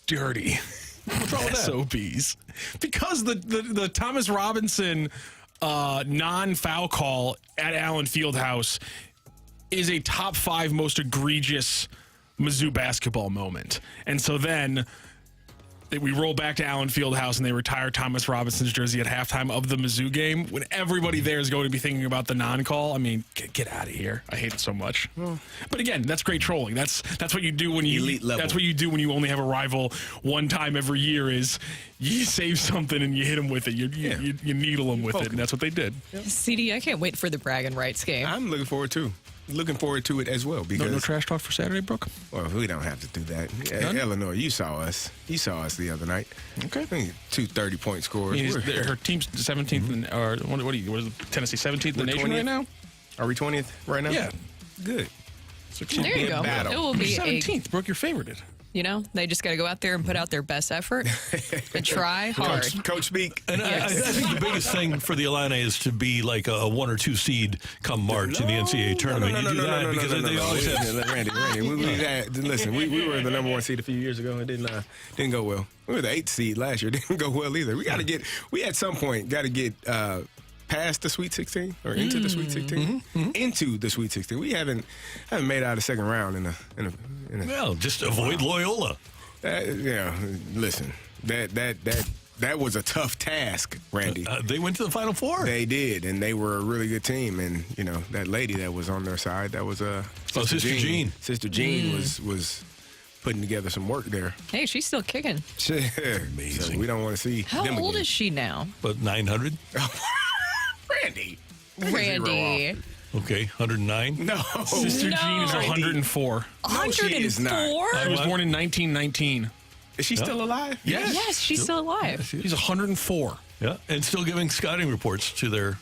dirty. What's wrong with that? SOBs. Because the Thomas Robinson non-foul call at Allen Fieldhouse is a top 5 most egregious Mizzou basketball moment. And so then we roll back to Allen Fieldhouse and they retire Thomas Robinson's jersey at halftime of the Mizzou game when everybody there is going to be thinking about the non-call. I mean, get out of here. I hate it so much. But again, that's great trolling. That's what you do when you elite level. That's what you do when you only have a rival one time every year is you save something and you hit them with it. You needle them with it, and that's what they did. CD, I can't wait for the bragging rights game. I'm looking forward to it as well because no trash talk for Saturday, Brooke. Well, we don't have to do that. Illinois, you saw us the other night. Okay, 2 30-point scores. Her team's 17th, or what is Tennessee 17th in the nation 20th? right now? Are we 20th right now? Yeah, good. There you go. battle. It will be 17th. Brooke, your favorite. they just got to go out there and put out their best effort and try hard. Coach speak. And I think the biggest thing for the Illini is to be like a 1 or 2 seed come March in the NCAA tournament. You do that because they always have. Randy, listen, we were the number 1 seed a few years ago. It didn't go well. We were the 8th seed last year. It didn't go well either. We at some point got to get past the Sweet 16 or into the Sweet 16, into the Sweet 16. We haven't made it out of the second round in a Well, just avoid Loyola. Listen, that was a tough task, Randy. They went to the Final Four. They did, and they were a really good team. And that lady that was on their side, that was Sister Jean. Sister Jean was putting together some work there. Hey, she's still kicking. Amazing. So we don't want to see How them old again. is she now? But 900. Randy. Okay, 109. No. Sister Jean is 104. 104? I was born in 1919. Is she still alive? Yes, she's still alive. She's 104. Yeah, and still giving scouting reports to their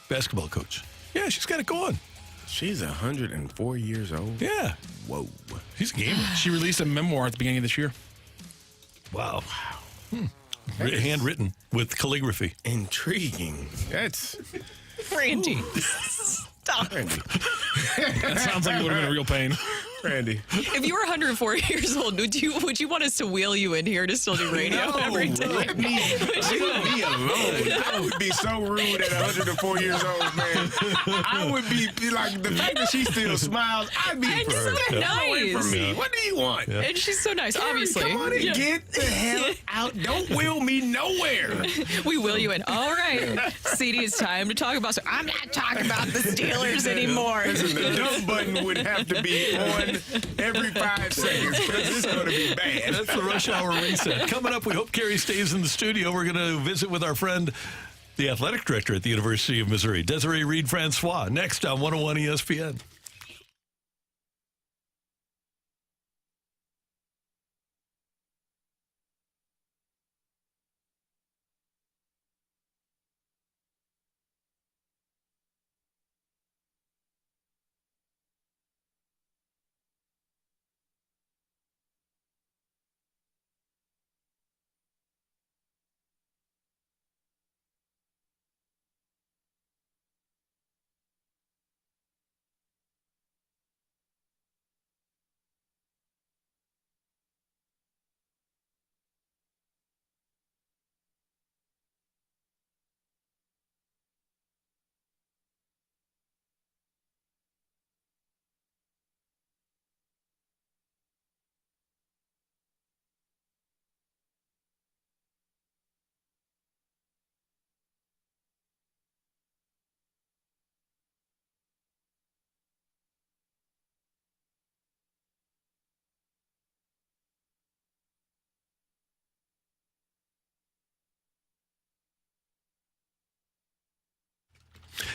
basketball coach. Yeah, she's got it going. She's 104 years old. Yeah. Whoa. She's a gamer. She released a memoir at the beginning of this year. Wow. Handwritten with calligraphy. Intriguing. That's Randy. Stop. Randy. That sounds like it would have been a real pain. Randy. If you were 104 years old, would you want us to wheel you in here to still do radio every day? Let me alone. I would be so rude at 104 years old, man. I would be like, the fact that she still smiles, I'd be And so away from nice. me. What do you want? Yeah. And she's so nice, obviously. Come on and Yeah. get the hell out. Don't wheel me nowhere. We wheel you in. All right. CD, it's time to talk about. So I'm not talking about the Steelers anymore. Listen, the dump button would have to be on every 5 seconds because it's going to be bad. That's the rush hour reset. Coming up, we hope Carrie stays in the studio. We're going to visit with our friend, the athletic director at the University of Missouri, Desiree Reed-Francois, next on 101 ESPN.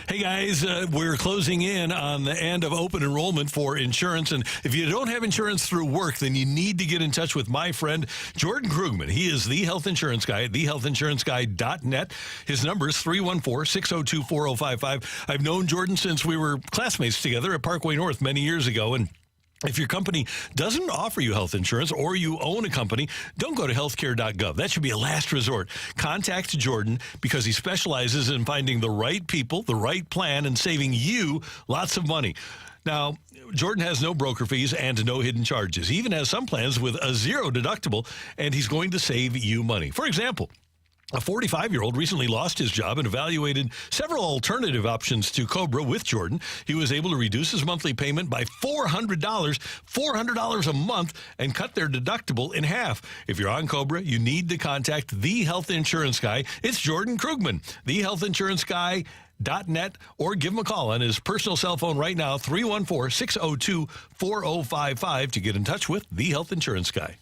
Hey, guys, we're closing in on the end of open enrollment for insurance. And if you don't have insurance through work, then you need to get in touch with my friend, Jordan Krugman. He is the health insurance guy at thehealthinsuranceguy.net. His number is 314-602-4055. I've known Jordan since we were classmates together at Parkway North many years ago. And if your company doesn't offer you health insurance or you own a company, don't go to healthcare.gov. That should be a last resort. Contact Jordan because he specializes in finding the right people, the right plan, and saving you lots of money. Now, Jordan has no broker fees and no hidden charges. He even has some plans with a zero deductible, and he's going to save you money. For example, a 45-year-old recently lost his job and evaluated several alternative options to Cobra with Jordan. He was able to reduce his monthly payment by $400 a month, and cut their deductible in half. If you're on Cobra, you need to contact the health insurance guy. It's Jordan Krugman, thehealthinsuranceguy.net, or give him a call on his personal cell phone right now, 314-602-4055, to get in touch with the health insurance guy.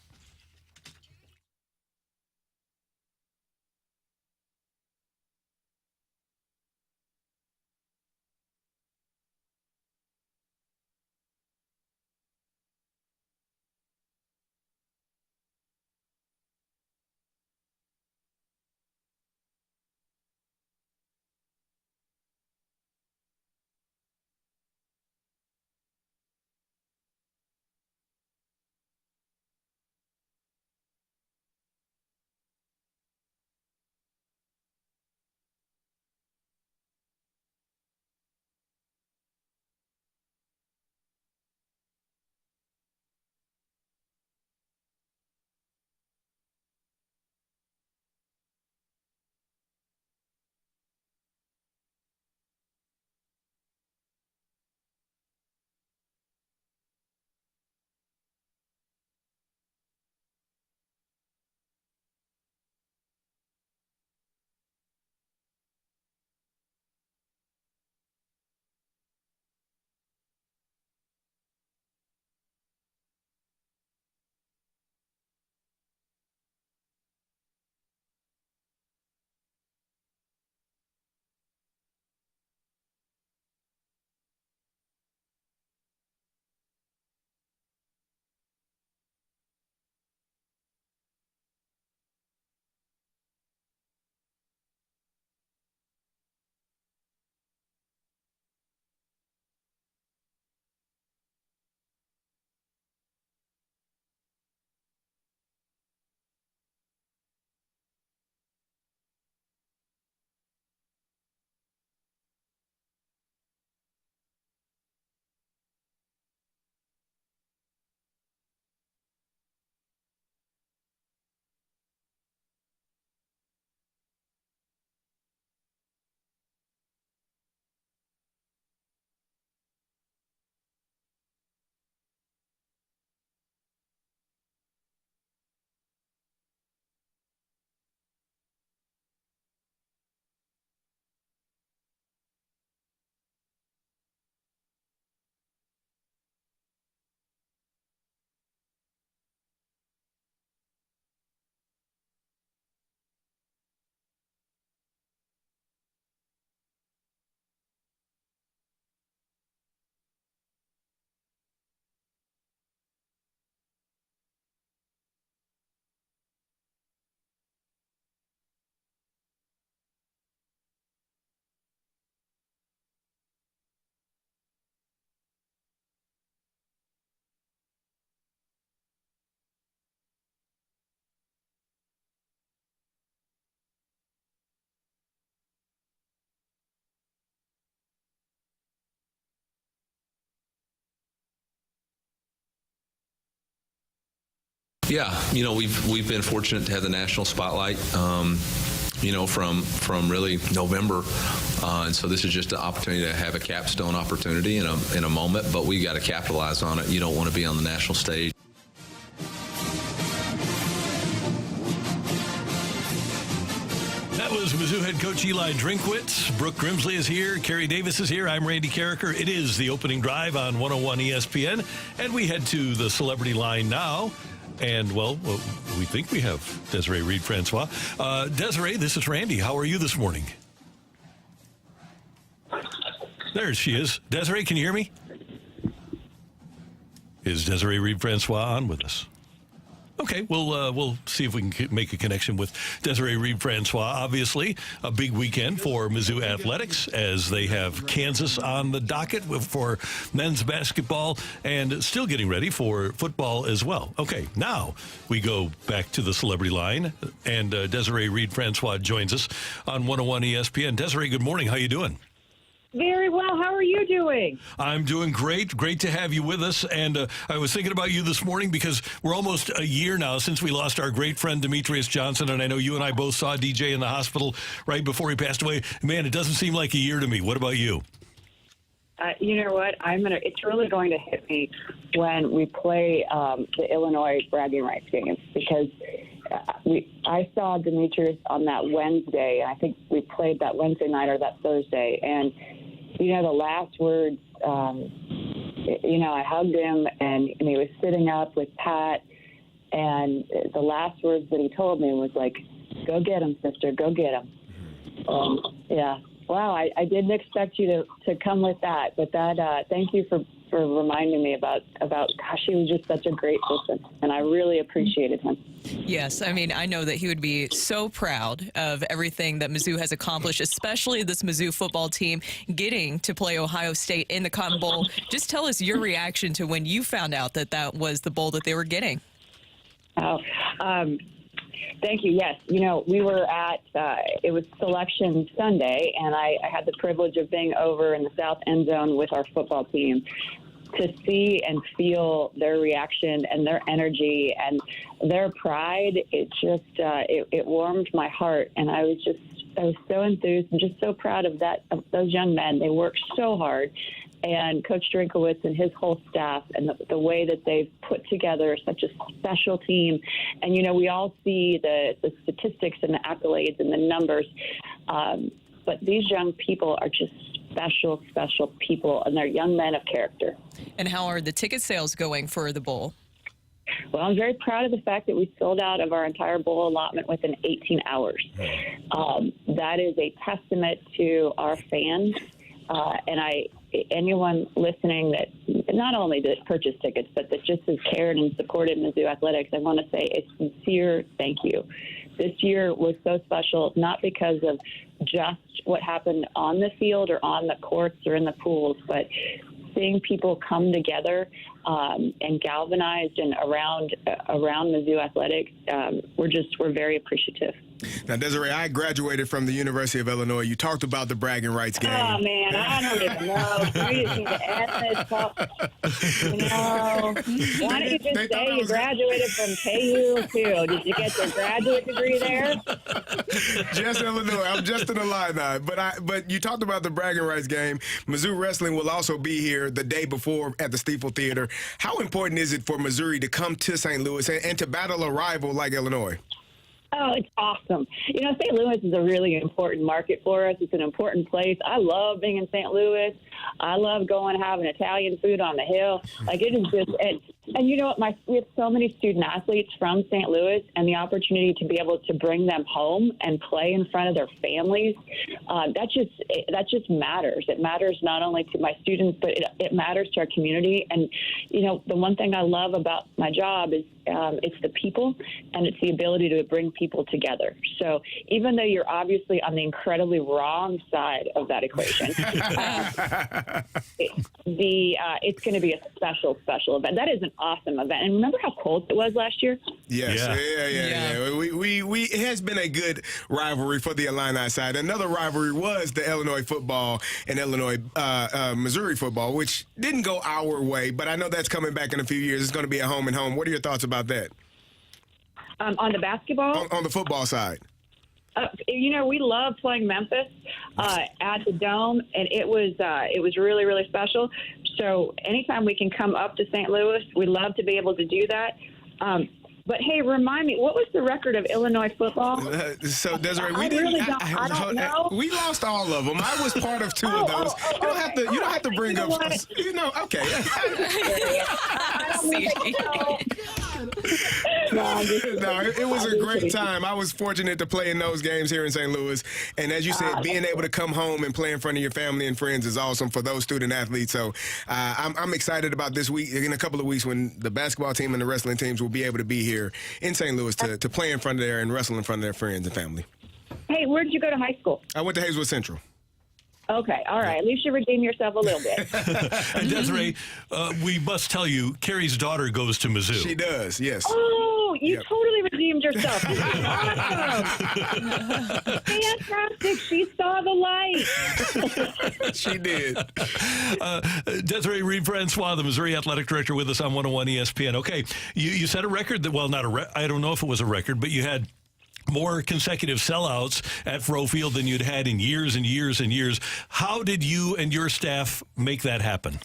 Yeah, we've been fortunate to have the national spotlight. From really November, and so this is just an opportunity to have a capstone opportunity in a moment. But we got to capitalize on it. You don't want to be on the national stage. That was Mizzou head coach Eli Drinkwitz. Brooke Grimsley is here. Kerry Davis is here. I'm Randy Carricker. It is the opening drive on 101 ESPN. And we head to the celebrity line now. And, well, we think we have Desiree Reed-Francois. Desiree, this is Randy. How are you this morning? There she is. Desiree, can you hear me? Is Desiree Reed-Francois on with us? Okay, we'll see if we can make a connection with Desiree Reed-Francois. Obviously, a big weekend for Mizzou athletics as they have Kansas on the docket for men's basketball and still getting ready for football as well. Okay, now we go back to the celebrity line, and Desiree Reed-Francois joins us on 101 ESPN. Desiree, good morning. How you doing? Very well. How are you doing? I'm doing great. Great to have you with us. And I was thinking about you this morning because we're almost a year now since we lost our great friend Demetrius Johnson. And I know you and I both saw DJ in the hospital right before he passed away. Man, it doesn't seem like a year to me. What about you? You know what? It's really going to hit me when we play the Illinois bragging rights games because I saw Demetrius on that Wednesday, and I think we played that Wednesday night or that Thursday. And, the last words, I hugged him, and he was sitting up with Pat, and the last words that he told me was like, "Go get him, sister, go get him." Yeah. Wow, I didn't expect you to come with that, but thank you for reminding me about gosh, he was just such a great person, and I really appreciated him. Yes, I know that he would be so proud of everything that Mizzou has accomplished, especially this Mizzou football team getting to play Ohio State in the Cotton Bowl. Just tell us your reaction to when you found out that was the bowl that they were getting. Thank you. Yes. We were at, it was Selection Sunday, and I had the privilege of being over in the south end zone with our football team to see and feel their reaction and their energy and their pride. It just, it warmed my heart. And I was so enthused and just so proud of those young men. They worked so hard. And Coach Drinkowitz and his whole staff and the way that they've put together such a special team. And, we all see the statistics and the accolades and the numbers. But these young people are just special, special people, and they're young men of character. And how are the ticket sales going for the bowl? Well, I'm very proud of the fact that we sold out of our entire bowl allotment within 18 hours. That is a testament to our fans. And anyone listening that not only that purchased tickets, but that just has cared and supported Mizzou athletics, I want to say a sincere thank you. This year was so special, not because of just what happened on the field or on the courts or in the pools, but seeing people come together and galvanized and around Mizzou athletics, we're very appreciative. Now, Desiree, I graduated from the University of Illinois. You talked about the bragging rights game. Oh, man, I don't even know. We just need to end this talk. Why don't you just say you graduated from KU, too? Did you get your graduate degree there? Just Illinois. I'm just in the line now. But you talked about the bragging rights game. Mizzou Wrestling will also be here the day before at the Steeple Theater. How important is it for Missouri to come to St. Louis and to battle a rival like Illinois? Oh, it's awesome. St. Louis is a really important market for us. It's an important place. I love being in St. Louis. I love going and having Italian food on the hill. Like, it is just, and you know what, we have so many student athletes from St. Louis, and the opportunity to be able to bring them home and play in front of their families, that just matters. It matters not only to my students, but it matters to our community. And, the one thing I love about my job is it's the people, and it's the ability to bring people together. So even though you're obviously on the incredibly wrong side of that equation, it's going to be a special, special event. That is an awesome event. And remember how cold it was last year? Yes. Yeah. It has been a good rivalry for the Illini side. Another rivalry was the Illinois football and Illinois Missouri football, which didn't go our way, but I know that's coming back in a few years. It's going to be a home and home. What are your thoughts about that? On the basketball? On the football side. We love playing Memphis at the Dome, and it was really, really special. So anytime we can come up to St. Louis, we'd love to be able to do that. But hey, remind me, what was the record of Illinois football? So Desiree, I don't know. We lost all of them. I was part of two of those. You don't have to bring up. Okay. No, it was a great time. I was fortunate to play in those games here in St. Louis. And as you said, being able to come home and play in front of your family and friends is awesome for those student athletes. So I'm excited about this week, in a couple of weeks, when the basketball team and the wrestling teams will be able to be here in St. Louis to play in front of and wrestle in front of their friends and family. Hey, where did you go to high school? I went to Hayeswood Central. Okay, all right. At least you redeem yourself a little bit. And Desiree, we must tell you, Carrie's daughter goes to Mizzou. She does, yes. Oh, you totally redeemed yourself. This is awesome. Fantastic. She saw the light. She did. Desiree Reed-Francois, the Missouri Athletic Director, with us on 101 ESPN. Okay, you set a record that, well, I don't know if it was a record, but you had more consecutive sellouts at Faurot Field than you'd had in years and years and years. How did you and your staff make that happen?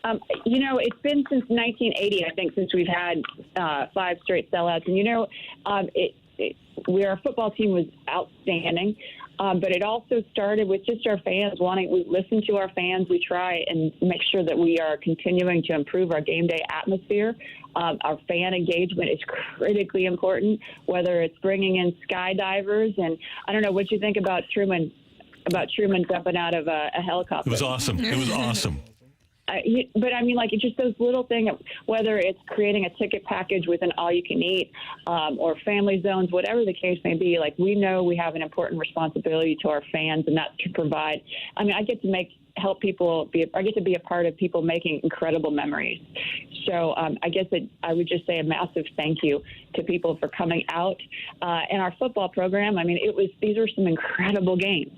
It's been since 1980, I think, since we've had 5 straight sellouts. And, our football team was outstanding. But it also started with just our fans we listen to our fans. We try and make sure that we are continuing to improve our game day atmosphere. Our fan engagement is critically important, whether it's bringing in skydivers. And I don't know what you think about Truman jumping out of a helicopter. It was awesome. It was awesome. It's just those little things, whether it's creating a ticket package with an all-you-can-eat or family zones, whatever the case may be. Like, we know we have an important responsibility to our fans, and that's to provide. I get to help people I get to be a part of people making incredible memories. So I guess I would just say a massive thank you to people for coming out. And our football program, these were some incredible games.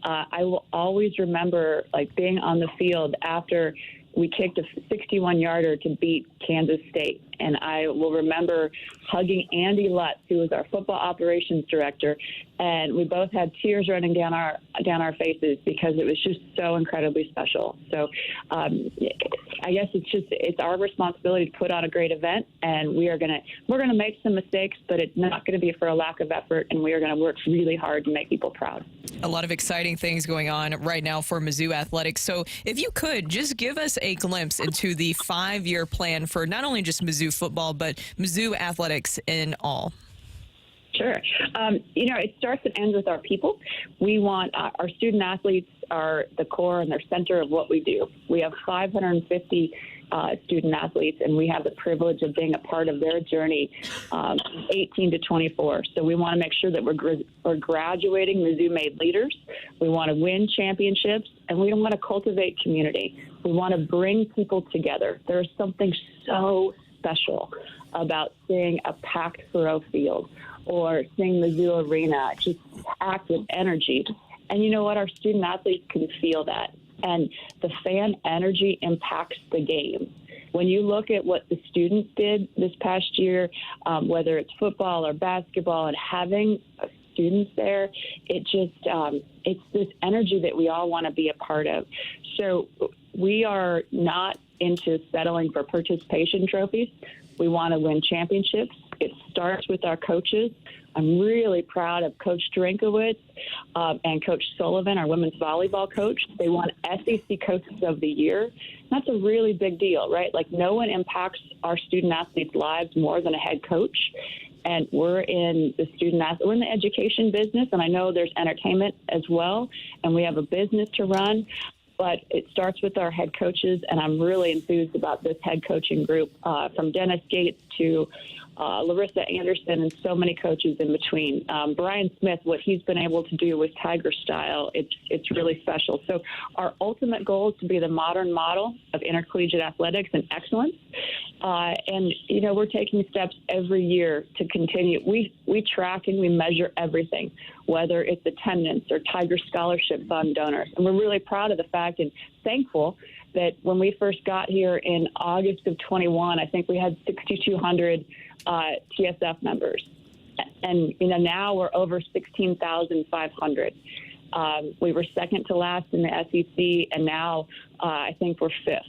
I will always remember being on the field after we kicked a 61-yarder to beat Kansas State. And I will remember hugging Andy Lutz, who was our football operations director, and we both had tears running down our faces because it was just so incredibly special. So I guess it's our responsibility to put on a great event, and we're gonna make some mistakes, but it's not going to be for a lack of effort, and we are going to work really hard to make people proud. A lot of exciting things going on right now for Mizzou athletics. So if you could just give us a glimpse into the 5-year plan for not only just Mizzou football, but Mizzou athletics in all. Sure. It starts and ends with our people. We want our student athletes are the core and they're center of what we do. We have 550 student athletes, and we have the privilege of being a part of their journey, 18 to 24. So we want to make sure that we're graduating Mizzou-made leaders. We want to win championships, and we don't want to cultivate community. We want to bring people together. There's something so special about seeing a packed Faurot Field or seeing Mizzou Arena, just packed with energy. And you know what? Our student athletes can feel that. And the fan energy impacts the game. When you look at what the students did this past year, whether it's football or basketball, and having students there, it's this energy that we all want to be a part of. So we are not into settling for participation trophies. We want to win championships. It starts with our coaches. I'm really proud of Coach Drinkowitz and Coach Sullivan, our women's volleyball coach. They won SEC Coaches of the Year. That's a really big deal, right? No one impacts our student athletes' lives more than a head coach. And we're in we're in the education business, and I know there's entertainment as well, and we have a business to run. But it starts with our head coaches, and I'm really enthused about this head coaching group, from Dennis Gates to Larissa Anderson and so many coaches in between. Brian Smith, what he's been able to do with Tiger Style, it's really special. So our ultimate goal is to be the modern model of intercollegiate athletics and excellence. And we're taking steps every year to continue. We track and we measure everything, whether it's attendance or Tiger Scholarship Fund donors. And we're really proud of the fact and thankful that when we first got here in August of 21, I think we had 6,200 TSF members. And, now we're over 16,500. We were second to last in the SEC, and now I think we're fifth.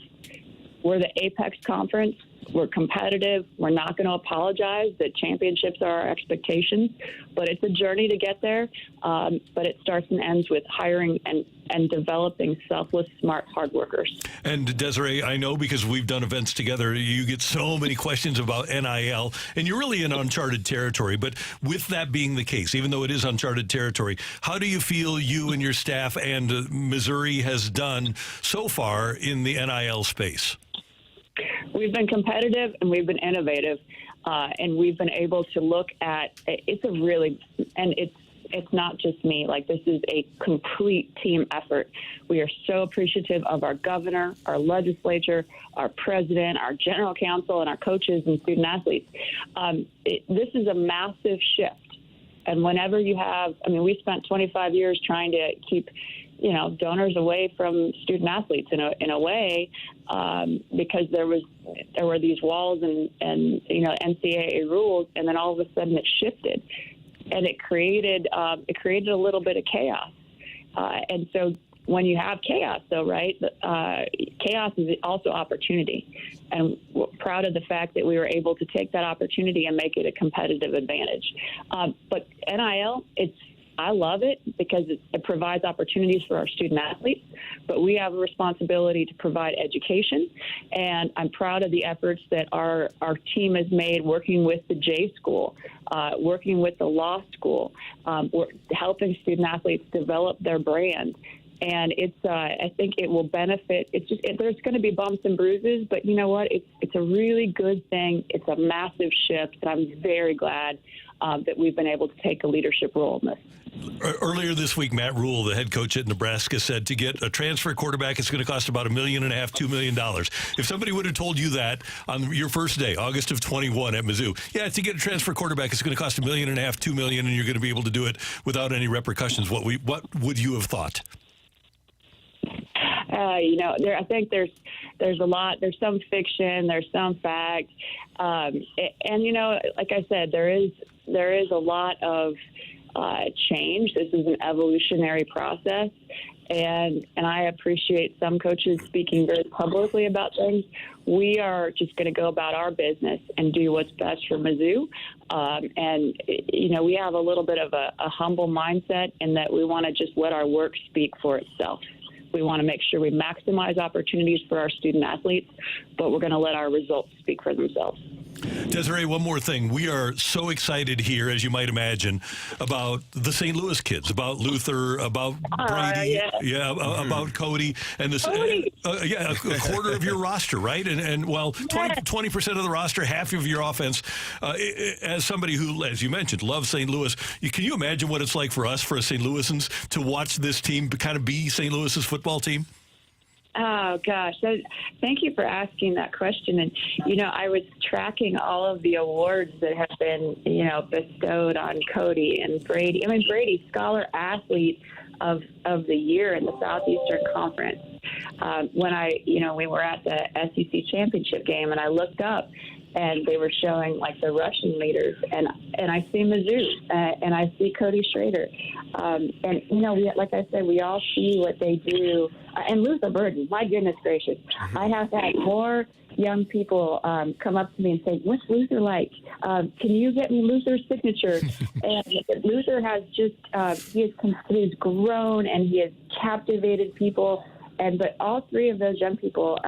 We're the Apex Conference. We're competitive. We're not going to apologize that championships are our expectations, but it's a journey to get there. But it starts and ends with hiring and developing selfless, smart, hard workers. And Desiree, I know because we've done events together, you get so many questions about NIL, and you're really in uncharted territory. But with that being the case, even though it is uncharted territory, how do you feel you and your staff and Missouri has done so far in the NIL space? We've been competitive and we've been innovative, and we've been able to look at it's not just me. Like, this is a complete team effort. We are so appreciative of our governor, our legislature, our president, our general counsel, and our coaches and student athletes. This is a massive shift. And whenever you have, we spent 25 years trying to keep donors away from student athletes in a way, because there were these walls and NCAA rules, and then all of a sudden it shifted, and it created a little bit of chaos. And so when you have chaos, though, right, chaos is also opportunity, and we're proud of the fact that we were able to take that opportunity and make it a competitive advantage. But NIL, I love it because it provides opportunities for our student athletes, but we have a responsibility to provide education. And I'm proud of the efforts that our team has made working with the J School, working with the law school, helping student athletes develop their brand. And I think it will benefit. There's going to be bumps and bruises, but you know what? It's a really good thing. It's a massive shift, and I'm very glad that we've been able to take a leadership role in this. Earlier this week, Matt Rule, the head coach at Nebraska, said to get a transfer quarterback, it's going to cost about $1.5 million, $2 million. If somebody would have told you that on your first day, August of 21 at Mizzou, to get a transfer quarterback, it's going to cost $1.5 million, $2 million, and you're going to be able to do it without any repercussions. What would you have thought? I think there's a lot. There's some fiction. There's some fact, and like I said, there is a lot of change. This is an evolutionary process, and I appreciate some coaches speaking very publicly about things. We are just going to go about our business and do what's best for Mizzou. And we have a little bit of a humble mindset in that we want to just let our work speak for itself. We want to make sure we maximize opportunities for our student athletes, but we're going to let our results speak for themselves. Desiree, one more thing. We are so excited here, as you might imagine, about the St. Louis kids, about Luther, about Brady, about Cody, and this, a quarter of your roster, right? And 20% of the roster, half of your offense. As somebody who, as you mentioned, loves St. Louis, can you imagine what it's like for us, for St. Louisans, to watch this team kind of be St. Louis's football team? Oh, gosh. Thank you for asking that question. And, I was tracking all of the awards that have been, bestowed on Cody and Brady. Brady, Scholar Athlete of the Year in the Southeastern Conference. When we were at the SEC Championship game, and I looked up, and they were showing the rushing leaders, and I see Mizzou, and I see Cody Schrader, and like I said, we all see what they do. And Luther Burden, my goodness gracious, I have had more young people come up to me and say, "What's Luther like? Can you get me Luther's signature?" And Luther has just he's grown, and he has captivated people. But all three of those young people,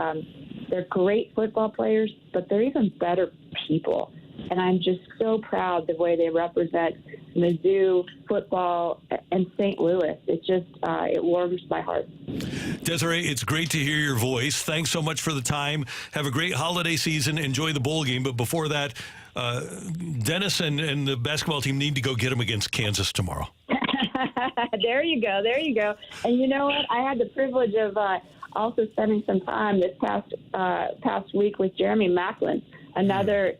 they're great football players, but they're even better people. And I'm just so proud the way they represent Mizzou football and St. Louis. It just it warms my heart. Desiree, it's great to hear your voice. Thanks so much for the time. Have a great holiday season. Enjoy the bowl game. But before that, Dennis and the basketball team need to go get them against Kansas tomorrow. There you go. And you know what? I had the privilege of also spending some time this past week with Jeremy Macklin, another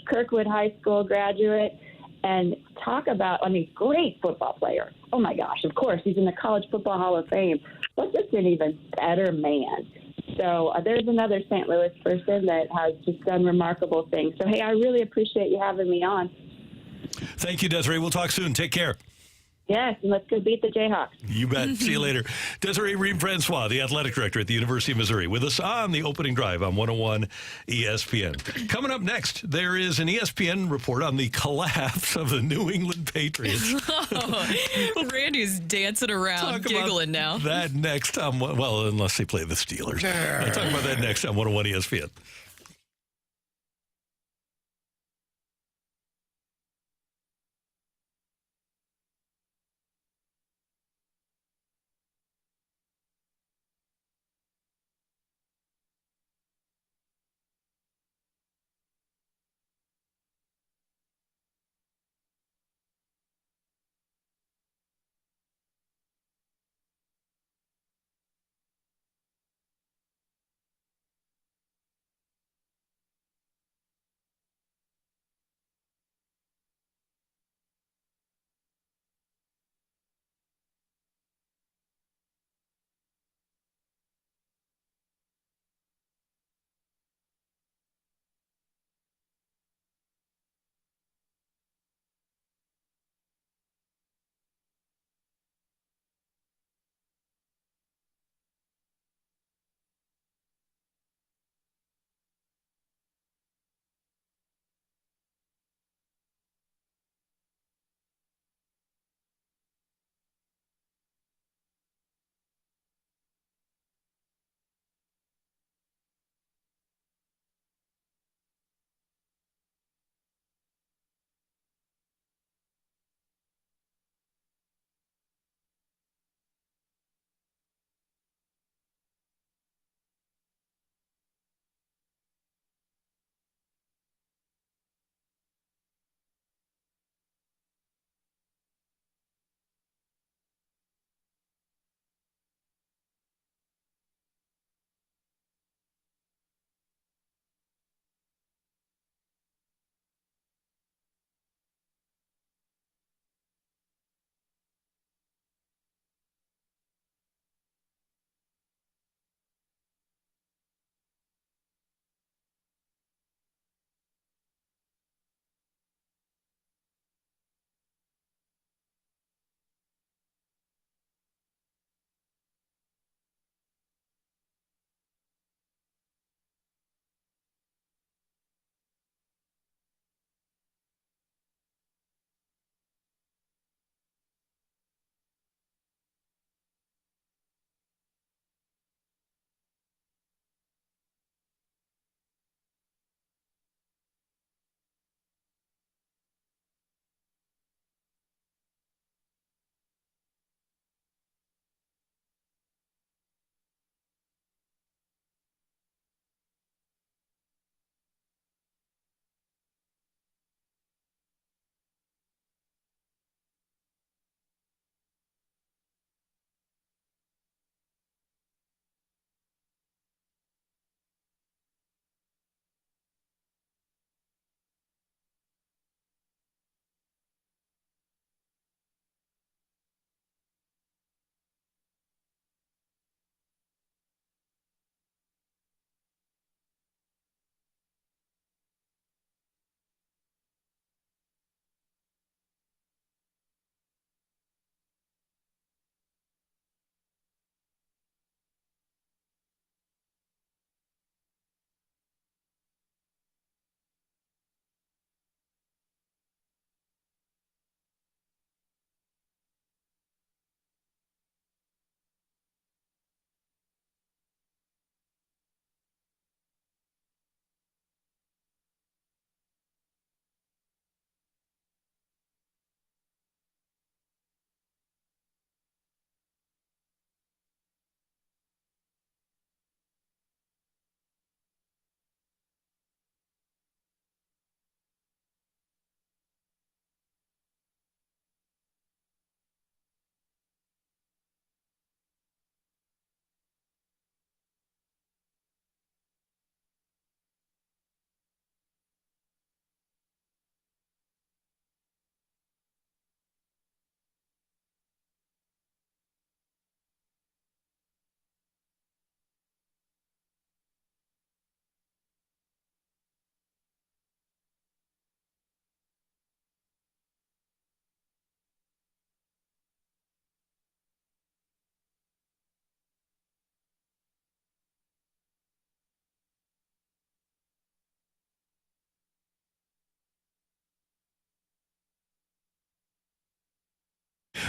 Kirkwood High School graduate, and talk about, great football player. Oh, my gosh, of course, he's in the College Football Hall of Fame, but just an even better man. So there's another St. Louis person that has just done remarkable things. So, hey, I really appreciate you having me on. Thank you, Desiree. We'll talk soon. Take care. Yes, and let's go beat the Jayhawks. You bet. See you later. Desiree Reed-Francois, the athletic director at the University of Missouri, with us on the opening drive on 101 ESPN. Coming up next, there is an ESPN report on the collapse of the New England Patriots. Randy's dancing around, giggling now. That next on, well, unless they play the Steelers. I'll talk about that next on 101 ESPN.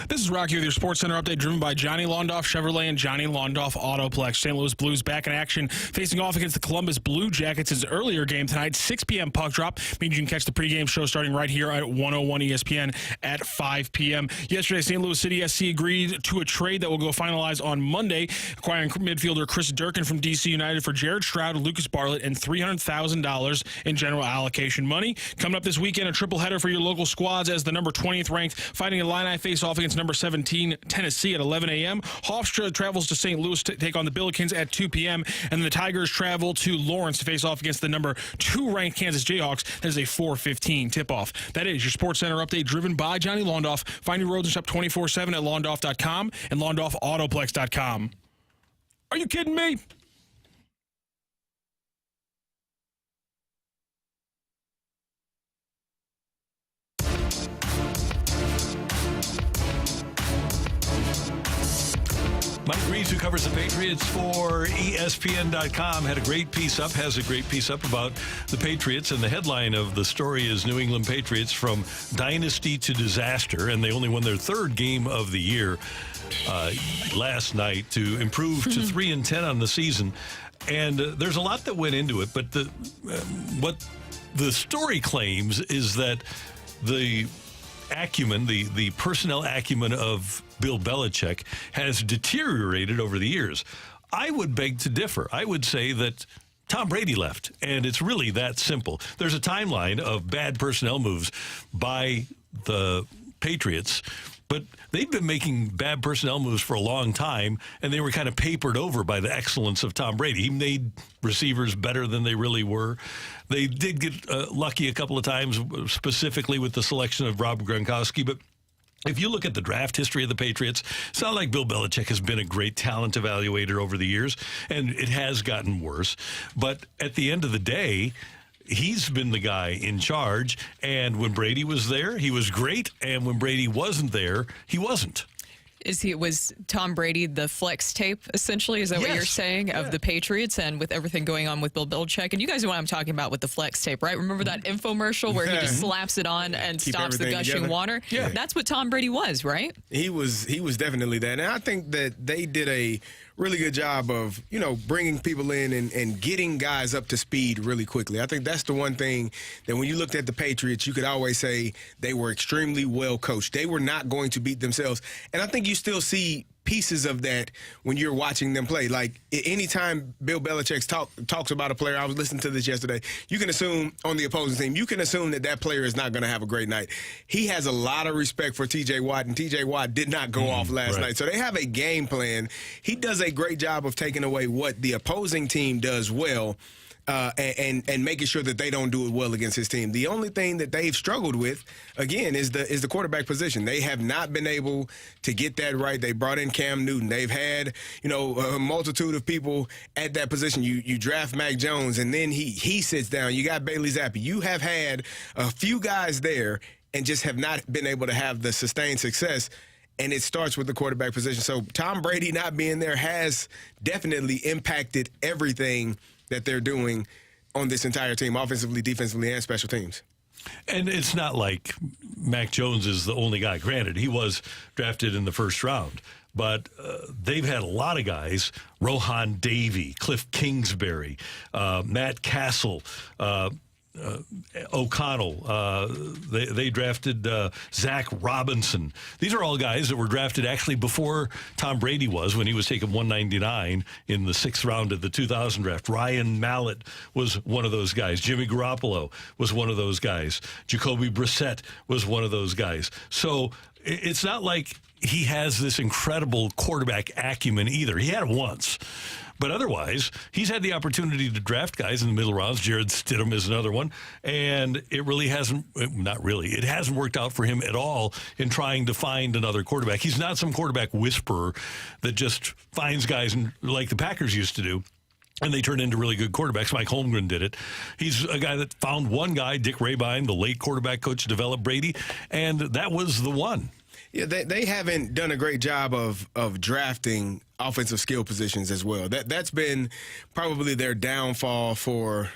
This is Rocky with your Sports Center update, driven by Johnny Londoff Chevrolet and Johnny Londoff Autoplex. St. Louis Blues back in action, facing off against the Columbus Blue Jackets. His earlier game tonight, 6 p.m. puck drop. Means you can catch the pregame show starting right here at 101 ESPN at 5 p.m. Yesterday, St. Louis City SC agreed to a trade that will go finalized on Monday, acquiring midfielder Chris Durkin from DC United for Jared Stroud, Lucas Bartlett, and $300,000 in general allocation money. Coming up this weekend, a triple header for your local squads as the number 20th ranked Fighting Illini face off against number 17 Tennessee at 11 a.m. Hofstra travels to St. Louis to take on the Billikens at 2 p.m. And then the Tigers travel to Lawrence to face off against the number 2 ranked Kansas Jayhawks. That is a 4:15 tip-off. That is your Sports Center update, driven by Johnny Londoff. Find your roads and shop 24/7 at londoff.com and londoffautoplex.com. Are you kidding me? Mike Reeves, who covers the Patriots for ESPN.com, has a great piece up about the Patriots. And the headline of the story is New England Patriots from dynasty to disaster. And they only won their third game of the year last night to improve to 3-10 on the season. And there's a lot that went into it. But what the story claims is that the acumen, the personnel acumen of Bill Belichick has deteriorated over the years. I would beg to differ. I would say that Tom Brady left, and it's really that simple. There's a timeline of bad personnel moves by the Patriots, but they've been making bad personnel moves for a long time, and they were kind of papered over by the excellence of Tom Brady. He made receivers better than they really were. They did get lucky a couple of times, specifically with the selection of Rob Gronkowski, but if you look at the draft history of the Patriots, it's not like Bill Belichick has been a great talent evaluator over the years, and it has gotten worse. But at the end of the day, he's been the guy in charge, and when Brady was there, he was great, and when Brady wasn't there, he wasn't. Was Tom Brady the flex tape, essentially? Is that what you're saying, of the Patriots, and with everything going on with Bill Belichick? And you guys know what I'm talking about with the flex tape, right? Remember that infomercial where he just slaps it on and stops the gushing water? Yeah. That's what Tom Brady was, right? He was definitely that. And I think that they did a really good job of, bringing people in and getting guys up to speed really quickly. I think that's the one thing that when you looked at the Patriots, you could always say they were extremely well coached. They were not going to beat themselves. And I think you still see pieces of that when you're watching them play. Like, anytime Bill Belichick talks about a player, I was listening to this yesterday, you can assume on the opposing team, you can assume that player is not going to have a great night. He has a lot of respect for T.J. Watt, and T.J. Watt did not go off last night. So they have a game plan. He does a great job of taking away what the opposing team does well, and making sure that they don't do it well against his team. The only thing that they've struggled with, again, is the quarterback position. They have not been able to get that right. They brought in Cam Newton. They've had, a multitude of people at that position. You draft Mac Jones, and then he sits down. You got Bailey Zappi. You have had a few guys there and just have not been able to have the sustained success. And it starts with the quarterback position. So Tom Brady not being there has definitely impacted everything that they're doing on this entire team, offensively, defensively, and special teams. And it's not like Mac Jones is the only guy. Granted, he was drafted in the first round. But they've had a lot of guys, Rohan Davey, Cliff Kingsbury, Matt Castle, O'Connell. They drafted Zach Robinson. These are all guys that were drafted actually before Tom Brady was, when he was taken 199 in the 6th round of the 2000 draft. Ryan Mallett was one of those guys. Jimmy Garoppolo was one of those guys. Jacoby Brissett was one of those guys. So it's not like he has this incredible quarterback acumen either. He had it once. But otherwise, he's had the opportunity to draft guys in the middle rounds. Jared Stidham is another one. And it really hasn't, not really, it hasn't worked out for him at all in trying to find another quarterback. He's not some quarterback whisperer that just finds guys like the Packers used to do, and they turn into really good quarterbacks. Mike Holmgren did it. He's a guy that found one guy, Dick Rabine, the late quarterback coach, developed Brady, and that was the one. Yeah, they haven't done a great job of drafting offensive skill positions as well. That's been probably their downfall for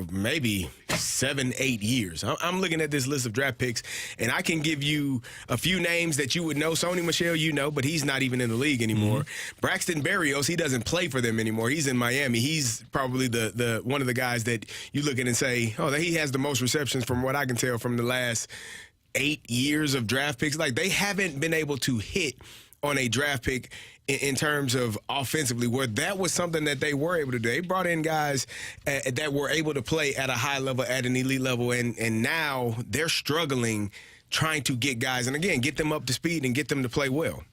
maybe 7-8 years. I'm looking at this list of draft picks, and I can give you a few names that you would know. Sony Michel, you know, but he's not even in the league anymore. Mm-hmm. Braxton Berrios, he doesn't play for them anymore. He's in Miami. He's probably the one of the guys that you look at and say, oh, he has the most receptions from what I can tell from the last 8 years of draft picks. Like, they haven't been able to hit on a draft pick in terms of offensively, where that was something that they were able to do. They brought in guys that were able to play at a high level, at an elite level, and now they're struggling trying to get guys, and again, get them up to speed and get them to play well.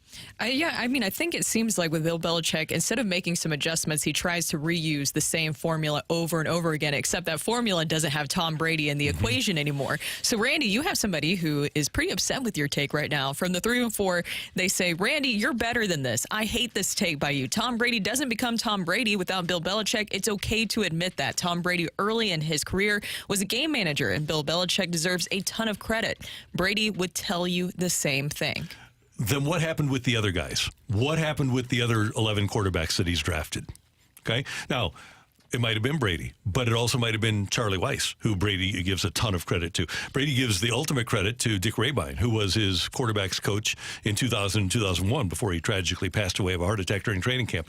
I think it seems like with Bill Belichick, instead of making some adjustments, he tries to reuse the same formula over and over again, except that formula doesn't have Tom Brady in the equation anymore. So, Randy, you have somebody who is pretty upset with your take right now. From the 3 and 4, they say, Randy, you're better than this. I hate this take by you. Tom Brady doesn't become Tom Brady without Bill Belichick. It's okay to admit that. Tom Brady, early in his career, was a game manager, and Bill Belichick deserves a ton of credit. Brady would tell you the same thing. Then what happened with the other guys? What happened with the other 11 quarterbacks that he's drafted? Okay. Now, it might have been Brady, but it also might have been Charlie Weiss, who Brady gives a ton of credit to. Brady gives the ultimate credit to Dick Rabine, who was his quarterbacks coach in 2000 and 2001 before he tragically passed away of a heart attack during training camp.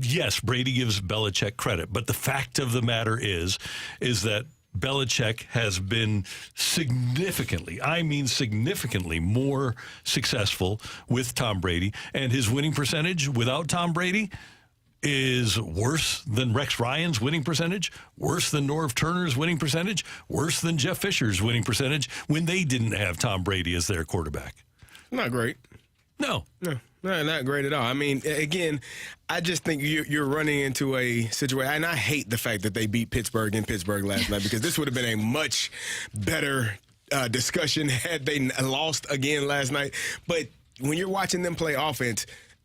Yes, Brady gives Belichick credit, but the fact of the matter is that Belichick has been significantly more successful with Tom Brady, and his winning percentage without Tom Brady is worse than Rex Ryan's winning percentage, worse than Norv Turner's winning percentage, worse than Jeff Fisher's winning percentage when they didn't have Tom Brady as their quarterback. Not great. No, not great at all. I mean, again, I just think you're running into a situation, and I hate the fact that they beat Pittsburgh in Pittsburgh last night, because this would have been a much better discussion had they lost again last night. But when you're watching them play offense,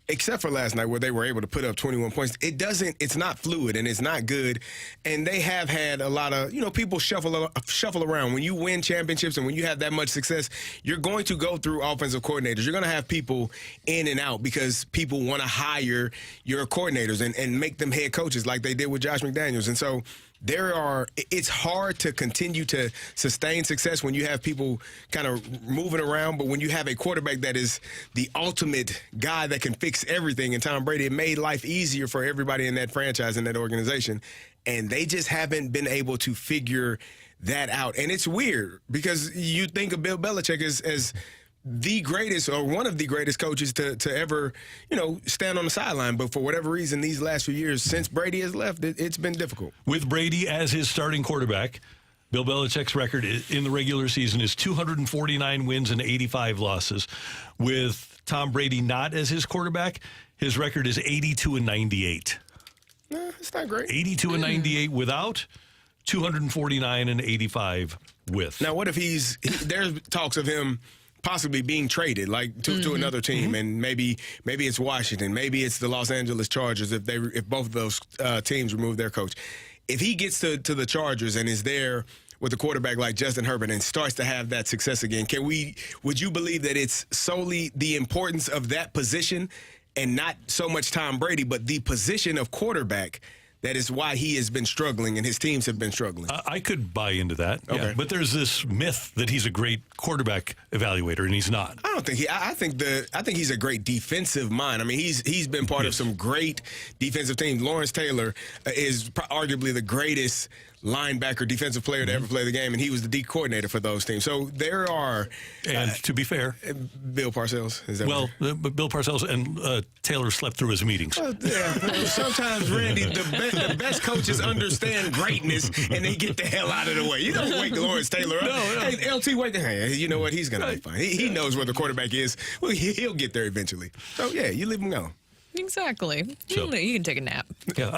except for last night where they were able to put up 21 points, it's not fluid and it's not good. And they have had a lot of, people shuffle around. When you win championships and when you have that much success, you're going to go through offensive coordinators. You're going to have people in and out because people want to hire your coordinators and make them head coaches like they did with Josh McDaniels. And so it's hard to continue to sustain success when you have people kind of moving around, but when you have a quarterback that is the ultimate guy that can fix everything in Tom Brady, it made life easier for everybody in that franchise and that organization. And they just haven't been able to figure that out. And it's weird because you think of Bill Belichick as the greatest or one of the greatest coaches to ever, stand on the sideline. But for whatever reason, these last few years since Brady has left, it's been difficult. With Brady as his starting quarterback, Bill Belichick's record in the regular season is 249 wins and 85 losses. With Tom Brady not as his quarterback, his record is 82-98. It's not great. 82-98 without, 249 and 85 with. Now, what if there's talks of him possibly being traded, like to another team, and maybe it's Washington, maybe it's the Los Angeles Chargers if both of those teams remove their coach. If he gets to the Chargers and is there with a quarterback like Justin Herbert and starts to have that success again, would you believe that it's solely the importance of that position and not so much Tom Brady, but the position of quarterback? That is why he has been struggling and his teams have been struggling. I could buy into that. Okay. Yeah. But there's this myth that he's a great quarterback evaluator, and he's not. I don't think I think he's a great defensive mind. I mean, he's been part of some great defensive teams. Lawrence Taylor is arguably the greatest linebacker defensive player to ever play the game, and he was the D coordinator for those teams. So there are, and to be fair, Bill Parcells. Is that but Bill Parcells and Taylor slept through his meetings. Sometimes, Randy, the best coaches understand greatness and they get the hell out of the way. You don't wake Lawrence Taylor up. No. Hey, LT, wait. Hey, you know what? He's gonna be fine. He knows where the quarterback is. Well, he'll get there eventually. So yeah, you leave him go. Exactly. You can take a nap. Yeah,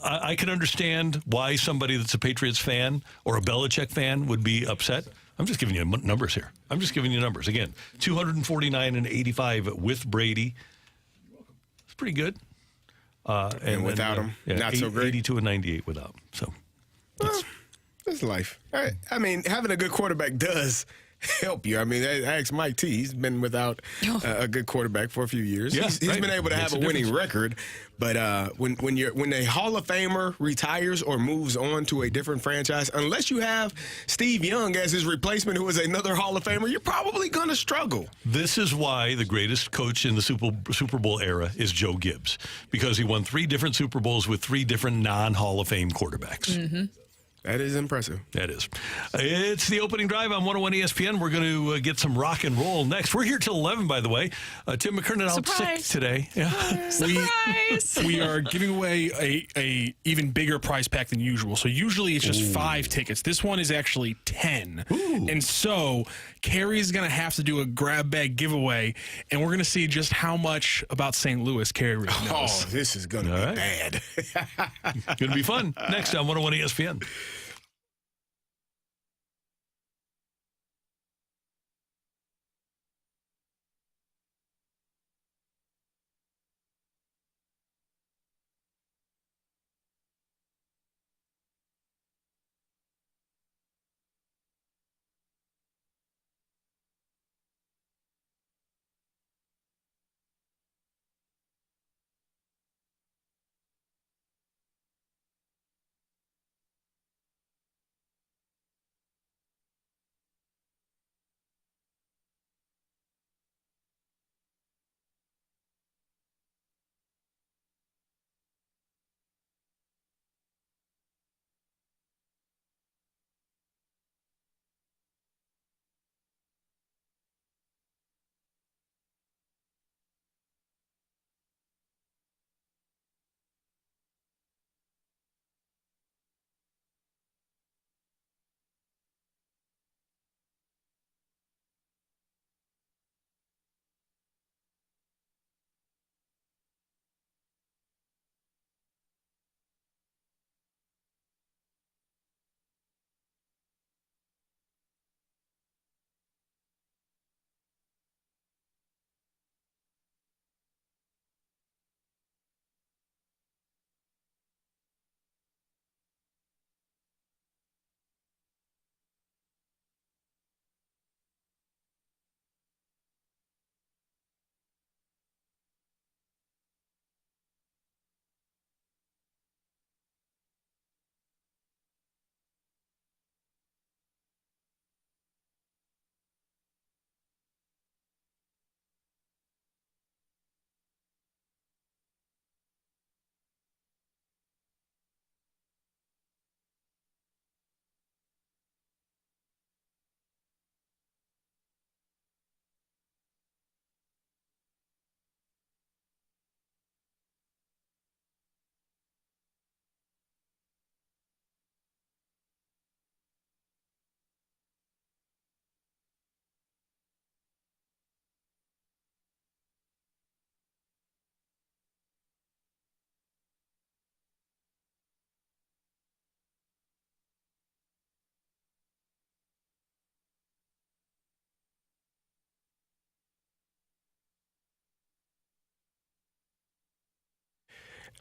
I can understand why somebody that's a Patriots fan or a Belichick fan would be upset. I'm just giving you numbers here. Again, 249 and 85 with Brady. It's pretty good. And without him, not so great. 82 and 98 without. So that's life. I mean, having a good quarterback does help you. I mean, ask Mike T. He's been without a good quarterback for a few years. Yeah, he's right. been able to have a winning record, but when a Hall of Famer retires or moves on to a different franchise, unless you have Steve Young as his replacement, who is another Hall of Famer, you're probably going to struggle. This is why the greatest coach in the Super Bowl era is Joe Gibbs, because he won 3 different Super Bowls with 3 different non-Hall of Fame quarterbacks. Mm-hmm. That is impressive. That is. It's the opening drive on 101 ESPN. We're going to get some rock and roll next. We're here till 11, by the way. Tim McKernan out sick today. Yeah. Surprise! We are giving away a even bigger prize pack than usual. So usually it's just 5 tickets. This one is actually 10. Ooh. And so Carrie's going to have to do a grab bag giveaway, and we're going to see just how much about St. Louis Carrie really knows. Oh, this is going to be bad. Going to be fun. Next on 101 ESPN.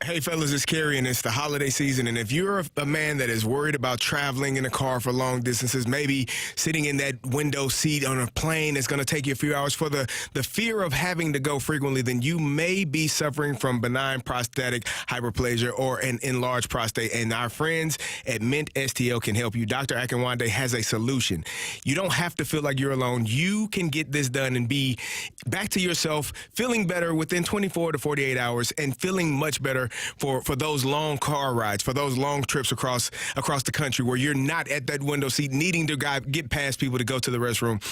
Hey, fellas, it's Carrie, and it's the holiday season. And if you're a man that is worried about traveling in a car for long distances, maybe sitting in that window seat on a plane that's going to take you a few hours for the fear of having to go frequently, then you may be suffering from benign prostatic hyperplasia or an enlarged prostate. And our friends at Mint STL can help you. Dr. Akinwande has a solution. You don't have to feel like you're alone. You can get this done and be back to yourself, feeling better within 24 to 48 hours and feeling much better for those long car rides, for those long trips across the country where you're not at that window seat needing to get past people to go to the restroom.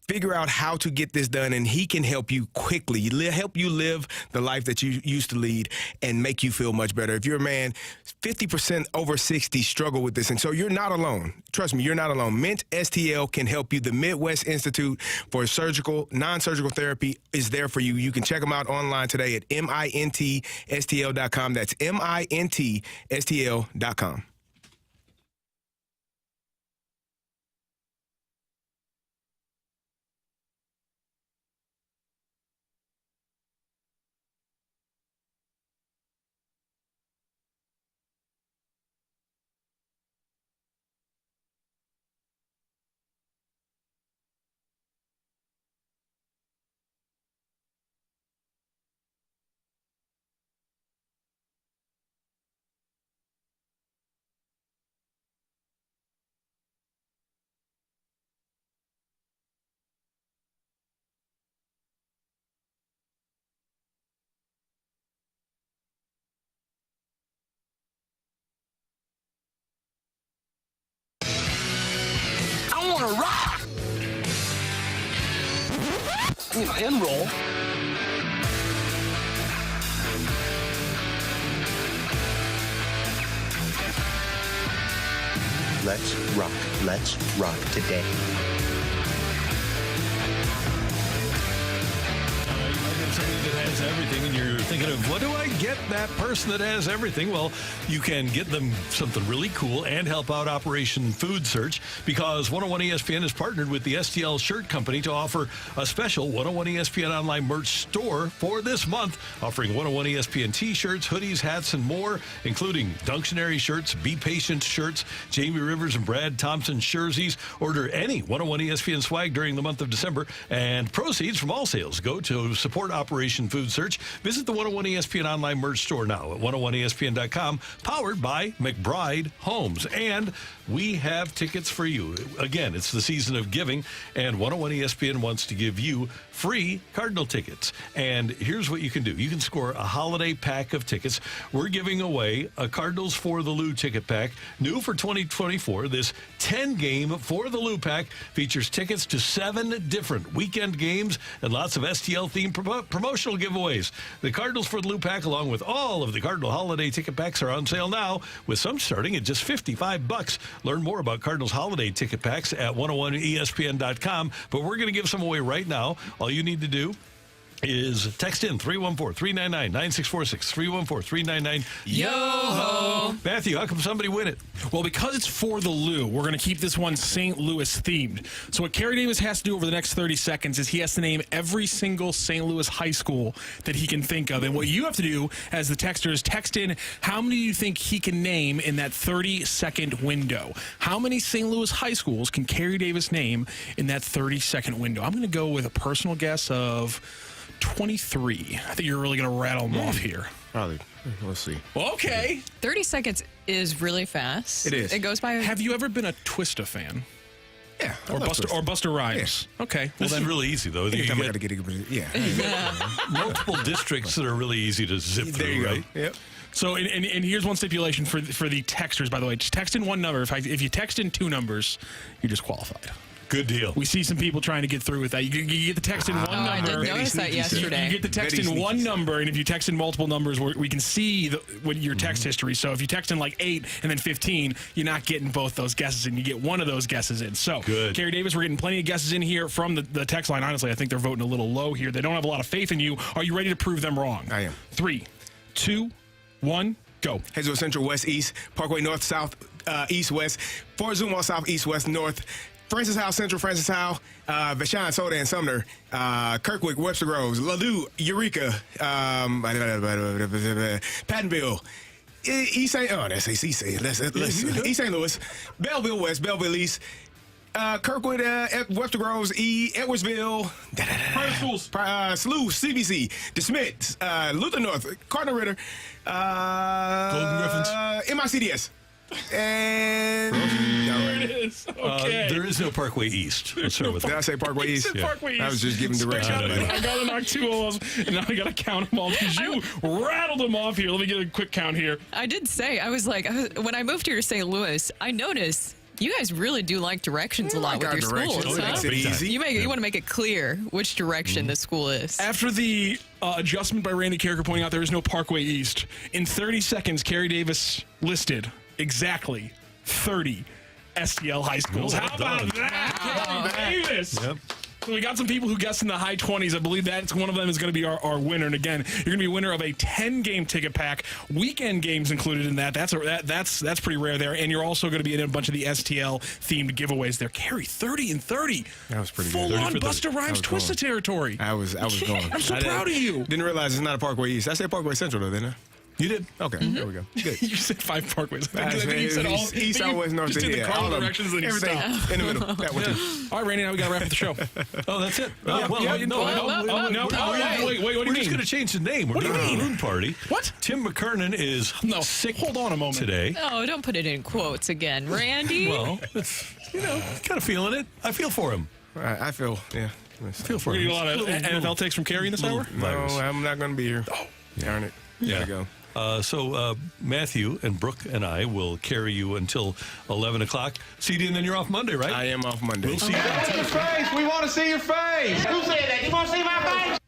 Figure out how to get this done, and he can help you quickly, help you live the life that you used to lead and make you feel much better. If you're a man, 50% over 60 struggle with this, and so you're not alone. Trust me, you're not alone. Mint STL can help you. The Midwest Institute for Non-Surgical Therapy is there for you. You can check them out online today at mintstl.com. That's mintstl.com. rock. And roll. Let's rock. Let's rock today. Somebody that has everything, and you're thinking of, what do I get that person that has everything? Well, you can get them something really cool and help out Operation Food Search, because 101 ESPN has partnered with the STL Shirt Company to offer a special 101 ESPN online merch store for this month, offering 101 ESPN t-shirts, hoodies, hats, and more, including Dunctionary shirts, Be Patient shirts, Jamie Rivers and Brad Thompson jerseys. Order any 101 ESPN swag during the month of December, and proceeds from all sales go to support Operation Food Search. Visit the 101 ESPN online merch store now at 101ESPN.com, powered by McBride Homes. And we have tickets for you. Again, it's the season of giving, and 101 ESPN wants to give you free Cardinal tickets. And here's what you can do. You can score a holiday pack of tickets. We're giving away a Cardinals For the Lou ticket pack, new for 2024. This 10-game For the Lou pack features tickets to 7 different weekend games and lots of STL-themed promotional giveaways. The Cardinals For the Lou pack, along with all of the Cardinal holiday ticket packs, are on sale now, with some starting at just $55. Learn more about Cardinals holiday ticket packs at 101ESPN.com. But we're going to give some away right now. All you need to do is text in 314-399-9646, 314-399 Yo-ho! Matthew, how come somebody win it? Well, because it's For the Lou, we're going to keep this one St. Louis themed. So what Kerry Davis has to do over the next 30 seconds is he has to name every single St. Louis high school that he can think of. And what you have to do as the texter is text in how many you think he can name in that 30-second window. How many St. Louis high schools can Kerry Davis name in that 30-second window? I'm going to go with a personal guess of 23. I think you're really going to rattle them off here. Probably. Let's see. Okay. 30 seconds is really fast. It is. It goes by. Have you ever been a Twista fan? Yeah. Or Busta Rhymes? Yeah. Okay. This is really easy, though. You get multiple districts that are really easy to zip through, there you right? Go. Yep. So, and here's one stipulation for the texters, by the way. Just text in one number. If you text in 2 numbers, you're disqualified. Good deal. We see some people trying to get through with that. You get the text in one number. I did notice that yesterday. You get the text in one number, and if you text in multiple numbers, we can see your text history. So if you text in like 8 and then 15, you're not getting both those guesses in. You get one of those guesses in. So, good. Kerry Davis, we're getting plenty of guesses in here from the text line. Honestly, I think they're voting a little low here. They don't have a lot of faith in you. Are you ready to prove them wrong? I am. 3, 2, 1, go. Hazel Central, West, East, Parkway, North, South, East, West, Fort Zumwalt, South, East, West, North, Francis Howe, Central, Francis Howe, Vashon, Soda, and Sumner, Kirkwick, Webster Groves, Ladue, Eureka, Pattonville, East St. East St. Louis, Belleville West, Belleville East, Kirkwood, Webster Groves, Edwardsville, Slough, CBC, DeSmit, Luther North, Cardinal Ritter, Golden Griffins, MICDS. And there it is. Okay. There is no Parkway East. Let's start with Did I that. say Parkway East? Parkway East. I was just giving directions. I got to knock 2 of those, and now I got to count them all because you rattled them off here. Let me get a quick count here. I did say, when I moved here to St. Louis, I noticed you guys really do like directions a lot with your schools. It makes it easy. You want to make it clear which direction the school is. After the adjustment by Randy Carricker pointing out there is no Parkway East, in 30 seconds, Kerry Davis listed exactly 30 STL high schools. How about that, Kerry Davis? Yep. So we got some people who guessed in the high 20s. I believe that's one of them is going to be our winner. And again, you're going to be a winner of a 10-game ticket pack, weekend games included in that. That's pretty rare there. And you're also going to be in a bunch of the STL-themed giveaways there. Kerry, 30 and 30. That was pretty good. Full-on Busta Rhymes Twista territory. I was going. I'm so proud of you. Didn't realize it's not a Parkway East. I said Parkway Central, though, didn't I? You did. Okay, there we go. Good. You said 5 parkways. I think you said all east, south, west, north, just did the cardinal directions and everything stopped. in the middle. That one too. All right, Randy, now we got to wrap up the show. Oh, that's it. Wait, what do We're you just mean? going to change the name. We're What do you doing a mean? balloon party. What? Tim McKernan is sick. Hold on a moment. Today. Oh, don't put it in quotes again, Randy. Well, it's, kind of feeling it. I feel for him. I feel, yeah. I feel for We're him. going to get a lot of NFL takes from Kerry in this hour? No, I'm not going to be here. Oh, darn it. Yeah. There we go. So Matthew and Brooke and I will carry you until 11 o'clock. CD, and then you're off Monday, right? I am off Monday. We'll see you on Tuesday. Face, we want to see your face. Who said that? You want to see my face?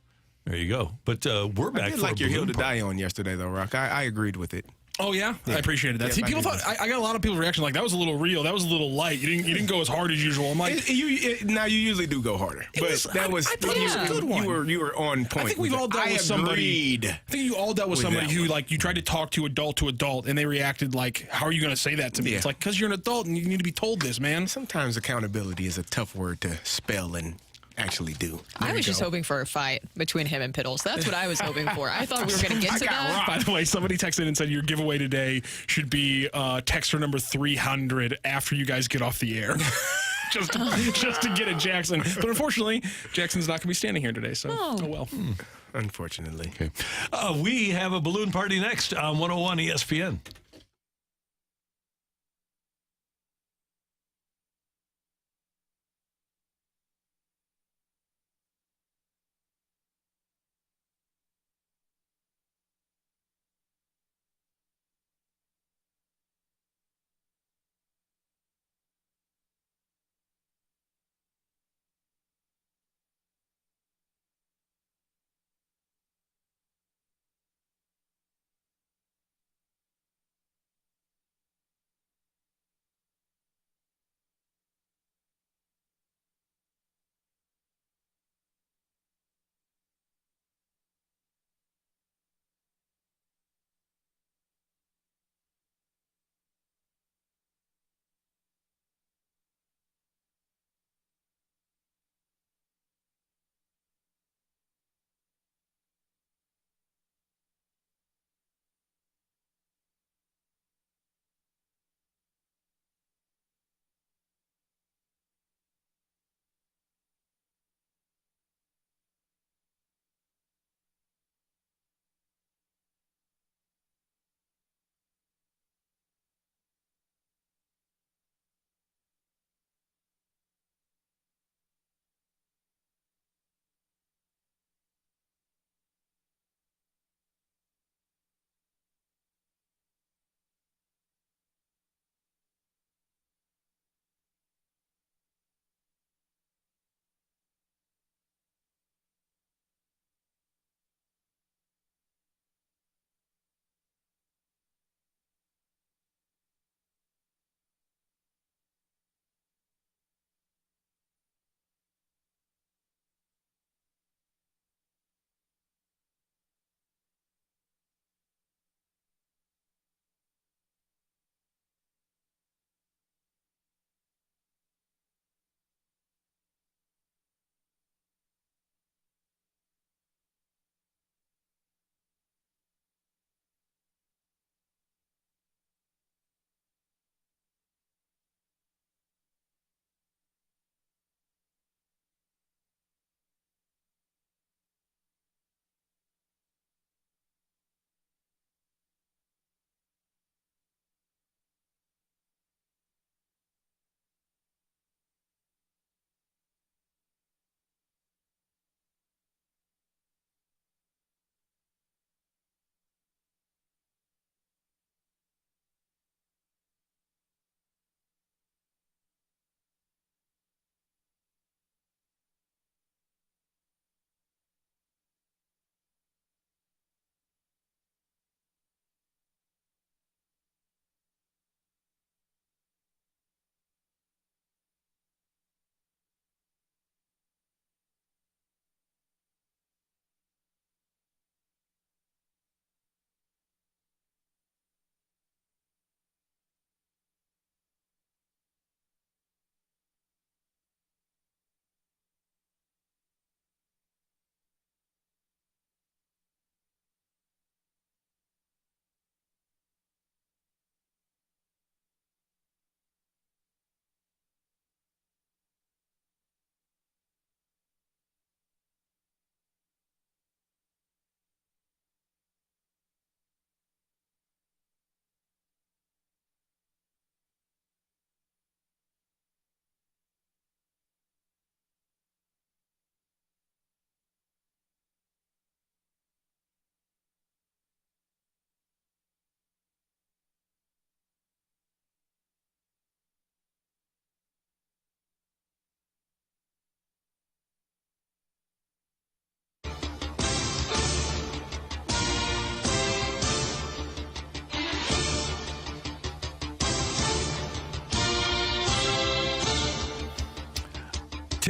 There you go. But we're back I did for like a your hill balloon to party. die on yesterday, though, Rock. I agreed with it. Oh yeah? I appreciated that. Yeah, See, I people did. thought I got a lot of people's reaction like that was a little real, that was a little light. You didn't go as hard as usual. I'm like, now you usually do go harder, but that was I thought it was a good one. You were on point. I think we've all dealt with somebody. Agreed I think you all dealt with with somebody that who one. like you tried to talk to adult, and they reacted like, "How are you going to say that to me?" Yeah. It's like because you're an adult and you need to be told this, man. Sometimes accountability is a tough word to spell and actually do. I was just hoping for a fight between him and Piddles. That's what I was hoping for. I thought we were going to get to that. By the way, somebody texted and said your giveaway today should be texter number 300 after you guys get off the air. just to get at Jackson. But unfortunately, Jackson's not going to be standing here today, so oh well. Unfortunately. Okay. We have a balloon party next on 101 ESPN.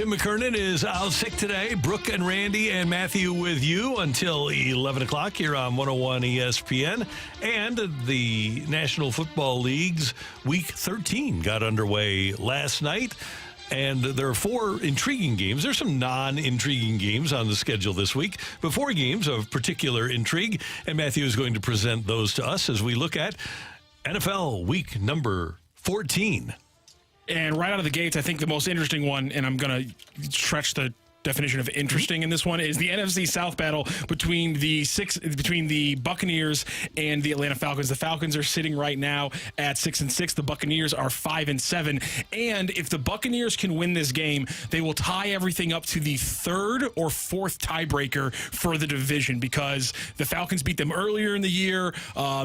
Tim McKernan is out sick today. Brooke and Randy and Matthew with you until 11 o'clock here on 101 ESPN. And the National Football League's Week 13 got underway last night. And there are 4 intriguing games. There's some non-intriguing games on the schedule this week, but 4 games of particular intrigue. And Matthew is going to present those to us as we look at NFL Week number 14. And right out of the gates, I think the most interesting one, and I'm going to stretch the definition of interesting in this one, is the NFC South battle between the Buccaneers and the Atlanta Falcons. The Falcons are sitting right now at 6-6. The Buccaneers are 5-7. And if the Buccaneers can win this game, they will tie everything up to the 3rd or 4th tiebreaker for the division, because the Falcons beat them earlier in the year.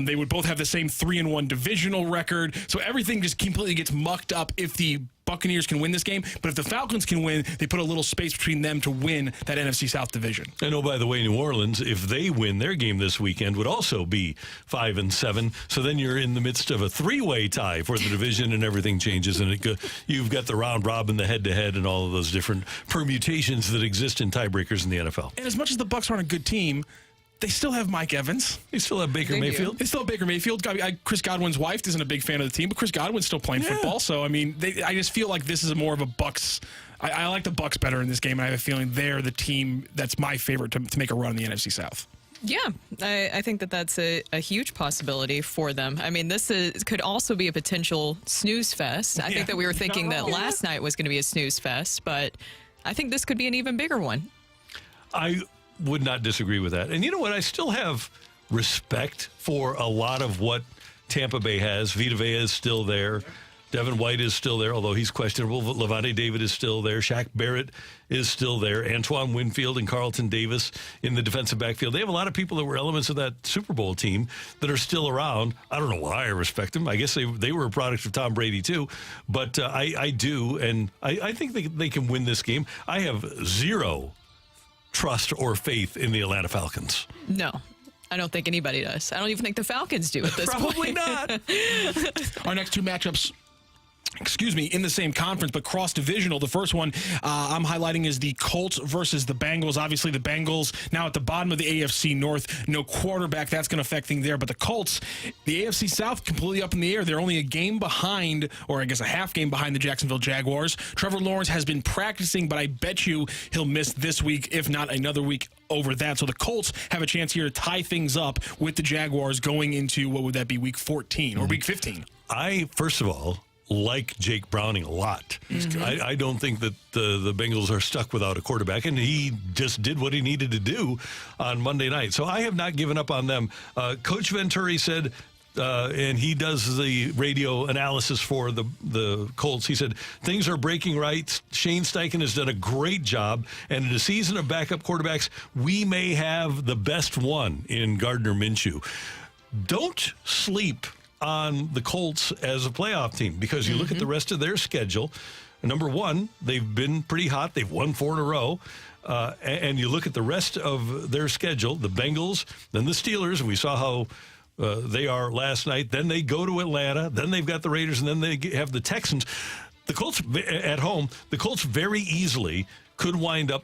They would both have the same 3-1 divisional record. So everything just completely gets mucked up if the Buccaneers can win this game, but if the Falcons can win, they put a little space between them to win that NFC South division. And oh, by the way, New Orleans, if they win their game this weekend, would also be 5-7. So then you're in the midst of a 3-way tie for the division, and everything changes. And you've got the round robin, the head-to-head, and all of those different permutations that exist in tiebreakers in the NFL. And as much as the Bucs aren't a good team, they still have Mike Evans. They still have Baker Mayfield. They still have Baker Mayfield. Chris Godwin's wife isn't a big fan of the team, but Chris Godwin's still playing football. So, I mean, I just feel like this is more of a Bucs. I like the Bucs better in this game, and I have a feeling they're the team that's my favorite to make a run in the NFC South. Yeah, I think that's a huge possibility for them. I mean, could also be a potential snooze fest. I think that we were thinking that last night was going to be a snooze fest, but I think this could be an even bigger one. I would not disagree with that. And you know what? I still have respect for a lot of what Tampa Bay has. Vita Vea is still there. Devin White is still there, although he's questionable. Levante David is still there. Shaq Barrett is still there. Antoine Winfield and Carlton Davis in the defensive backfield. They have a lot of people that were elements of that Super Bowl team that are still around. I don't know why I respect them. I guess they were a product of Tom Brady, too. But I do, and I think they can win this game. I have zero trust or faith in the Atlanta Falcons. No, I don't think anybody does. I don't even think the Falcons do at this point. Probably not. Our next 2 matchups, in the same conference, but cross-divisional. The first one I'm highlighting is the Colts versus the Bengals. Obviously, the Bengals now at the bottom of the AFC North. No quarterback. That's going to affect things there. But the Colts, the AFC South, completely up in the air. They're only a game behind, or I guess a half game behind the Jacksonville Jaguars. Trevor Lawrence has been practicing, but I bet you he'll miss this week, if not another week over that. So the Colts have a chance here to tie things up with the Jaguars going into, what would that be, week 14 or week 15? First of all, like Jake Browning a lot. I don't think that the Bengals are stuck without a quarterback, and he just did what he needed to do on Monday night. So I have not given up on them. Coach Venturi said, and he does the radio analysis for the Colts, he said, things are breaking right. Shane Steichen has done a great job, and in a season of backup quarterbacks, we may have the best one in Gardner Minshew. Don't sleep on the Colts as a playoff team, because you look at the rest of their schedule. Number one, they've been pretty hot. They've won 4 in a row. And you look at the rest of their schedule, the Bengals, then the Steelers, and we saw how they are last night. Then they go to Atlanta. Then they've got the Raiders, and then they have the Texans. The Colts at home, the Colts very easily could wind up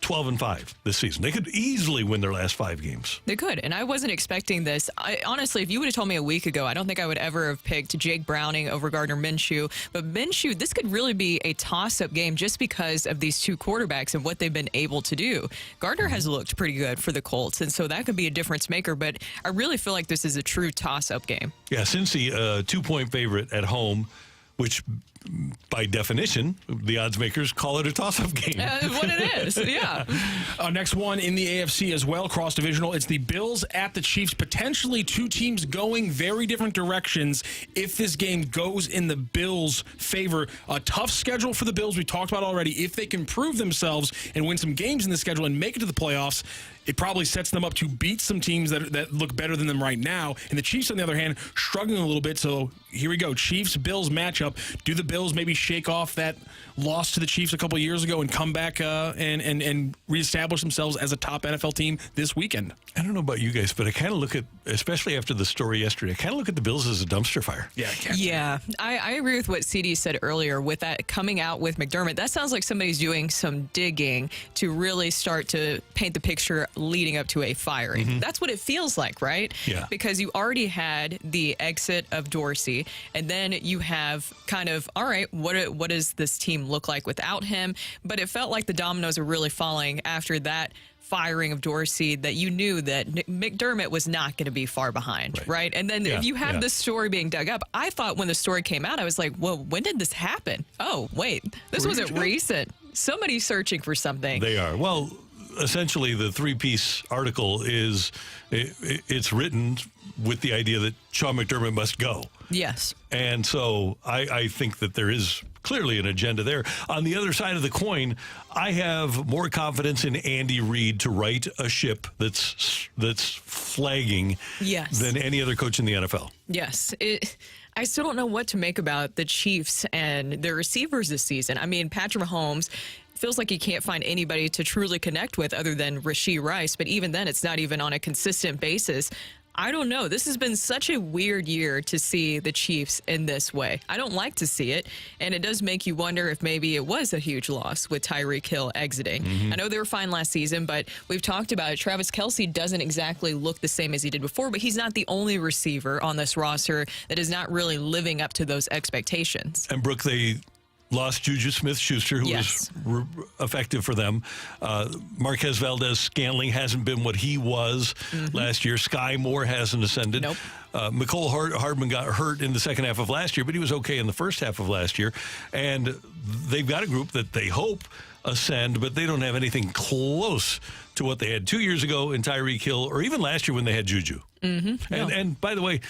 12-5 this season. They could easily win their last 5 games. They could, and I wasn't expecting this. Honestly, if you would have told me a week ago, I don't think I would ever have picked Jake Browning over Gardner Minshew. But Minshew, this could really be a toss-up game just because of these 2 quarterbacks and what they've been able to do. Gardner has looked pretty good for the Colts, and so that could be a difference maker. But I really feel like this is a true toss-up game. Yeah, Cincy, 2-point favorite at home, which by definition, the odds makers call it a toss-up game. What it is, yeah. Next one in the AFC as well, cross-divisional. It's the Bills at the Chiefs. Potentially 2 teams going very different directions if this game goes in the Bills' favor. A tough schedule for the Bills. We talked about already. If they can prove themselves and win some games in the schedule and make it to the playoffs, it probably sets them up to beat some teams that look better than them right now. And the Chiefs, on the other hand, struggling a little bit. So here we go. Chiefs-Bills matchup. Do the Bills Bills maybe shake off that loss to the Chiefs a couple of years ago and come back and reestablish themselves as a top NFL team this weekend? I don't know about you guys, but I kind of look at, especially after the story yesterday, I kind of look at the Bills as a dumpster fire. Yeah, I agree with what CD said earlier with that coming out with McDermott. That sounds like somebody's doing some digging to really start to paint the picture leading up to a firing. Mm-hmm. That's what it feels like, right? Yeah. Because you already had the exit of Dorsey, and then you have kind of, all right, what does this team look like without him? But it felt like the dominoes are really falling after that firing of Dorsey, that you knew that McDermott was not going to be far behind, right? And then if you have this story being dug up, I thought when the story came out, I was like, well, when did this happen? Oh, wait, this wasn't recent. Somebody's searching for something. They are. Well, essentially, the three-piece article is, it's written with the idea that Sean McDermott must go. Yes. And so I think that there is clearly an agenda there. On the other side of the coin, I have more confidence in Andy Reid to right a ship that's flagging than any other coach in the NFL. Yes. I still don't know what to make about the Chiefs and their receivers this season. I mean, Patrick Mahomes feels like he can't find anybody to truly connect with other than Rashee Rice, but even then, it's not even on a consistent basis. I don't know. This has been such a weird year to see the Chiefs in this way. I don't like to see it, and it does make you wonder if maybe it was a huge loss with Tyreek Hill exiting. I know they were fine last season, but we've talked about it. Travis Kelce doesn't exactly look the same as he did before, but he's not the only receiver on this roster that is not really living up to those expectations. And Brooke, they lost Juju Smith-Schuster, who was effective for them. Marquez Valdez-Scantling hasn't been what he was last year. Sky Moore hasn't ascended. Nope. Mecole Hardman got hurt in the second half of last year, but he was okay in the first half of last year. And they've got a group that they hope ascend, but they don't have anything close to what they had 2 years ago in Tyreek Hill, or even last year when they had Juju. And by the way,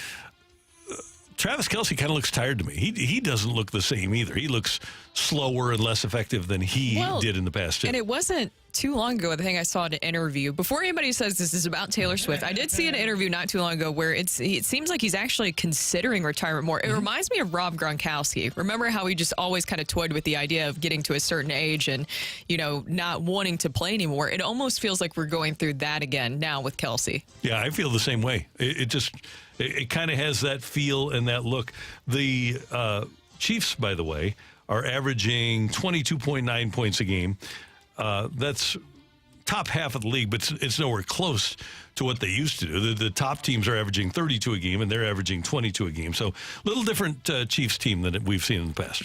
Travis Kelce kind of looks tired to me. He doesn't look the same either. He looks slower and less effective than he did in the past. And it wasn't too long ago, I think I saw an interview. Before anybody says this is about Taylor Swift, I did see an interview not too long ago where it seems like he's actually considering retirement more. It reminds me of Rob Gronkowski. Remember how he just always kind of toyed with the idea of getting to a certain age and, not wanting to play anymore? It almost feels like we're going through that again now with Kelce. Yeah, I feel the same way. It kind of has that feel and that look. The Chiefs, by the way, are averaging 22.9 points a game. That's top half of the league, but it's nowhere close to what they used to do. The top teams are averaging 32 a game, and they're averaging 22 a game. So a little different Chiefs team than we've seen in the past.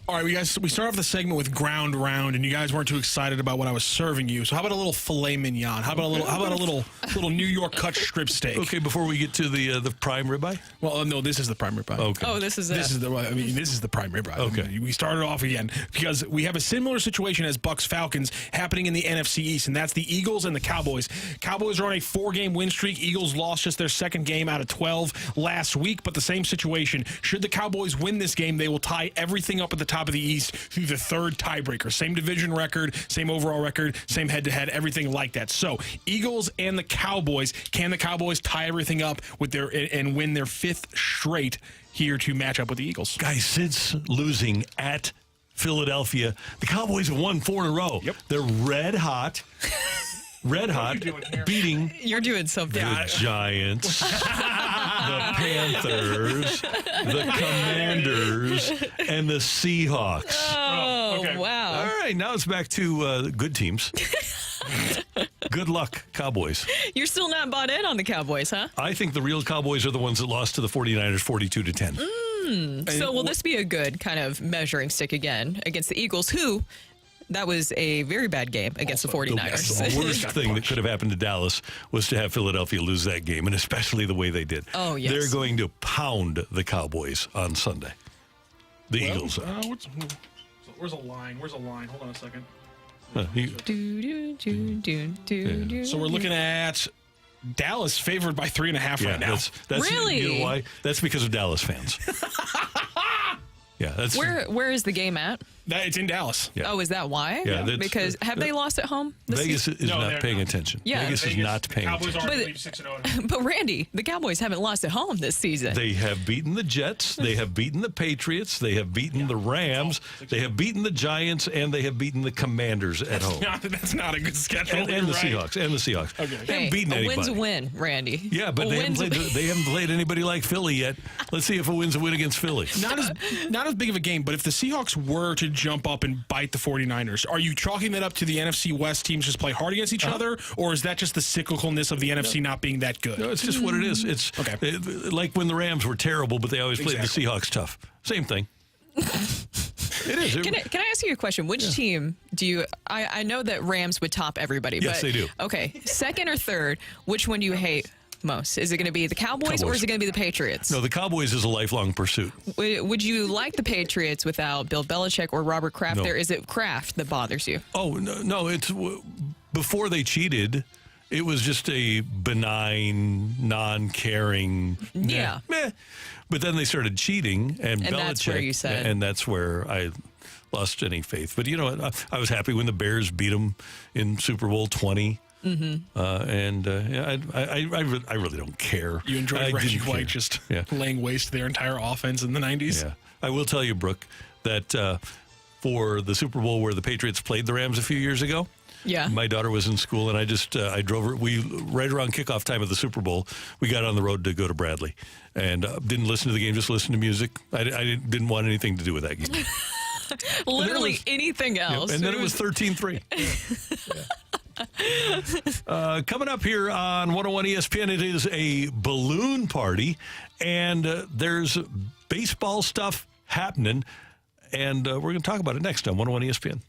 All right, we start off the segment with ground round, and you guys weren't too excited about what I was serving you. So how about a little filet mignon? How about a little New York cut strip steak? Okay, before we get to the prime ribeye. Well, no, this is the prime ribeye. Okay. Oh, this is this is the prime ribeye. Okay. We started off again because we have a similar situation as Bucks Falcons happening in the NFC East, and that's the Eagles and the Cowboys. Cowboys are on a 4-game win streak. Eagles lost just their second game out of 12 last week, but the same situation. Should the Cowboys win this game, they will tie everything up at the top of the East through the third tiebreaker. Same division record, same overall record, same head-to-head, everything like that. So, Eagles and the Cowboys. Can the Cowboys tie everything up with and win their 5th straight here to match up with the Eagles? Guys, since losing at Philadelphia, the Cowboys have won 4 in a row. Yep. They're red hot. Beating You're doing something. the Giants, the Panthers, the Commanders, and the Seahawks. Oh, wow. All right, now it's back to good teams. Good luck, Cowboys. You're still not bought in on the Cowboys, huh? I think the real Cowboys are the ones that lost to the 49ers 42-10. So will this be a good kind of measuring stick again against the Eagles, who... That was a very bad game against the 49ers. The worst thing that could have happened to Dallas was to have Philadelphia lose that game, and especially the way they did. Oh, yes. They're going to pound the Cowboys on Sunday. The Eagles are. Where's a line? Hold on a second. So we're looking at Dallas favored by 3.5 right now. That's, really? You know why? That's because of Dallas fans. Yeah. Where is the game at? It's in Dallas. Yeah. Oh, is that why? Yeah, because have they lost at home? this Vegas season? is not paying attention. Yeah. Vegas is not paying Cowboys attention. are, I believe, 6-0. But Randy, the Cowboys haven't lost at home this season. They have beaten the Jets. They have beaten the Patriots. They have beaten the Rams. They have beaten the Giants, and they have beaten the Commanders at home. That's not a good schedule. And the right. Seahawks. And the Seahawks. Okay. They haven't beaten a anybody. win's a win, Randy. Yeah, but they haven't played anybody like Philly yet. Let's see if a win's a win against Philly. Not as big of a game, but if the Seahawks were to jump up and bite the 49ers, are you chalking that up to the NFC West teams just play hard against each other, or is that just the cyclicalness of the NFC not being that good? No, it's just what it is. It's like when the Rams were terrible, but they always played the Seahawks tough. Same thing. It is. Can I ask you a question? Which team do you... I know that Rams would top everybody. Yes, but, they do. Okay, second or third, which one do you hate most? Is it going to be the Cowboys or is it going to be the Patriots? No, the Cowboys is a lifelong pursuit. Would you like the Patriots without Bill Belichick or Robert Kraft No. there? Is it Kraft that bothers you? Oh, no, it's before they cheated, it was just a benign, non-caring, Yeah. meh. But then they started cheating, and Belichick, that's where you said. and that's where I lost any faith. But you know what? I was happy when the Bears beat them in Super Bowl 20. Mm-hmm. I really don't care. You enjoyed Reggie White just laying waste to their entire offense in the 90s? Yeah. I will tell you, Brooke, that for the Super Bowl where the Patriots played the Rams a few years ago, yeah, my daughter was in school, and I drove her. Right around kickoff time of the Super Bowl, we got on the road to go to Bradley, and didn't listen to the game, just listened to music. I didn't want anything to do with that game. Literally anything else. And then it was 13-3. Coming up here on 101 ESPN, it is a balloon party, and there's baseball stuff happening, and we're going to talk about it next on 101 ESPN.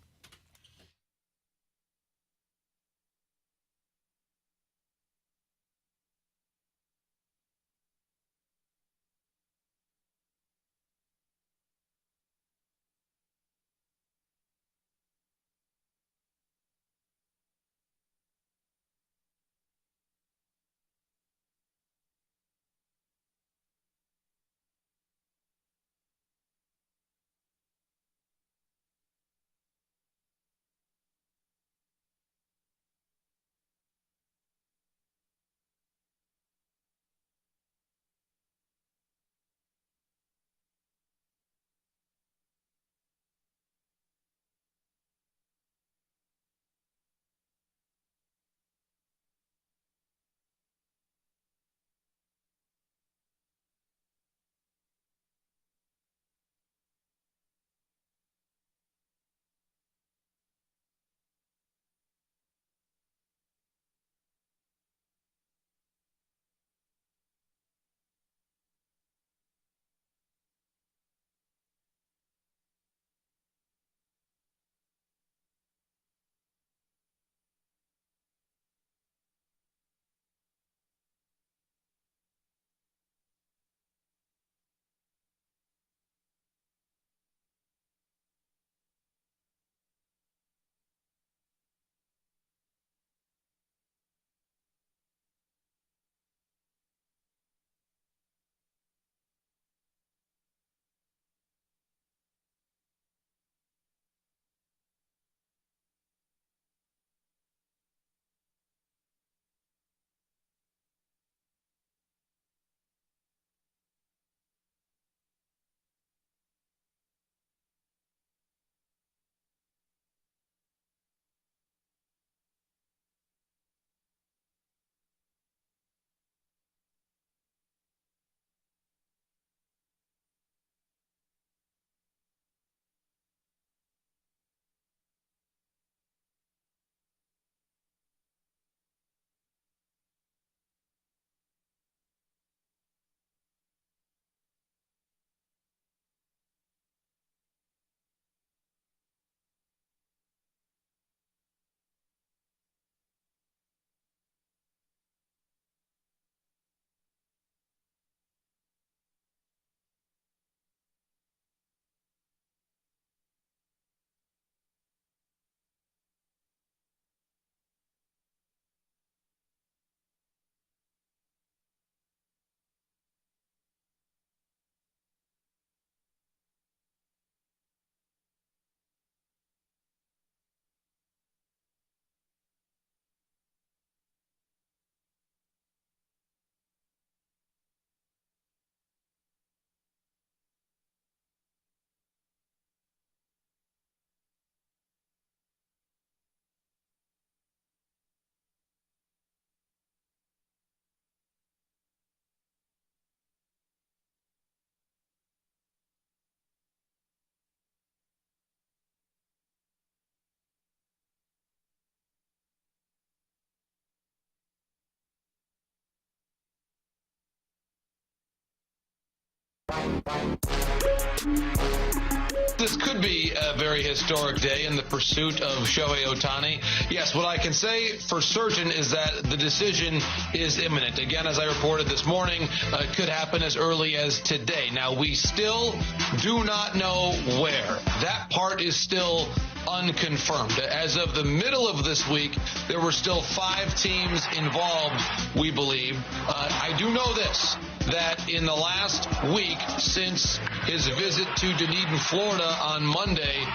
This could be a very historic day in the pursuit of Shohei Ohtani. Yes, what I can say for certain is that the decision is imminent. Again, as I reported this morning, it could happen as early as today. Now, we still do not know where. That part is still unconfirmed. As of the middle of this week, there were still 5 teams involved, we believe. I do know this, that in the last week since his visit to Dunedin, Florida on Monday,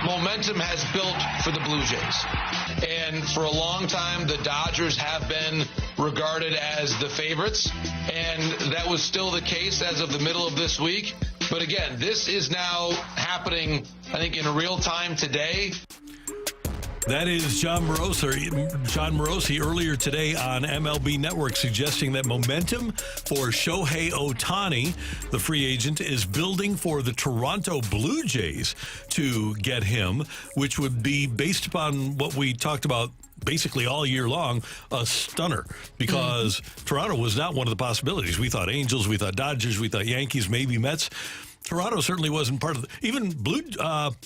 momentum has built for the Blue Jays. And for a long time, the Dodgers have been regarded as the favorites, and that was still the case as of the middle of this week. But again, this is now happening, I think, in real time today. That is John Morosi earlier today on MLB Network suggesting that momentum for Shohei Ohtani, the free agent, is building for the Toronto Blue Jays to get him, which would be, based upon what we talked about basically all year long, a stunner, because Toronto was not one of the possibilities. We thought Angels, we thought Dodgers, we thought Yankees, maybe Mets. Toronto certainly wasn't part of even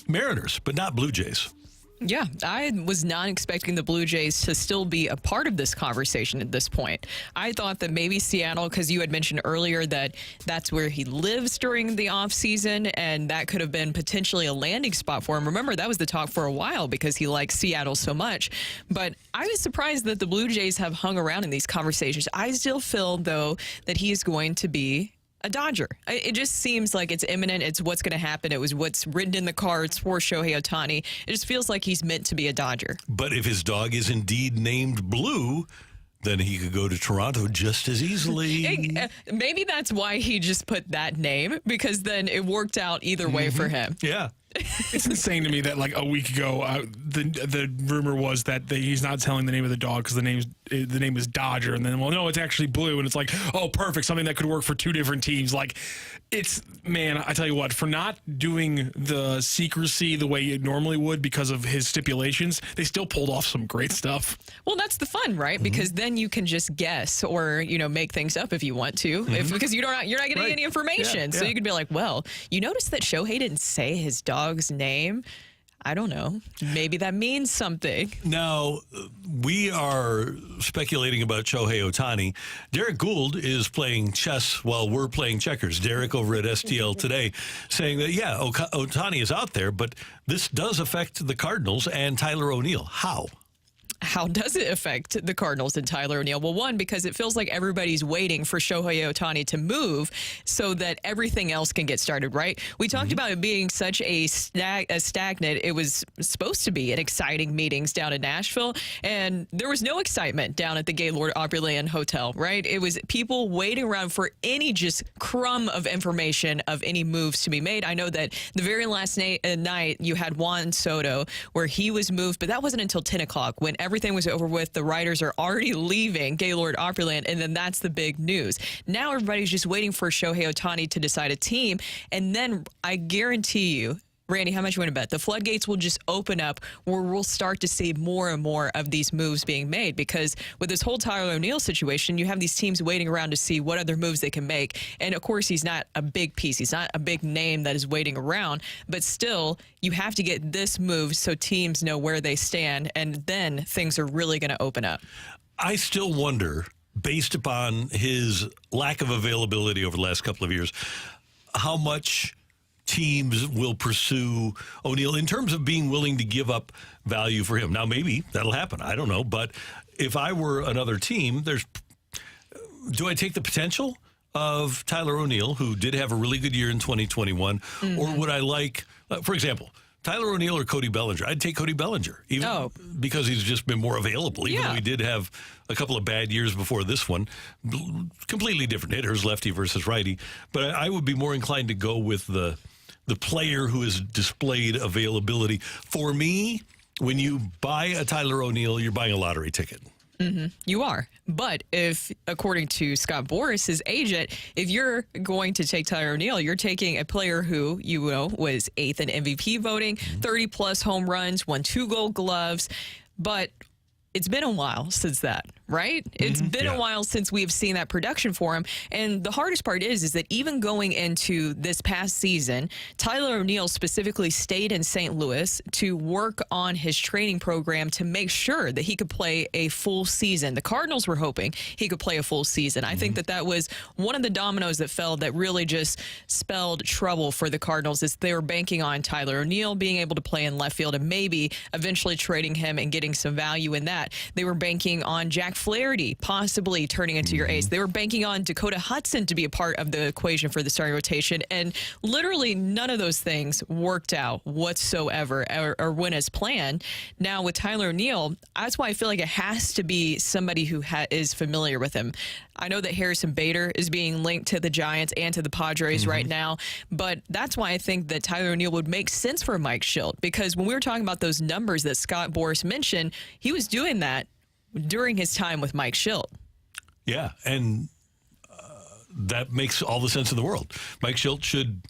Mariners, but not Blue Jays. Yeah, I was not expecting the Blue Jays to still be a part of this conversation at this point. I thought that maybe Seattle, because you had mentioned earlier that that's where he lives during the offseason, and that could have been potentially a landing spot for him. Remember, that was the talk for a while because he likes Seattle so much. But I was surprised that the Blue Jays have hung around in these conversations. I still feel, though, that he is going to be a Dodger. It just seems like it's imminent. It's what's going to happen. It was what's written in the cards for Shohei Ohtani. It just feels like he's meant to be a Dodger. But if his dog is indeed named Blue, then he could go to Toronto just as easily. Maybe that's why he just put that name, because then it worked out either way for him. Yeah. It's insane to me that like a week ago, the rumor was that he's not telling the name of the dog because the name is Dodger, and then, well, no, it's actually Blue, and it's like, oh, perfect, something that could work for 2 different teams. Like, it's, man, I tell you what, for not doing the secrecy the way it normally would because of his stipulations, they still pulled off some great stuff. Well, that's the fun, right? Because then you can just guess or, make things up if you want to, because you're not getting any information. So you could be like, well, you notice that Shohei didn't say his dog's name. I don't know. Maybe that means something. Now, we are speculating about Shohei Ohtani. Derek Gould is playing chess while we're playing checkers. Derek over at STL today saying that, yeah, Ohtani is out there, but this does affect the Cardinals and Tyler O'Neill. How? How does it affect the Cardinals and Tyler O'Neill? Well, one, because it feels like everybody's waiting for Shohei Ohtani to move so that everything else can get started, right? We talked about it being such a stagnant. It was supposed to be an exciting meetings down in Nashville, and there was no excitement down at the Gaylord Opryland Hotel, right? It was people waiting around for any just crumb of information of any moves to be made. I know that the very last night you had Juan Soto where he was moved, but that wasn't until 10 o'clock when everything was over with. The writers are already leaving Gaylord Opryland, and then that's the big news. Now everybody's just waiting for Shohei Ohtani to decide a team, and then I guarantee you, Randy, how much you want to bet? The floodgates will just open up where we'll start to see more and more of these moves being made, because with this whole Tyler O'Neill situation, you have these teams waiting around to see what other moves they can make. And, of course, he's not a big piece. He's not a big name that is waiting around. But still, you have to get this move so teams know where they stand, and then things are really going to open up. I still wonder, based upon his lack of availability over the last couple of years, how much teams will pursue O'Neill in terms of being willing to give up value for him. Now, maybe that'll happen. I don't know. But if I were another team, do I take the potential of Tyler O'Neill, who did have a really good year in 2021, or would I like, for example, Tyler O'Neill or Cody Bellinger? I'd take Cody Bellinger, even because he's just been more available. Even though he did have a couple of bad years before this one. Completely different hitters, lefty versus righty. But I would be more inclined to go with the player who has displayed availability. For me, when you buy a Tyler O'Neill, you're buying a lottery ticket. You are. But if, according to Scott Boras, his agent, if you're going to take Tyler O'Neill, you're taking a player who, was 8th in MVP voting, 30-plus home runs, won 2 Gold Gloves. But it's been a while since that, right? It's been a while since we've seen that production for him. And the hardest part is that even going into this past season, Tyler O'Neill specifically stayed in St. Louis to work on his training program to make sure that he could play a full season. The Cardinals were hoping he could play a full season. I think that was one of the dominoes that fell that really just spelled trouble for the Cardinals, is they were banking on Tyler O'Neill being able to play in left field and maybe eventually trading him and getting some value in that. They were banking on Jack Flaherty possibly turning into your ace. They were banking on Dakota Hudson to be a part of the equation for the starting rotation, and literally none of those things worked out whatsoever or went as planned. Now with Tyler O'Neill, that's why I feel like it has to be somebody who is familiar with him. I know that Harrison Bader is being linked to the Giants and to the Padres right now, but that's why I think that Tyler O'Neill would make sense for Mike Schilt, because when we were talking about those numbers that Scott Boras mentioned, he was doing that during his time with Mike Schilt. Yeah, and that makes all the sense in the world. Mike Schilt should,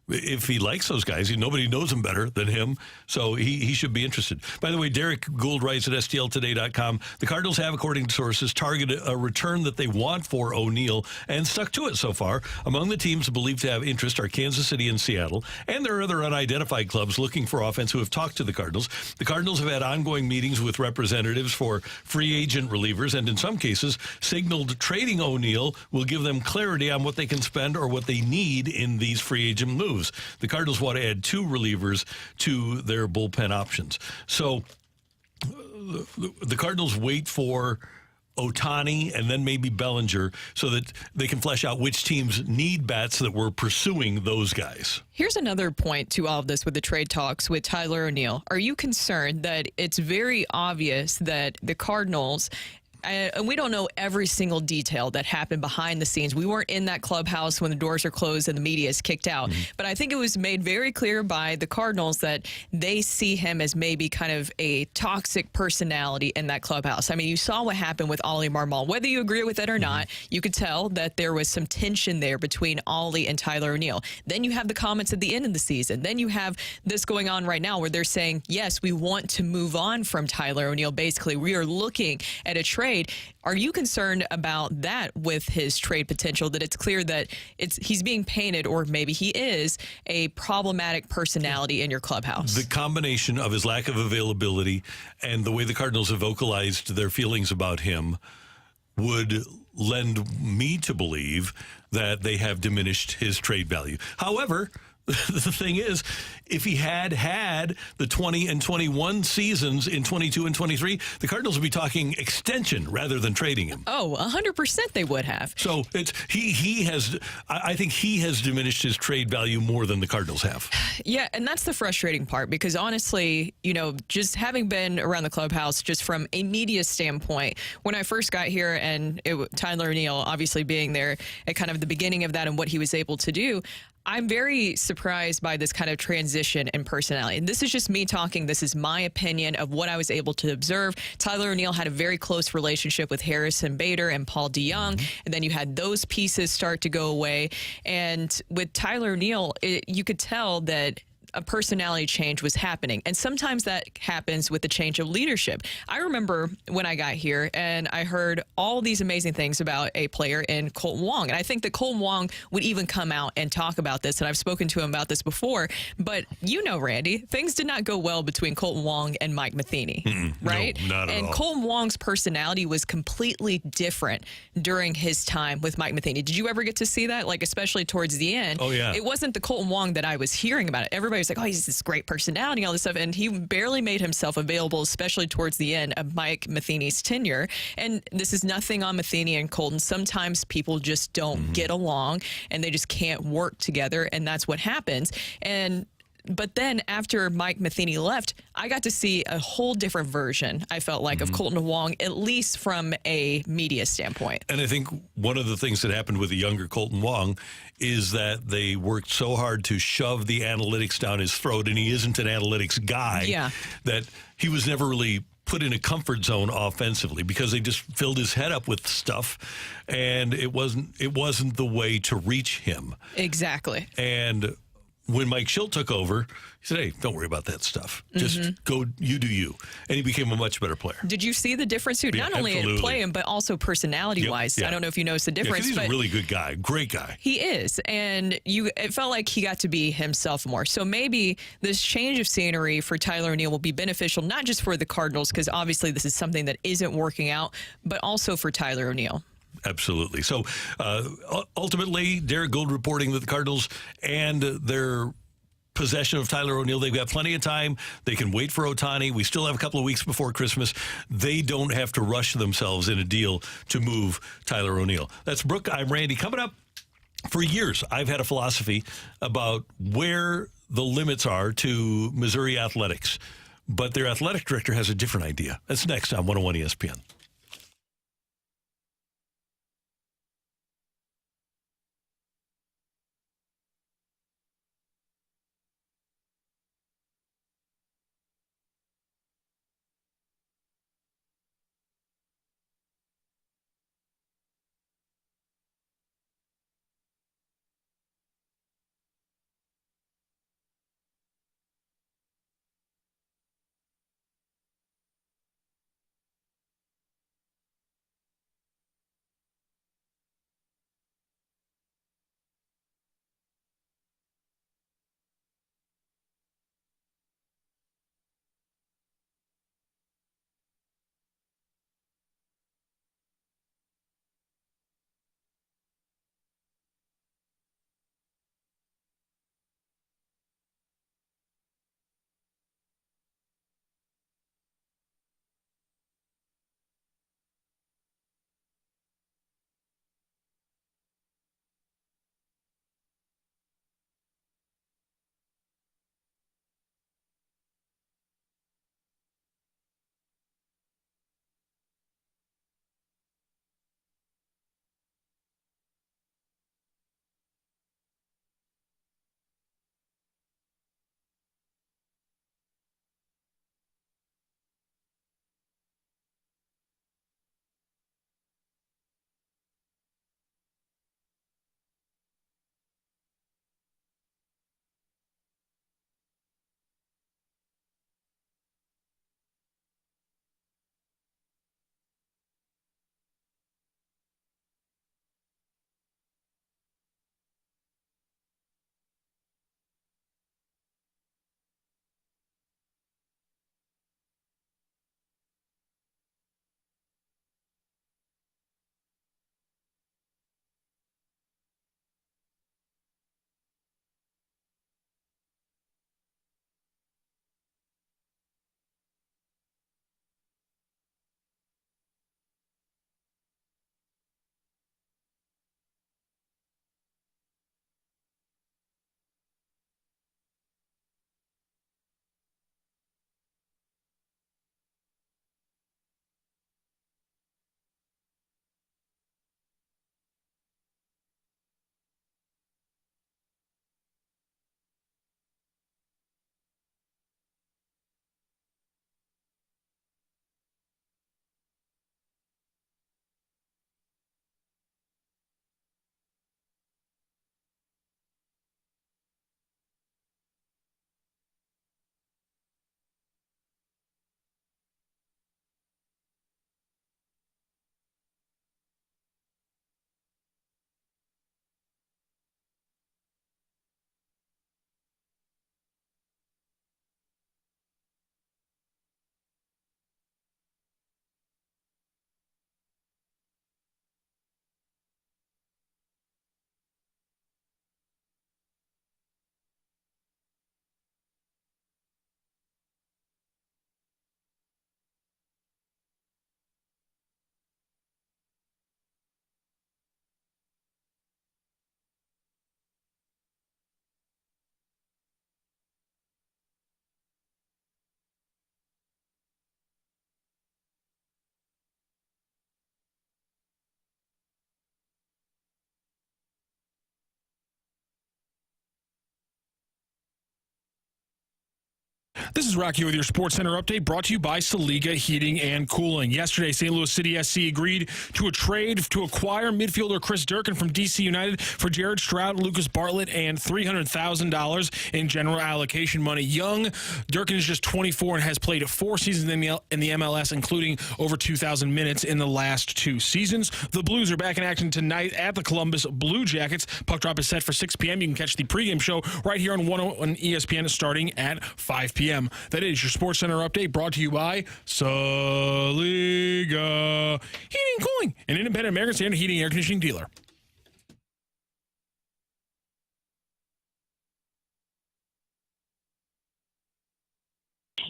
if he likes those guys, nobody knows him better than him, so he should be interested. By the way, Derek Gould writes at STLtoday.com, the Cardinals have, according to sources, targeted a return that they want for O'Neill and stuck to it so far. Among the teams believed to have interest are Kansas City and Seattle, and there are other unidentified clubs looking for offense who have talked to the Cardinals. The Cardinals have had ongoing meetings with representatives for free agent relievers, and in some cases signaled trading O'Neill will give them clarity on what they can spend or what they need in these free agent moves. The Cardinals want to add 2 relievers to their bullpen options. So the Cardinals wait for Ohtani and then maybe Bellinger so that they can flesh out which teams need bats that we're pursuing those guys. Here's another point to all of this with the trade talks with Tyler O'Neill. Are you concerned that it's very obvious that the Cardinals, and we don't know every single detail that happened behind the scenes. We weren't in that clubhouse when the doors are closed and the media is kicked out. But I think it was made very clear by the Cardinals that they see him as maybe kind of a toxic personality in that clubhouse. I mean, you saw what happened with Ollie Marmol. Whether you agree with it or not, you could tell that there was some tension there between Ollie and Tyler O'Neill. Then you have the comments at the end of the season. Then you have this going on right now where they're saying, yes, we want to move on from Tyler O'Neill. Basically, we are looking at a trade. Are you concerned about that with his trade potential, that it's clear that he's being painted, or maybe he is, a problematic personality in your clubhouse? The combination of his lack of availability and the way the Cardinals have vocalized their feelings about him would lend me to believe that they have diminished his trade value. However, the thing is, if he had the 20 and 21 seasons in 22 and 23, the Cardinals would be talking extension rather than trading him. Oh, 100% they would have. So I think he has diminished his trade value more than the Cardinals have. Yeah, and that's the frustrating part, because honestly, just having been around the clubhouse, just from a media standpoint, when I first got here and Tyler O'Neill obviously being there at kind of the beginning of that and what he was able to do, I'm very surprised by this kind of transition in personality. And this is just me talking. This is my opinion of what I was able to observe. Tyler O'Neill had a very close relationship with Harrison Bader and Paul DeYoung. And then you had those pieces start to go away. And with Tyler O'Neill, you could tell that a personality change was happening. And sometimes that happens with the change of leadership. I remember when I got here and I heard all these amazing things about a player in Kolten Wong. And I think that Kolten Wong would even come out and talk about this. And I've spoken to him about this before. But Randy, things did not go well between Kolten Wong and Mike Matheny, right? No, not at all. And Kolten Wong's personality was completely different during his time with Mike Matheny. Did you ever get to see that? Like, especially towards the end. Oh, yeah. It wasn't the Kolten Wong that I was hearing about. Everybody was like, oh, he's this great personality, all this stuff. And he barely made himself available, especially towards the end of Mike Matheny's tenure. And this is nothing on Matheny and Kolten. Sometimes people just don't get along and they just can't work together. And that's what happens. But then after Mike Matheny left, I got to see a whole different version, I felt like, of Kolten Wong, at least from a media standpoint. And I think one of the things that happened with the younger Kolten Wong is that they worked so hard to shove the analytics down his throat, and he isn't an analytics guy, that he was never really put in a comfort zone offensively because they just filled his head up with stuff, and it wasn't the way to reach him. Exactly. And when Mike Schilt took over, he said, hey, don't worry about that stuff. Just go, you do you. And he became a much better player. Did you see the difference, too? Yeah, Not only absolutely. in playing, but also personality-wise. Yep, yeah. I don't know if you noticed the Yeah, difference. 'cause he's but a really good guy. Great guy. He is. And it felt like he got to be himself more. So maybe this change of scenery for Tyler O'Neill will be beneficial, not just for the Cardinals, because obviously this is something that isn't working out, but also for Tyler O'Neill. Absolutely. So ultimately, Derek Gould reporting that the Cardinals and their possession of Tyler O'Neill, they've got plenty of time. They can wait for Ohtani. We still have a couple of weeks before Christmas. They don't have to rush themselves in a deal to move Tyler O'Neill. That's Brooke. I'm Randy. Coming up, for years, I've had a philosophy about where the limits are to Missouri athletics, but their athletic director has a different idea. That's next on 101 ESPN. This is Rocky with your Sports Center update, brought to you by Saliga Heating and Cooling. Yesterday, St. Louis City SC agreed to a trade to acquire midfielder Chris Durkin from DC United for Jared Stroud, Lucas Bartlett, and $300,000 in general allocation money. Young Durkin is just 24 and has played 4 seasons in the MLS, including over 2,000 minutes in the last 2 seasons. The Blues are back in action tonight at the Columbus Blue Jackets. Puck drop is set for 6 p.m. You can catch the pregame show right here on 101 ESPN starting at 5 p.m. That is your Sports Center update, brought to you by Saliga Heating and Cooling, an independent American Standard heating and air conditioning dealer.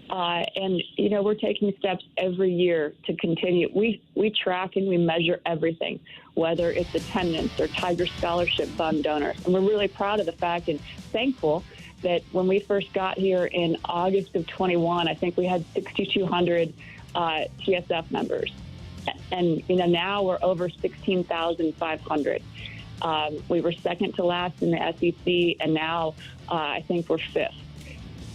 And, you know, we're taking steps every year to continue. We track and we measure everything, whether it's attendance or Tiger Scholarship Fund donors. And we're really proud of the fact and thankful that when we first got here in August of 21, I think we had 6,200 TSF members. And, you know, now we're over 16,500. We were second to last in the SEC, and now I think we're 5th.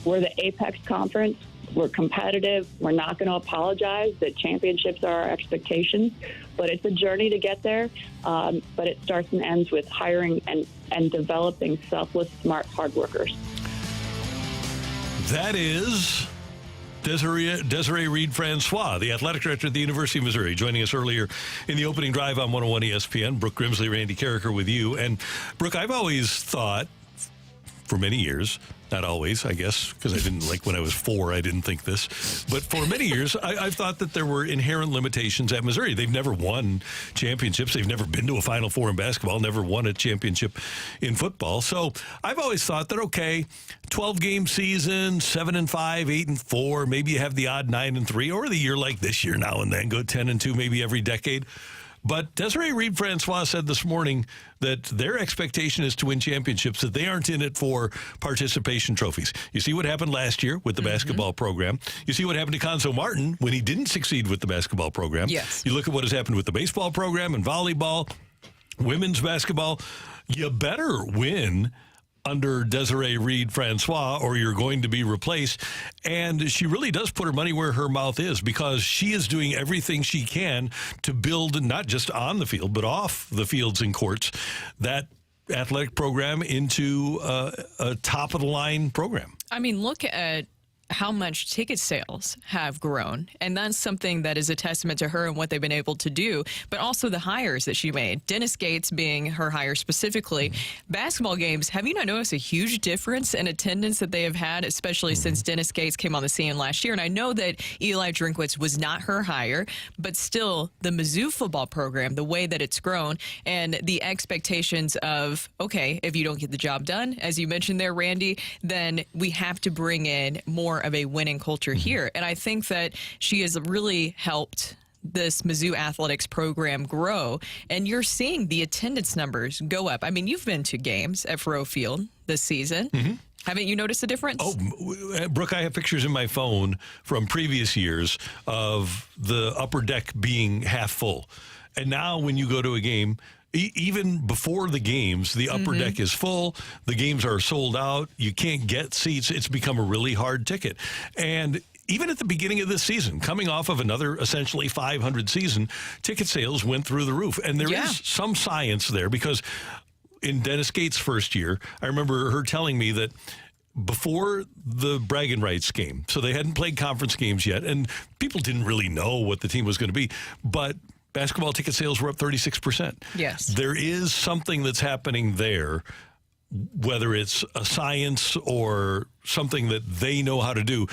We're the Apex Conference. We're competitive. We're not going to apologize that championships are our expectations, but it's a journey to get there. But it starts and ends with hiring and developing selfless, smart, hard workers. That is Desiree Reed-Francois, the athletic director at the University of Missouri, joining us earlier in the opening drive on 101 ESPN. Brooke Grimsley, Randy Carricker with you. And, Brooke, I've always thought for many years, not always, I guess, because I didn't, like when I was 4, I didn't think this. But for many years, I've thought that there were inherent limitations at Missouri. They've never won championships. They've never been to a Final Four in basketball, never won a championship in football. So I've always thought that, okay, 12-game season, 7-5, 8-4, maybe you have the odd 9-3, or the year like this year now and then, go 10-2 maybe every decade. But Desiree Reed-Francois said this morning that their expectation is to win championships, that they aren't in it for participation trophies. You see what happened last year with the basketball program. You see what happened to Conzo Martin when he didn't succeed with the basketball program. Yes. You look at what has happened with the baseball program and volleyball, women's basketball. You better win under Desiree Reed-Francois, or you're going to be replaced. And she really does put her money where her mouth is, because she is doing everything she can to build, not just on the field, but off the fields and courts, that athletic program into a top-of-the-line program. I mean, look at how much ticket sales have grown. And that's something that is a testament to her and what they've been able to do, but also the hires that she made. Dennis Gates being her hire specifically. Basketball games, have you not noticed a huge difference in attendance that they have had, especially since Dennis Gates came on the scene last year? And I know that Eli Drinkwitz was not her hire, but still the Mizzou football program, the way that it's grown and the expectations of, okay, if you don't get the job done, as you mentioned there, Randy, then we have to bring in more of a winning culture here. And I think that she has really helped this Mizzou athletics program grow, and you're seeing the attendance numbers go up. I mean, you've been to games at Faroe Field this season. Haven't you noticed a difference? Oh, Brooke, I have pictures in my phone from previous years of the upper deck being half full. And now when you go to a game, even before the games, the upper deck is full. The games are sold out. You can't get seats. It's become a really hard ticket. And even at the beginning of this season, coming off of another essentially 500 season, ticket sales went through the roof. And there is some science there, because in Dennis Gates' first year, I remember her telling me that before the bragging rights game, so they hadn't played conference games yet, and people didn't really know what the team was going to be, but basketball ticket sales were up 36%. Yes. There is something that's happening there, whether it's a science or something that they know how to do.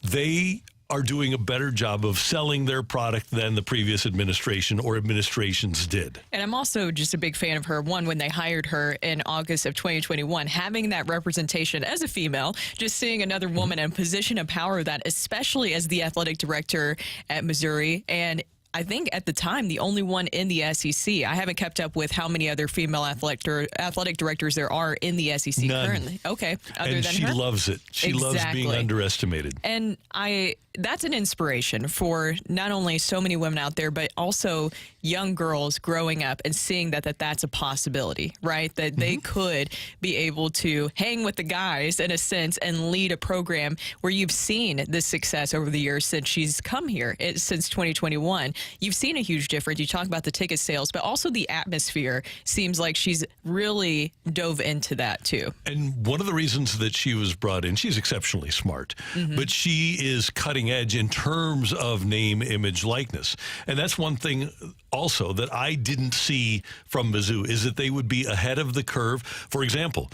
They are doing a better job of selling their product than the previous administration or administrations did. And I'm also just a big fan of her. One, when they hired her in August of 2021, having that representation as a female, just seeing another woman in a position of power, that especially as the athletic director at Missouri. And I think at the time, the only one in the SEC. I haven't kept up with how many other female athletic directors there are in the SEC None. currently. Okay. Other And than she her? loves it. She loves being underestimated. And that's an inspiration for not only so many women out there, but also young girls growing up and seeing that's a possibility, right? That they could be able to hang with the guys in a sense and lead a program where you've seen this success over the years since she's come here, since 2021. You've seen a huge difference. You talk about the ticket sales, but also the atmosphere seems like she's really dove into that too. And one of the reasons that she was brought in, she's exceptionally smart, but she is cutting edge in terms of name, image, likeness. And that's one thing also that I didn't see from Mizzou is that they would be ahead of the curve. For example,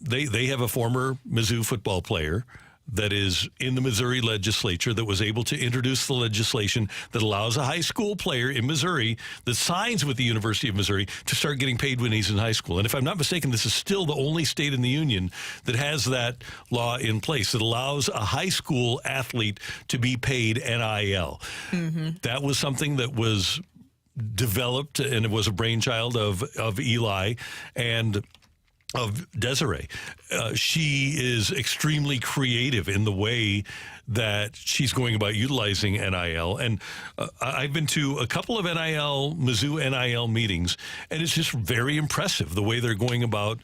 they have a former Mizzou football player that is in the Missouri legislature that was able to introduce the legislation that allows a high school player in Missouri that signs with the University of Missouri to start getting paid when he's in high school. And if I'm not mistaken, this is still the only state in the union that has that law in place that allows a high school athlete to be paid NIL. That was something that was developed, and it was a brainchild of Eli and of Desiree. She is extremely creative in the way that she's going about utilizing NIL. And I've been to a couple of Mizzou NIL meetings, and it's just very impressive the way they're going about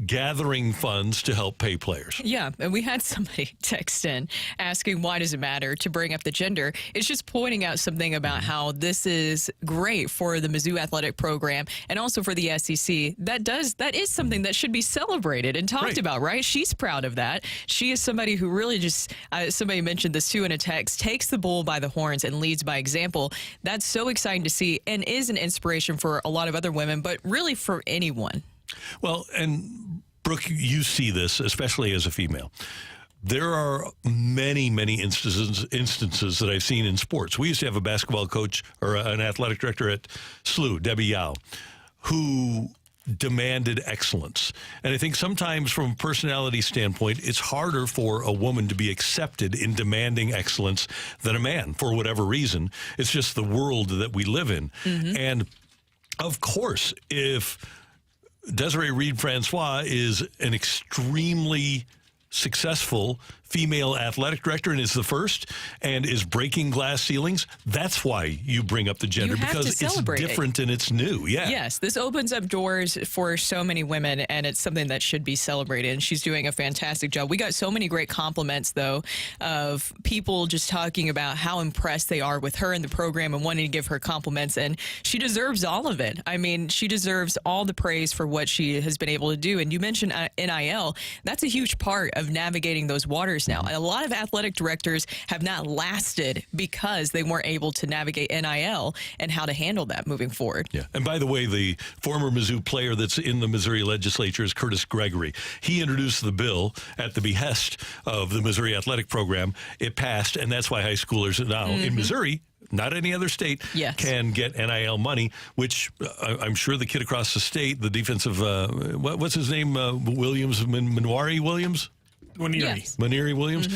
gathering funds to help pay players. Yeah, and we had somebody text in asking why does it matter to bring up the gender. It's just pointing out something about how this is great for the Mizzou athletic program and also for the SEC. That is something that should be celebrated and talked about, right? She's proud of that. She is somebody who really just, somebody mentioned this too in a text, takes the bull by the horns and leads by example. That's so exciting to see and is an inspiration for a lot of other women, but really for anyone. Well, and Brooke, you see this, especially as a female. There are many, many instances that I've seen in sports. We used to have a basketball coach or an athletic director at SLU, Debbie Yao, who demanded excellence. And I think sometimes from a personality standpoint, it's harder for a woman to be accepted in demanding excellence than a man for whatever reason. It's just the world that we live in. And of course, if Desiree Reed-Francois is an extremely successful female athletic director and is the first and is breaking glass ceilings. That's why you bring up the gender, because it's different and it's new. Yeah. Yes, this opens up doors for so many women, and it's something that should be celebrated. And she's doing a fantastic job. We got so many great compliments, though, of people just talking about how impressed they are with her and the program and wanting to give her compliments. And she deserves all of it. I mean, she deserves all the praise for what she has been able to do. And you mentioned NIL. That's a huge part of navigating those waters now. And a lot of athletic directors have not lasted because they weren't able to navigate NIL and how to handle that moving forward. Yeah. And by the way, the former Mizzou player that's in the Missouri legislature is Curtis Gregory. He introduced the bill at the behest of the Missouri athletic program. It passed, and that's why high schoolers now in Missouri, not any other state, can get NIL money, which I'm sure the kid across the state, the defensive, what's his name, Manwari Williams? Maniri Williams.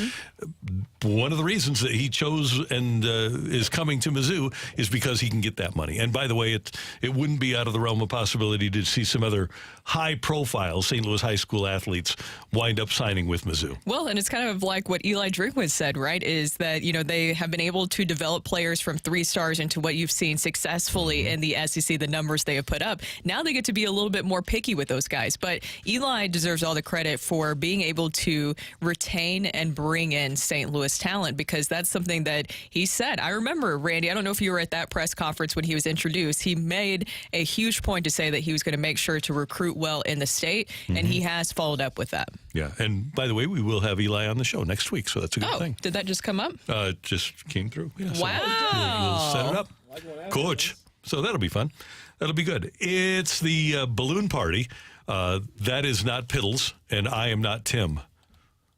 One of the reasons that he chose and is coming to Mizzou is because he can get that money. And by the way, it wouldn't be out of the realm of possibility to see some other high-profile St. Louis high school athletes wind up signing with Mizzou. Well, and it's kind of like what Eli Drinkwitz said, right, is that, they have been able to develop players from 3 stars into what you've seen successfully in the SEC, the numbers they have put up. Now they get to be a little bit more picky with those guys. But Eli deserves all the credit for being able to retain and bring in St. Louis talent, because that's something that he said. I remember, Randy, I don't know if you were at that press conference when he was introduced. He made a huge point to say that he was going to make sure to recruit well in the state, and he has followed up with that. Yeah, and by the way, we will have Eli on the show next week, so that's a good thing. Did that just come up? It just came through. Yeah, wow. So we'll set it up. Coach. So that'll be fun. That'll be good. It's the balloon party. That is not Piddles, and I am not Tim.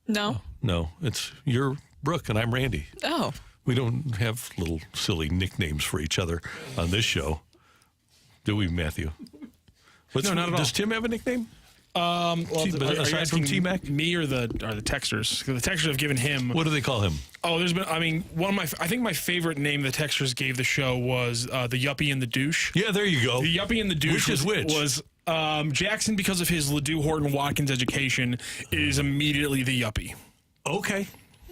No. No, you're Brooke and I'm Randy. Oh. We don't have little silly nicknames for each other on this show. Do we, Matthew? No, not at all. Does Tim have a nickname? Well, are you aside from asking T-Mac? me or the texters? The texters have given him. What do they call him? Oh, there's been. I mean, I think my favorite name the texters gave the show was the Yuppie and the Douche. Yeah, there you go. The Yuppie and the Douche was Jackson, because of his Ledoux Horton Watkins education, is immediately the Yuppie. Okay.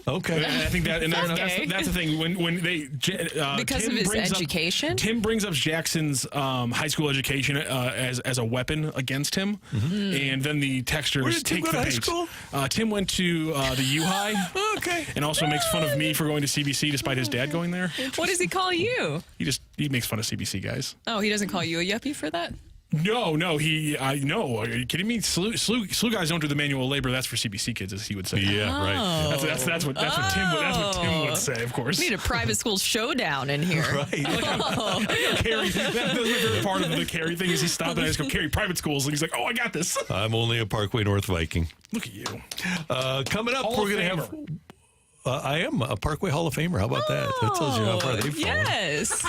And I think that, and that's the thing. When they because Tim of his brings education, Tim brings up Jackson's high school education as a weapon against him, and then the texters Where did Tim take go the to high bait. school? Tim went to the U High. Okay, and also makes fun of me for going to CBC despite his dad going there. What does he call you? He makes fun of CBC guys. Oh, he doesn't call you a yuppie for that? No. Are you kidding me? SLU guys don't do the manual labor. That's for CBC kids, as he would say. Yeah, right. That's what Tim would say. Of course. We need a private school showdown in here. Right. Carrie, that's my favorite part of the Carrie thing is he stopped and I just go, Carrie, private schools. And he's like, oh, I got this. I'm only a Parkway North Viking. Look at you. Coming up, Hall we're of going to have... I am a Parkway Hall of Famer. How about that? That tells you how far they've fallen. Yes.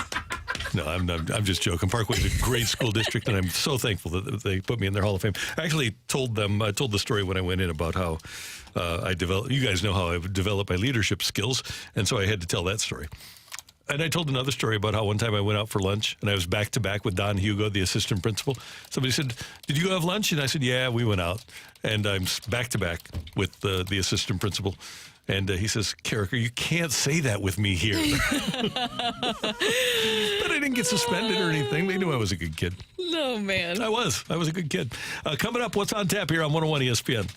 No, I'm just joking. Parkway is a great school district, and I'm so thankful that they put me in their Hall of Fame. I actually told the story when I went in about how I developed. You guys know how I developed my leadership skills, and so I had to tell that story. And I told another story about how one time I went out for lunch, and I was back to back with Don Hugo, the assistant principal. Somebody said, "Did you go have lunch?" And I said, "Yeah, we went out." And I'm back to back with the assistant principal. And he says, "Carricker, you can't say that with me here." But I didn't get suspended or anything. They knew I was a good kid. No, man. I was a good kid. Coming up, what's on tap here on 101 ESPN?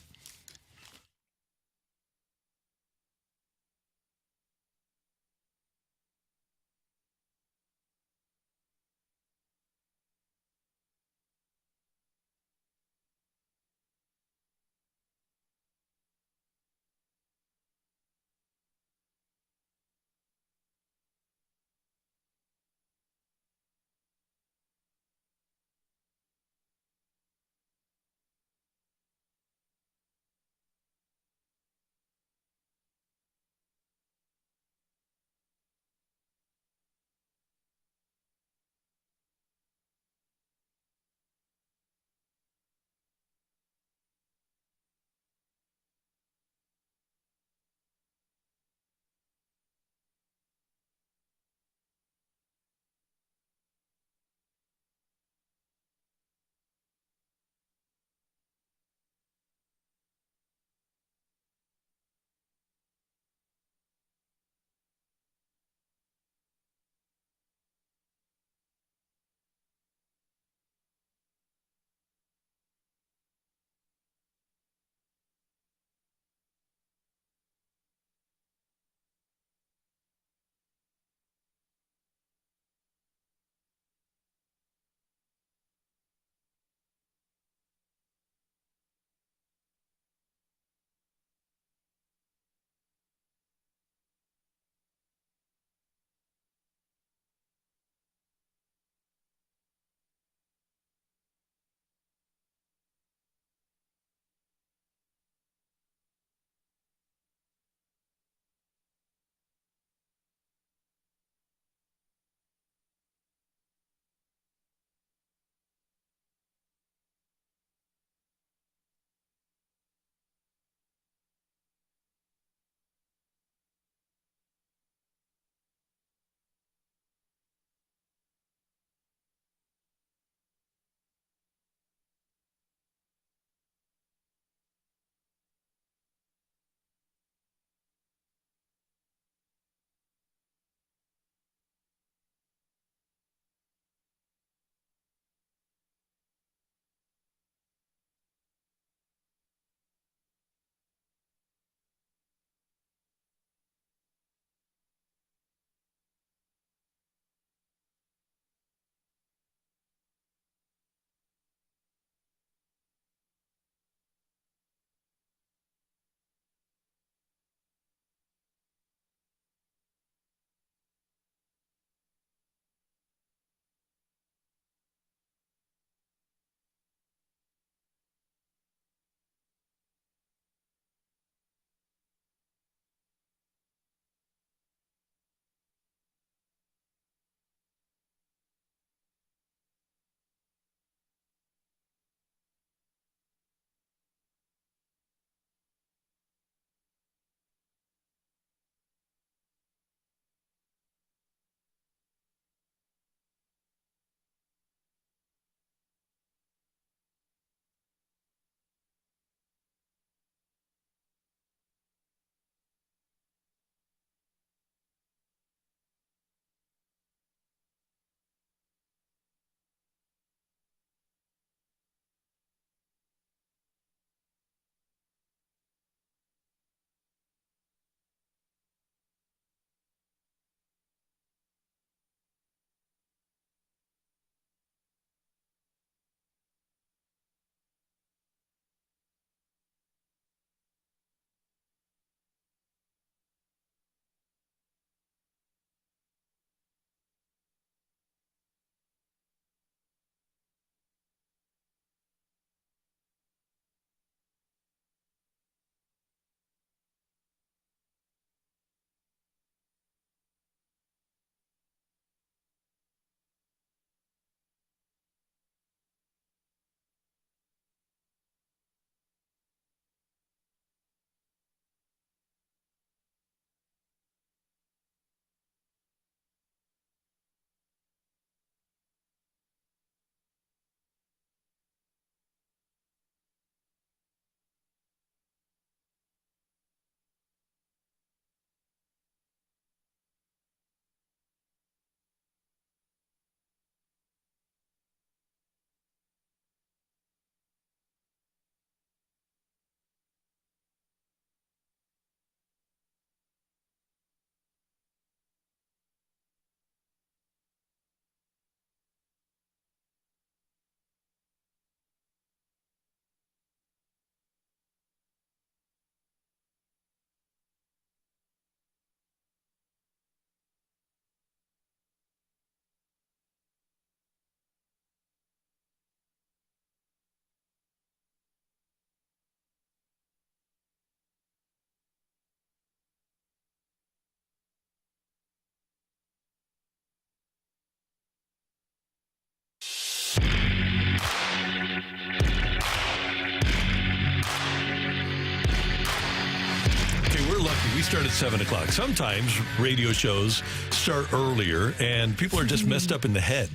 start at 7 o'clock. Sometimes radio shows start earlier, and people are just messed up in the head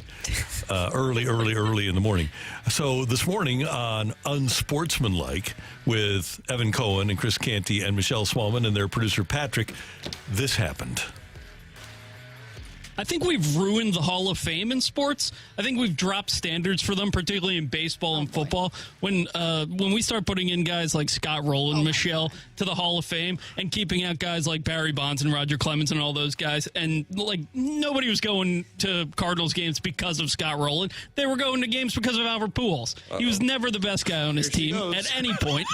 early in the morning. So this morning on Unsportsmanlike with Evan Cohen and Chris Canty and Michelle Smallman and their producer Patrick, this happened. I think we've ruined the Hall of Fame in sports. I think we've dropped standards for them, particularly in baseball and football. When we start putting in guys like Scott Rowland, Michelle, to the Hall of Fame, and keeping out guys like Barry Bonds and Roger Clemens and all those guys, and like nobody was going to Cardinals games because of Scott Rowland. They were going to games because of Albert Pujols. He was never the best guy on his team at any point.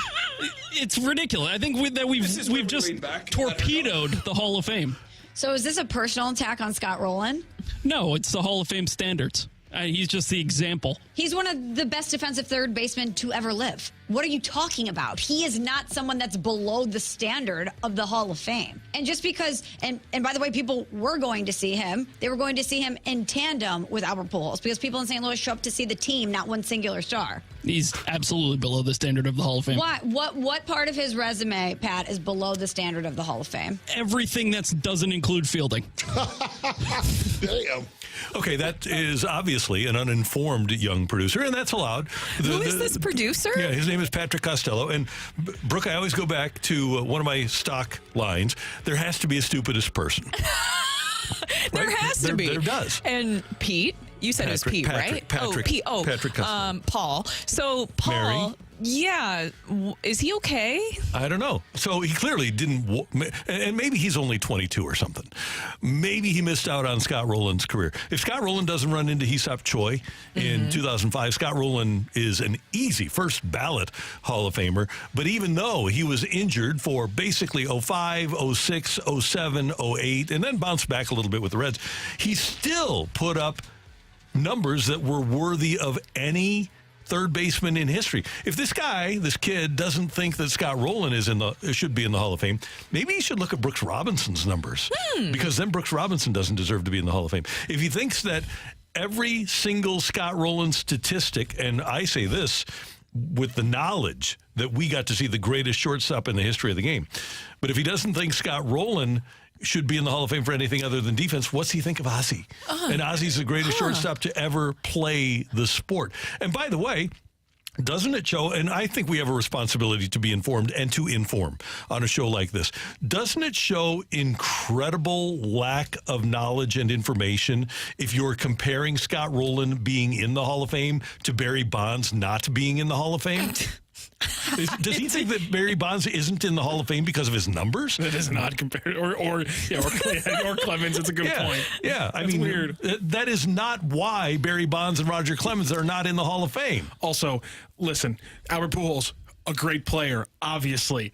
It's ridiculous. I think we've just torpedoed the Hall of Fame. So is this a personal attack on Scott Rowland? No, it's the Hall of Fame standards. He's just the example. He's one of the best defensive third basemen to ever live. What are you talking about? He is not someone that's below the standard of the Hall of Fame. And just because, and by the way, people were going to see him, they were going to see him in tandem with Albert Pujols because people in St. Louis show up to see the team, not one singular star. He's absolutely below the standard of the Hall of Fame. Why? What part of his resume, Pat, is below the standard of the Hall of Fame? Everything that doesn't include fielding. Damn. Okay, that is obviously an uninformed young producer, and that's allowed. Who is this producer? Yeah, his name is Patrick Costello. And, Brooke, I always go back to one of my stock lines. There has to be a stupidest person. There has to be. There does. And Pete, you said it was Pete, right? Patrick, Pete. Oh, Patrick Costello. Paul. So, Paul. Mary? Yeah. Is he okay? I don't know. So he clearly didn't, and maybe he's only 22 or something. Maybe he missed out on Scott Rowland's career. If Scott Rowland doesn't run into Hee-Seop Choi in 2005, Scott Rowland is an easy first ballot Hall of Famer. But even though he was injured for basically 05, 06, 07, 08, and then bounced back a little bit with the Reds, he still put up numbers that were worthy of any third baseman in history. If this kid doesn't think that Scott Rowland should be in the Hall of Fame, maybe he should look at Brooks Robinson's numbers, because then Brooks Robinson doesn't deserve to be in the Hall of Fame. If he thinks that every single Scott Rowland statistic, and I say this with the knowledge that we got to see the greatest shortstop in the history of the game, but if he doesn't think Scott Rowland should be in the Hall of Fame for anything other than defense, what's he think of Ozzie? And Ozzie's the greatest shortstop to ever play the sport. And by the way, doesn't it show, and I think we have a responsibility to be informed and to inform on a show like this, doesn't it show incredible lack of knowledge and information if you're comparing Scott Rowland being in the Hall of Fame to Barry Bonds not being in the Hall of Fame? Does he think that Barry Bonds isn't in the Hall of Fame because of his numbers? That is not compared, or Clemens. It's a good point. Yeah, That's weird. That is not why Barry Bonds and Roger Clemens are not in the Hall of Fame. Also, listen, Albert Pujols, a great player, obviously.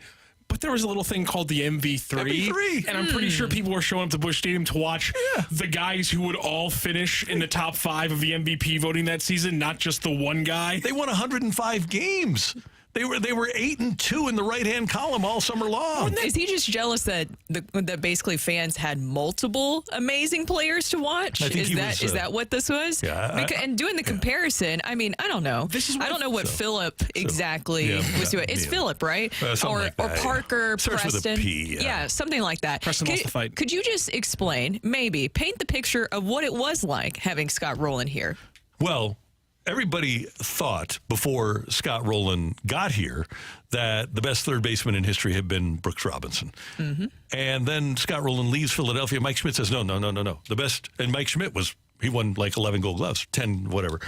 But there was a little thing called the MV3. And I'm pretty sure people were showing up to Busch Stadium to watch the guys who would all finish in the top 5 of the MVP voting that season, not just the one guy. They won 105 games. They were 8-2 in the right-hand column all summer long. Is he just jealous that that basically fans had multiple amazing players to watch? Is that what this was? Yeah. And doing the comparison, I mean, I don't know. I don't know what Phillip exactly was doing. It's Phillip, right? Or Parker, Starts Preston. with a P. Yeah, something like that. Preston lost the fight. Could you just explain, maybe, paint the picture of what it was like having Scott Rowland here? Well, everybody thought before Scott Rowland got here that the best third baseman in history had been Brooks Robinson. And then Scott Rowland leaves Philadelphia. Mike Schmidt says, no. The best, and Mike Schmidt he won like 11 Gold Gloves, 10 whatever.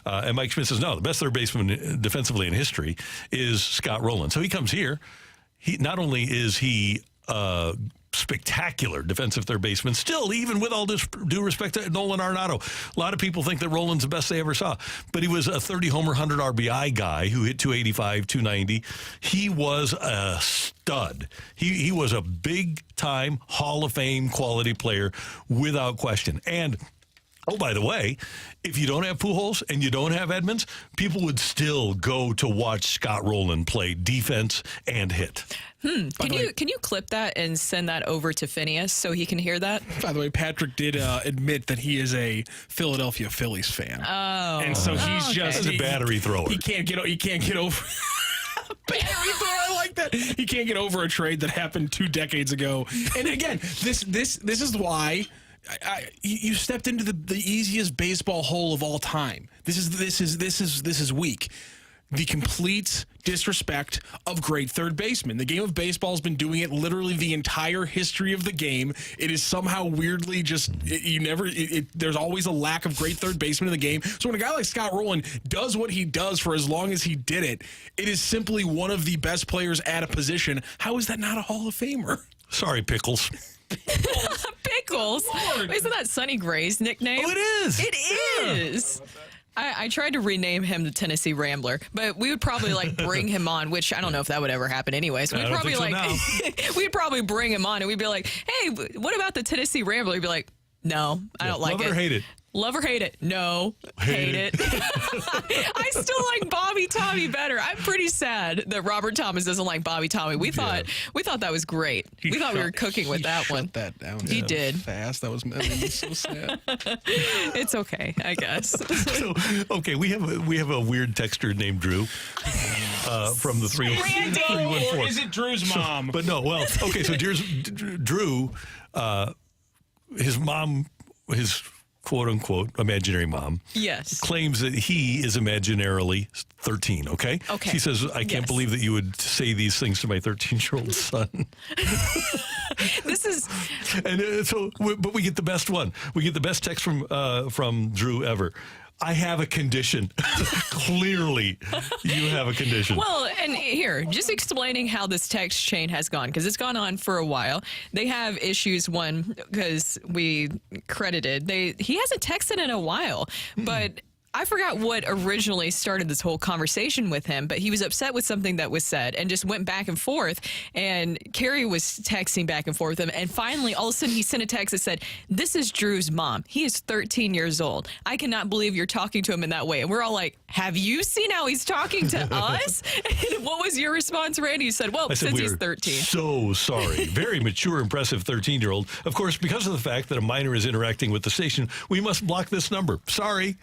And Mike Schmidt says, no, the best third baseman defensively in history is Scott Rowland. So he comes here. Not only is he spectacular defensive third baseman. Still, even with all due respect to Nolan Arenado, a lot of people think that Rowland's the best they ever saw. But he was a 30-homer, 100 RBI guy who hit 285, 290. He was a stud. He was a big-time Hall of Fame quality player without question. And oh, by the way, if you don't have Pujols and you don't have Edmonds, people would still go to watch Scott Rowland play defense and hit. Can you clip that and send that over to Phineas so he can hear that? By the way, Patrick did admit that he is a Philadelphia Phillies fan. Oh, and so he's just a battery thrower. He can't get over. I like that. He can't get over a trade that happened 2 decades ago. And again, this is why you stepped into the easiest baseball hole of all time. This is weak. The complete disrespect of great third basemen. The game of baseball has been doing it literally the entire history of the game. It is somehow weirdly just there's always a lack of great third basemen in the game. So when a guy like Scott Rowland does what he does for as long as he did it, it is simply one of the best players at a position. How is that not a Hall of Famer? Sorry, Pickles. Pickles? Isn't that Sonny Gray's nickname? Oh, it is. It is. I tried to rename him the Tennessee Rambler, but we would probably bring him on, which I don't know if that would ever happen anyway. So we'd probably we'd probably bring him on and we'd be like, hey, what about the Tennessee Rambler? He'd be like, no, I don't like it. Love it or hate it? Love or hate it? No. Hate it. I still like Bobby Tommy better. I'm pretty sad that Robert Thomas doesn't like Bobby Tommy. We thought that was great. We thought we were cooking with that one. That down. He did. Fast. That was so sad. It's okay, I guess. So, okay, we have a weird texter named Drew from the 314. Or is it Drew's mom? But no, well, okay, so Drew, his mom, his quote-unquote imaginary mom, yes, claims that he is imaginarily 13, okay? Okay. She says, I can't believe that you would say these things to my 13-year-old son. This is... And but we get the best one. We get the best text from Drew ever. I have a condition. Clearly, you have a condition. Well, and here, just explaining how this text chain has gone, because it's gone on for a while. They have issues, one, because we credited. He hasn't texted in a while, but I forgot what originally started this whole conversation with him, but he was upset with something that was said and just went back and forth. And Carrie was texting back and forth with him. And finally, all of a sudden, he sent a text that said, this is Drew's mom. He is 13 years old. I cannot believe you're talking to him in that way. And we're all like, have you seen how he's talking to us? And what was your response, Randy? You said, well, since he's 13. So sorry. Very mature, impressive 13-year-old. Of course, because of the fact that a minor is interacting with the station, we must block this number. Sorry.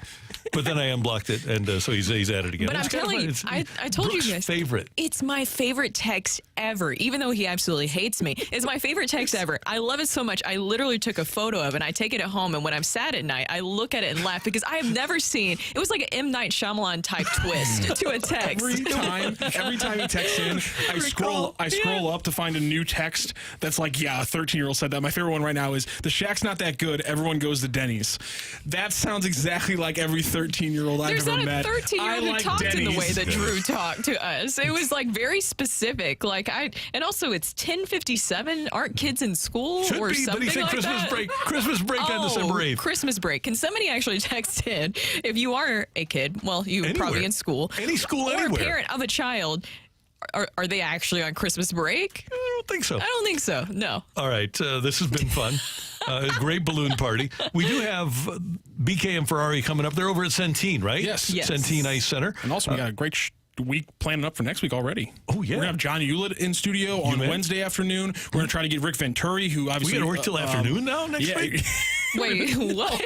But then I unblocked it, and so he's at it again. But I'm telling you, I told Brooke's you guys. favorite. It's my favorite text ever, even though he absolutely hates me. It's my favorite text ever. I love it so much. I literally took a photo of it, and I take it at home, and when I'm sad at night, I look at it and laugh because I have never seen, it was like an M. Night Shyamalan type twist to a text. Every time he texts in, I scroll up to find a new text that's like, yeah, a 13-year-old said that. My favorite one right now is, the Shack's not that good, everyone goes to Denny's. That sounds exactly like every 13-year-old I've ever met. There's not a 13-year-old who like talked Denny's. in the way that Drew talked to us. It was like very specific. And also it's 10:57. Aren't kids in school Should or be, something but he said like Christmas that? break. Christmas break on December 8th. Christmas break. Can somebody actually text in if you are a kid? Well, you're probably in school. Any school or anywhere. a parent of a child. Are they actually on Christmas break? I don't think so. I don't think so. No. All right. This has been fun. Great balloon party. We do have BK and Ferrari coming up. They're over at Centene, right? Yes. Centene Ice Center. And also, we got a great week planning up for next week already. Oh, yeah. We're going to have John Hewlett in studio on Wednesday afternoon. We're going to try to get Rick Venturi, who obviously... We got to work till afternoon now next week? Wait, what?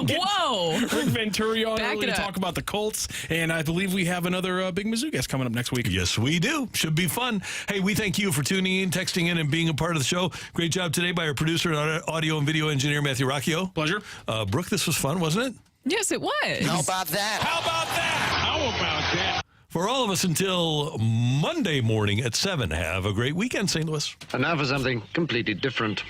Whoa. Rick Venturi on Back early to talk about the Colts, and I believe we have another big Mizzou guest coming up next week. Yes, we do. Should be fun. Hey, we thank you for tuning in, texting in, and being a part of the show. Great job today by our producer and audio and video engineer, Matthew Rocchio. Pleasure. Brooke, this was fun, wasn't it? Yes, it was. How about that? How about that? For all of us until Monday morning at 7, have a great weekend, St. Louis. And now for something completely different.